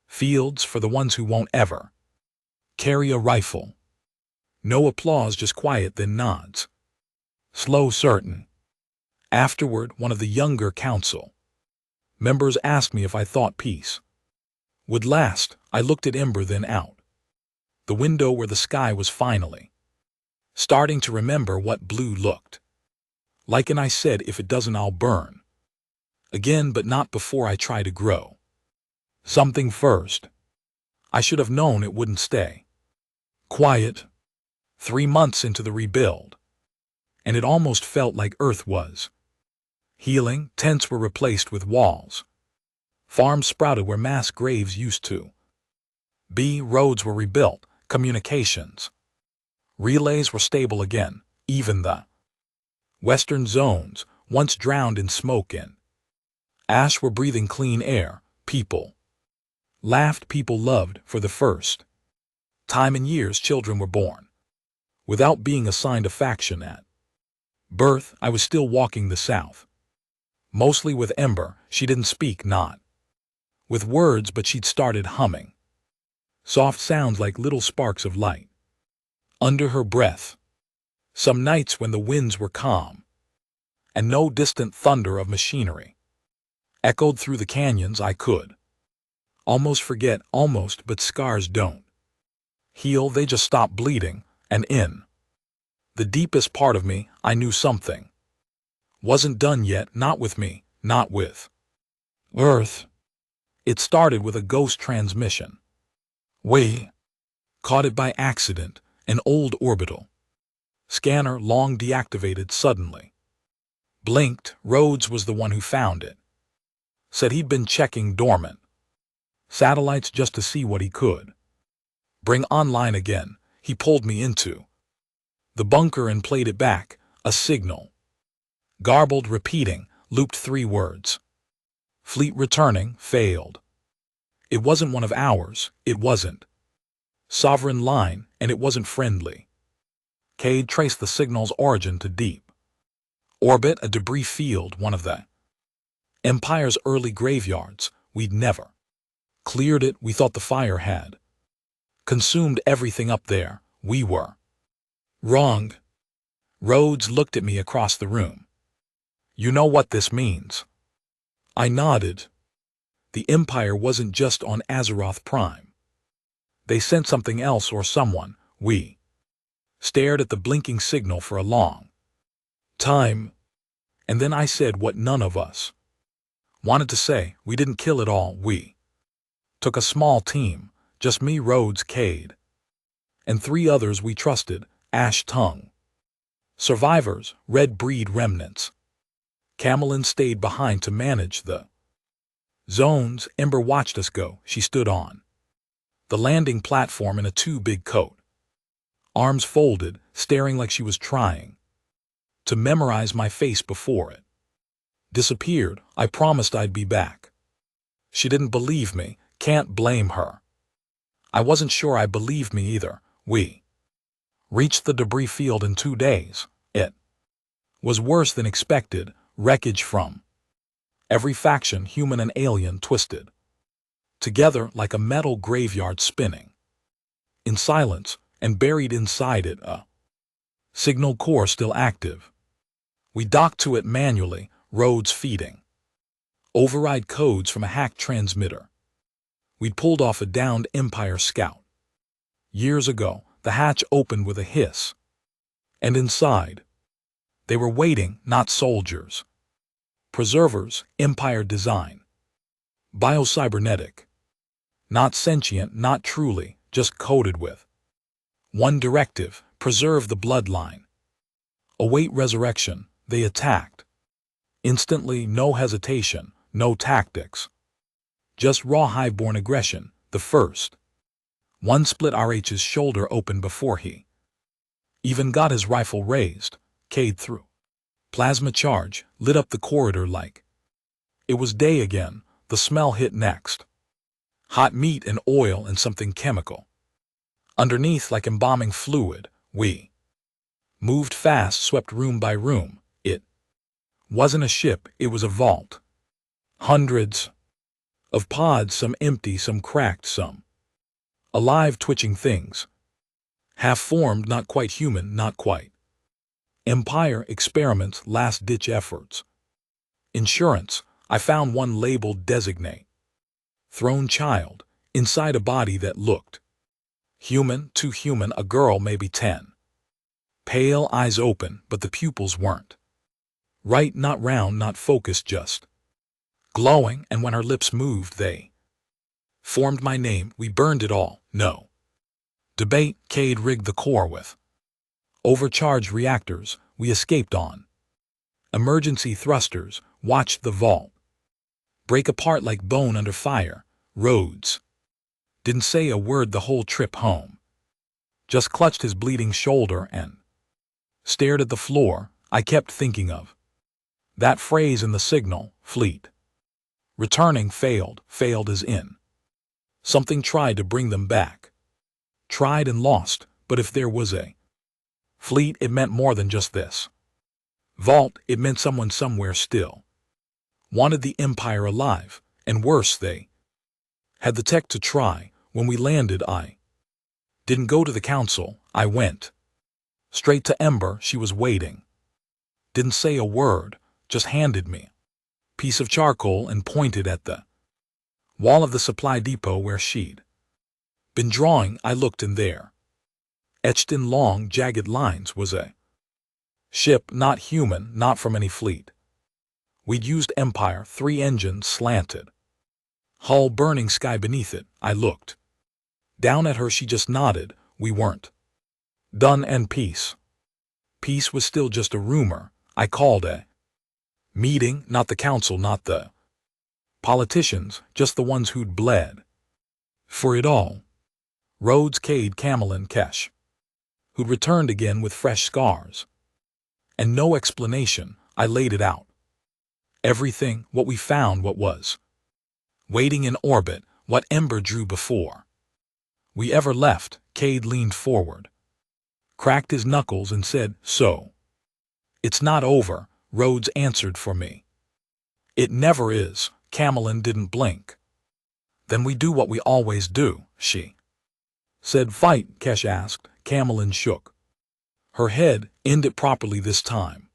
fields, for the ones who won't ever carry a rifle. No applause, just quiet, then nods. Slow, certain. Afterward, one of the younger council members asked me if I thought peace would last. I looked at Ember, then out the window where the sky was finally starting to remember what blue looked like, and I said, if it doesn't, I'll burn again, but not before I try to grow something first. I should have known it wouldn't stay quiet. 3 months into the rebuild, and it almost felt like Earth was healing. Tents were replaced with walls. Farms sprouted where mass graves used to be. Roads were rebuilt. Communications relays were stable again. Even the western zones, once drowned in smoke and ash, were breathing clean air. People laughed, people loved. For the first time in years, children were born without being assigned a faction at birth. I was still walking the South, mostly with Ember. She didn't speak, not with words, but she'd started humming soft sounds like little sparks of light under her breath. Some nights when the winds were calm and no distant thunder of machinery echoed through the canyons, I could almost forget, almost, but scars don't heal, they just stop bleeding. And in the deepest part of me, I knew something wasn't done yet, not with me, not with Earth. It started with a ghost transmission. We caught it by accident, an old orbital scanner, long deactivated, suddenly blinked. Rhodes was the one who found it. Said he'd been checking dormant satellites just to see what he could bring online again. He pulled me into the bunker and played it back, a signal, garbled, repeating, looped 3 words. Fleet returning, failed. It wasn't one of ours, it wasn't sovereign line, and it wasn't friendly. Cade traced the signal's origin to deep orbit, a debris field, one of the Empire's early graveyards. We'd never cleared it. We thought the fire had consumed everything up there. We were wrong. Rhodes looked at me across the room. You know what this means? I nodded. The Empire wasn't just on Azeroth Prime. They sent something else or someone. We stared at the blinking signal for a long time, and then I said what none of us wanted to say. We didn't kill it all. We took a small team, just me, Rhodes, Cade, and 3 others we trusted, ash-tongue survivors, red breed remnants. Camelin stayed behind to manage the zones. Ember watched us go. She stood on the landing platform in a too big coat. arms folded, staring like she was trying to memorize my face before it disappeared. I promised I'd be back. She didn't believe me, can't blame her. I wasn't sure I believed me either. We reached the debris field in 2 days. It was worse than expected, wreckage from every faction, human and alien, twisted together like a metal graveyard spinning in silence, and buried inside it a signal core still active. We docked to it manually, roads feeding override codes from a hacked transmitter. We'd pulled off a downed Empire scout. Years ago, the hatch opened with a hiss. And inside, they were waiting, not soldiers. Preservers, Empire design. Biocybernetic. Not sentient, not truly, just coded with one directive: preserve the bloodline. Await resurrection. They attacked. Instantly, no hesitation, no tactics. Just raw hive-born aggression, the first. One split RH's shoulder open before he even got his rifle raised. Cade through plasma charge, lit up the corridor like it was day again. The smell hit next. Hot meat and oil and something chemical. Underneath, like embalming fluid, we moved fast, swept room by room. It wasn't a ship, it was a vault. Hundreds of pods, some empty, some cracked, some alive, twitching things. Half-formed, not quite human, not quite. Empire experiments, last-ditch efforts. Insurance. I found one labeled designate. Thrown child, inside a body that looked human, too human, a girl maybe 10. Pale, eyes open, but the pupils weren't right, not round, not focused, just glowing, and when her lips moved they formed my name. We burned it all. No debate. Cade rigged the core with overcharged reactors. We escaped on emergency thrusters, watched the vault break apart like bone under fire. Rhodes didn't say a word the whole trip home. Just clutched his bleeding shoulder and stared at the floor. I kept thinking of that phrase in the signal, fleet returning, failed as in something tried to bring them back. Tried and lost, but if there was a fleet, it meant more than just this vault. It meant someone somewhere still wanted the Empire alive, and worse, they had the tech to try. When we landed, I didn't go to the council. I went straight to Ember. She was waiting. Didn't say a word, just handed me a piece of charcoal and pointed at the wall of the supply depot where she'd been drawing. I looked, and there, etched in long, jagged lines, was a ship, not human, not from any fleet. We'd used Empire, 3 engines, slanted hull, burning sky beneath it. I looked down at her. She just nodded. We weren't done, and peace was still just a rumor. I called a meeting, not the council, not the politicians, just the ones who'd bled for it all. Rhodes, Cade, Camelin, Kesh, who'd returned again with fresh scars. And no explanation. I laid it out. Everything, what we found, what was waiting in orbit, what Ember drew before we ever left. Cade leaned forward, cracked his knuckles, and said, "So it's not over." Rhodes answered for me. "It never is." Camelin didn't blink. "Then we do what we always do," she said. "Fight?" Kesh asked. Camelin shook her head. "End it properly this time."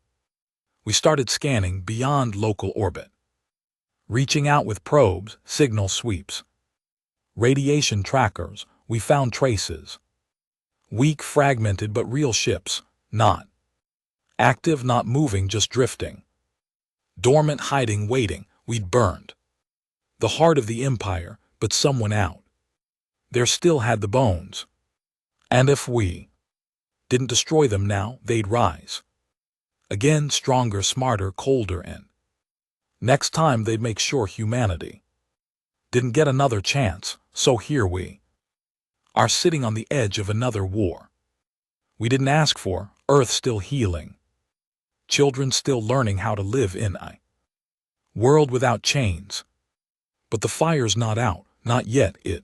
We started scanning beyond local orbit, reaching out with probes, signal sweeps, radiation trackers. We found traces. Weak, fragmented, but real ships. Not active, not moving, just drifting. Dormant, hiding, waiting. We'd burned the heart of the Empire, but someone out there still had the bones. And if we didn't destroy them now, they'd rise again, stronger, smarter, colder, and next time they'd make sure humanity didn't get another chance. So here we are, sitting on the edge of another war. We didn't ask for, Earth still healing. Children still learning how to live in a world without chains. But the fire's not out, not yet. It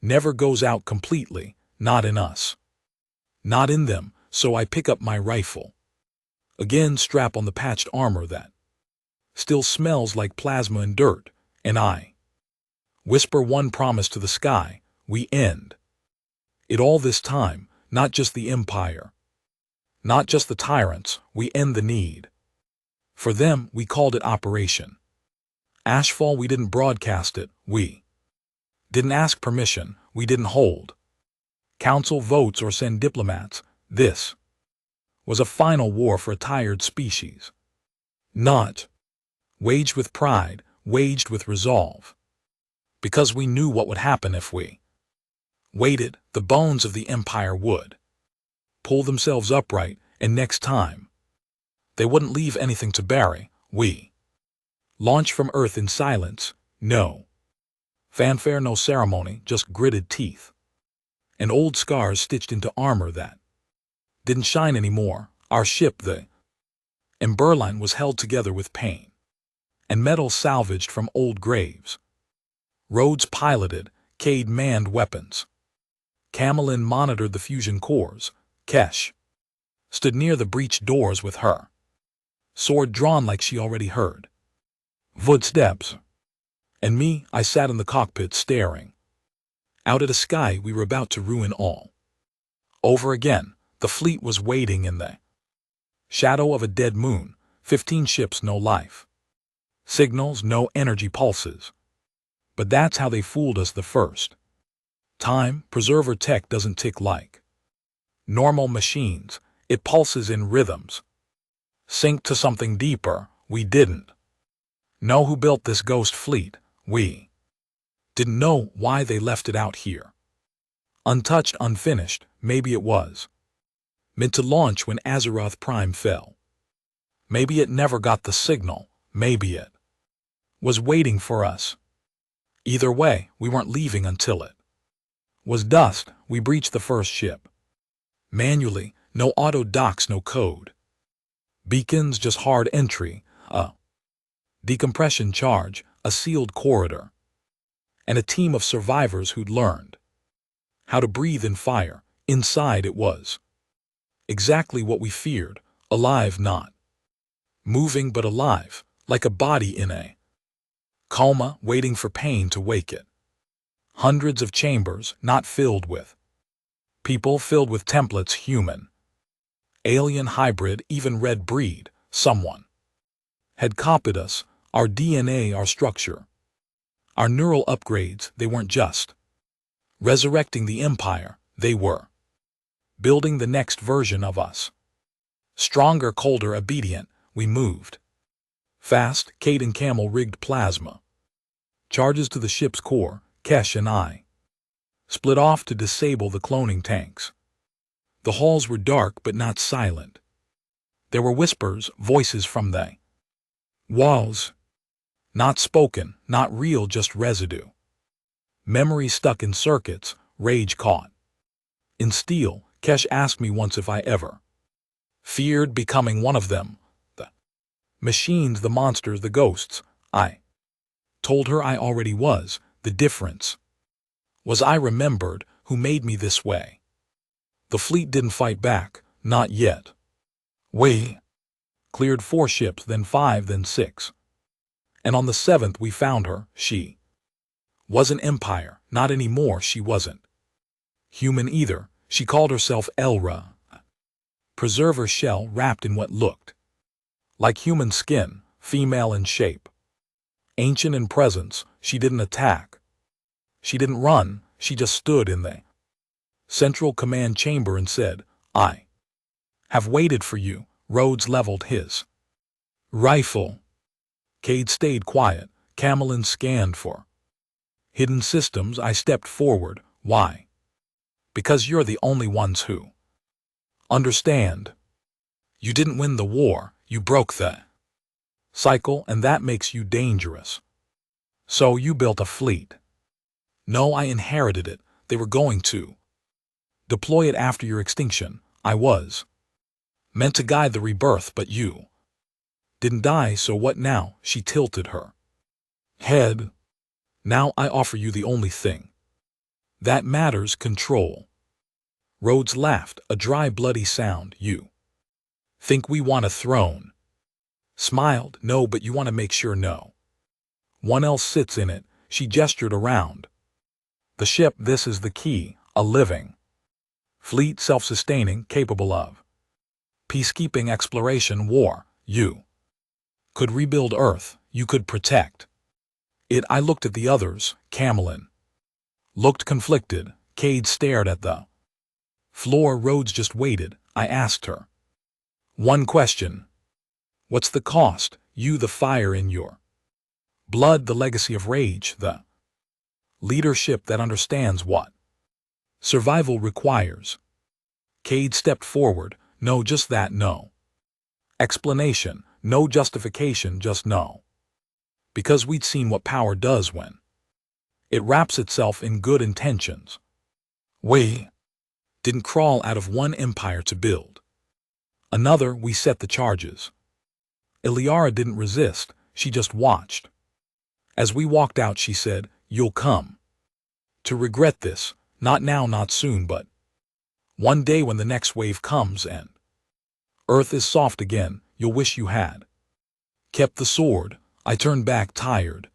never goes out completely, not in us. Not in them, so I pick up my rifle. Again strap on the patched armor that still smells like plasma and dirt, and I whisper one promise to the sky: we end it all this time, not just the Empire. Not just the tyrants, we end the need. For them, we called it Operation Ashfall. We didn't broadcast it, we didn't ask permission, we didn't hold council votes or send diplomats. This was a final war for a tired species. Not waged with pride, waged with resolve. Because we knew what would happen if we waited. The bones of the Empire would pull themselves upright, and next time they wouldn't leave anything to bury. We launch from Earth in silence, no fanfare, no ceremony, just gritted teeth and old scars stitched into armor that didn't shine anymore. Our ship, the Emberline, was held together with pain and metal salvaged from old graves. Rhodes piloted, Cade manned weapons. Camelin monitored the fusion cores. Kesh stood near the breached doors with her sword drawn like she already heard footsteps. And me, I sat in the cockpit staring out at a sky we were about to ruin all over again. The fleet was waiting in the shadow of a dead moon. 15 ships, no life signals, no energy pulses. But that's how they fooled us the first time. Preserver tech doesn't tick like normal machines. It pulses in rhythms, synced to something deeper. We didn't know who built this ghost fleet. We didn't know why they left it out here, untouched, unfinished. Maybe it was meant to launch when Azeroth Prime fell. Maybe it never got the signal. Maybe it was waiting for us. Either way, we weren't leaving until it was dust. We breached the first ship manually, no auto docks, no code beacons, just hard entry, a decompression charge, a sealed corridor, and a team of survivors who'd learned how to breathe in fire. Inside, it was exactly what we feared: alive, not moving, but alive, like a body in a coma, waiting for pain to wake it. Hundreds of chambers, not filled with people, filled with templates, human, alien, hybrid, even red breed. Someone had copied us, our DNA, our structure, our neural upgrades. They weren't just resurrecting the Empire, they were building the next version of us. Stronger, colder, obedient. We moved fast. Cade and Camel rigged plasma charges to the ship's core. Kesh and I split off to disable the cloning tanks. The halls were dark but not silent. There were whispers, voices from the walls. Not spoken, not real, just residue. Memory stuck in circuits, rage caught in steel. Kesh asked me once if I ever feared becoming one of them. The machines, the monsters, the ghosts. I told her I already was. The difference was I remembered who made me this way. The fleet didn't fight back, not yet. We cleared 4 ships, then 5, then 6. And on the 7th we found her. She wasn't Empire, not anymore. She wasn't human either. She called herself Elra. Preserver shell wrapped in what looked like human skin, female in shape, ancient in presence. She didn't attack. She didn't run. She just stood in the central command chamber and said, "I have waited for you." Rhodes leveled his rifle. Cade stayed quiet. Camelin scanned for hidden systems. I stepped forward. Why? Because you're the only ones who understand. You didn't win the war. You broke the cycle, and that makes you dangerous. So you built a fleet. No, I inherited it. They were going to deploy it after your extinction. I was meant to guide the rebirth, but you didn't die, so what now? She tilted her head. Now I offer you the only thing that matters: control. Rhodes laughed, a dry, bloody sound. You think we want a throne? Smiled. No, but you want to make sure no one else sits in it. She gestured around the ship. This is the key: a living fleet, self-sustaining, capable of peacekeeping, exploration, war. You could rebuild Earth. You could protect it. I looked at the others. Camelin looked conflicted. Cade stared at the floor. Rhodes just waited. I asked her one question. What's the cost? You, the fire in your blood, the legacy of rage, the leadership that understands what survival requires. Cade stepped forward. No, just that. No explanation, no justification, just no. Because we'd seen what power does when it wraps itself in good intentions. We didn't crawl out of one empire to build another. We set the charges. Iliara didn't resist. She just watched. As we walked out, she said, "You'll come to regret this. Not now, not soon, but one day when the next wave comes and Earth is soft again, you'll wish you had kept the sword." I turned back, tired,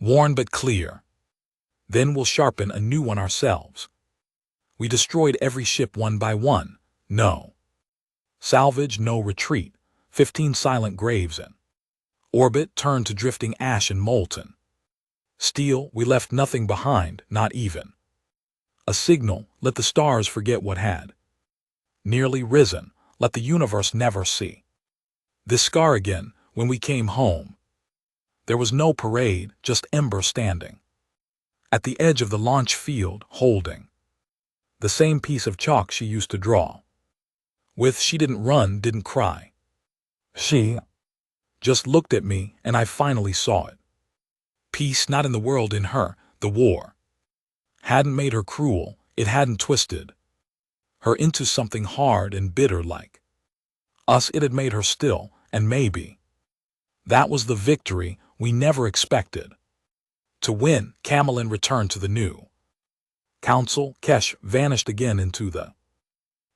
worn but clear. Then we'll sharpen a new one ourselves. We destroyed every ship one by one. No salvage, no retreat. 15 silent graves in orbit turned to drifting ash and molten steel. We left nothing behind, not even a signal. Let the stars forget what had nearly risen. Let the universe never see this scar again. When we came home, there was no parade, just Ember standing at the edge of the launch field, holding the same piece of chalk she used to draw with. She didn't run, didn't cry. She just looked at me, and I finally saw it. Peace, not in the world, in her. The war hadn't made her cruel. It hadn't twisted her into something hard and bitter like us. It had made her still, and maybe that was the victory we never expected to win. Camelin returned to the new council. Kesh vanished again into the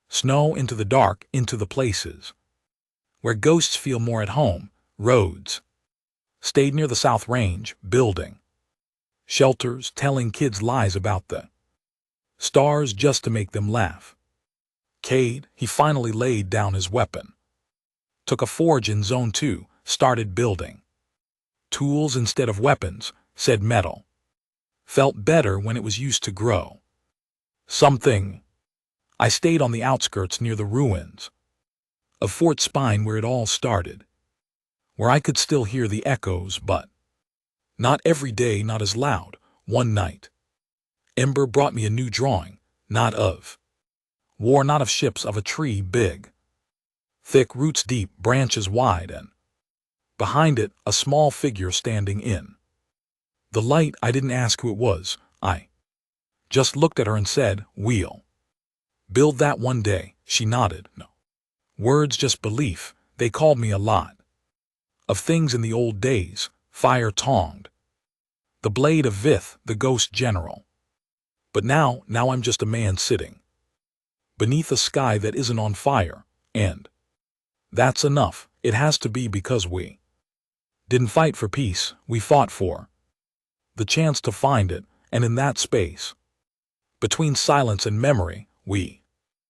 snow, into the dark, into the places where ghosts feel more at home. Rhodes stayed near the South Range, building shelters, telling kids lies about the stars just to make them laugh. Cade, he finally laid down his weapon, took a forge in Zone 2, started building tools instead of weapons. Said metal felt better when it was used to grow something. I stayed on the outskirts near the ruins of Fort Spine, where it all started, where I could still hear the echoes, but not every day, not as loud. One night, Ember brought me a new drawing, not of war, not of ships, of a tree big, thick, roots deep, branches wide, and behind it a small figure standing in the light. I didn't ask who it was. I just looked at her and said, "We'll build that one day." She nodded. No words, just belief. They called me a lot of things in the old days. Fire Tonged, the Blade of Vith, the Ghost General. But now I'm just a man sitting beneath a sky that isn't on fire, and that's enough. It has to be, because we didn't fight for peace, we fought for the chance to find it, and in that space, between silence and memory, we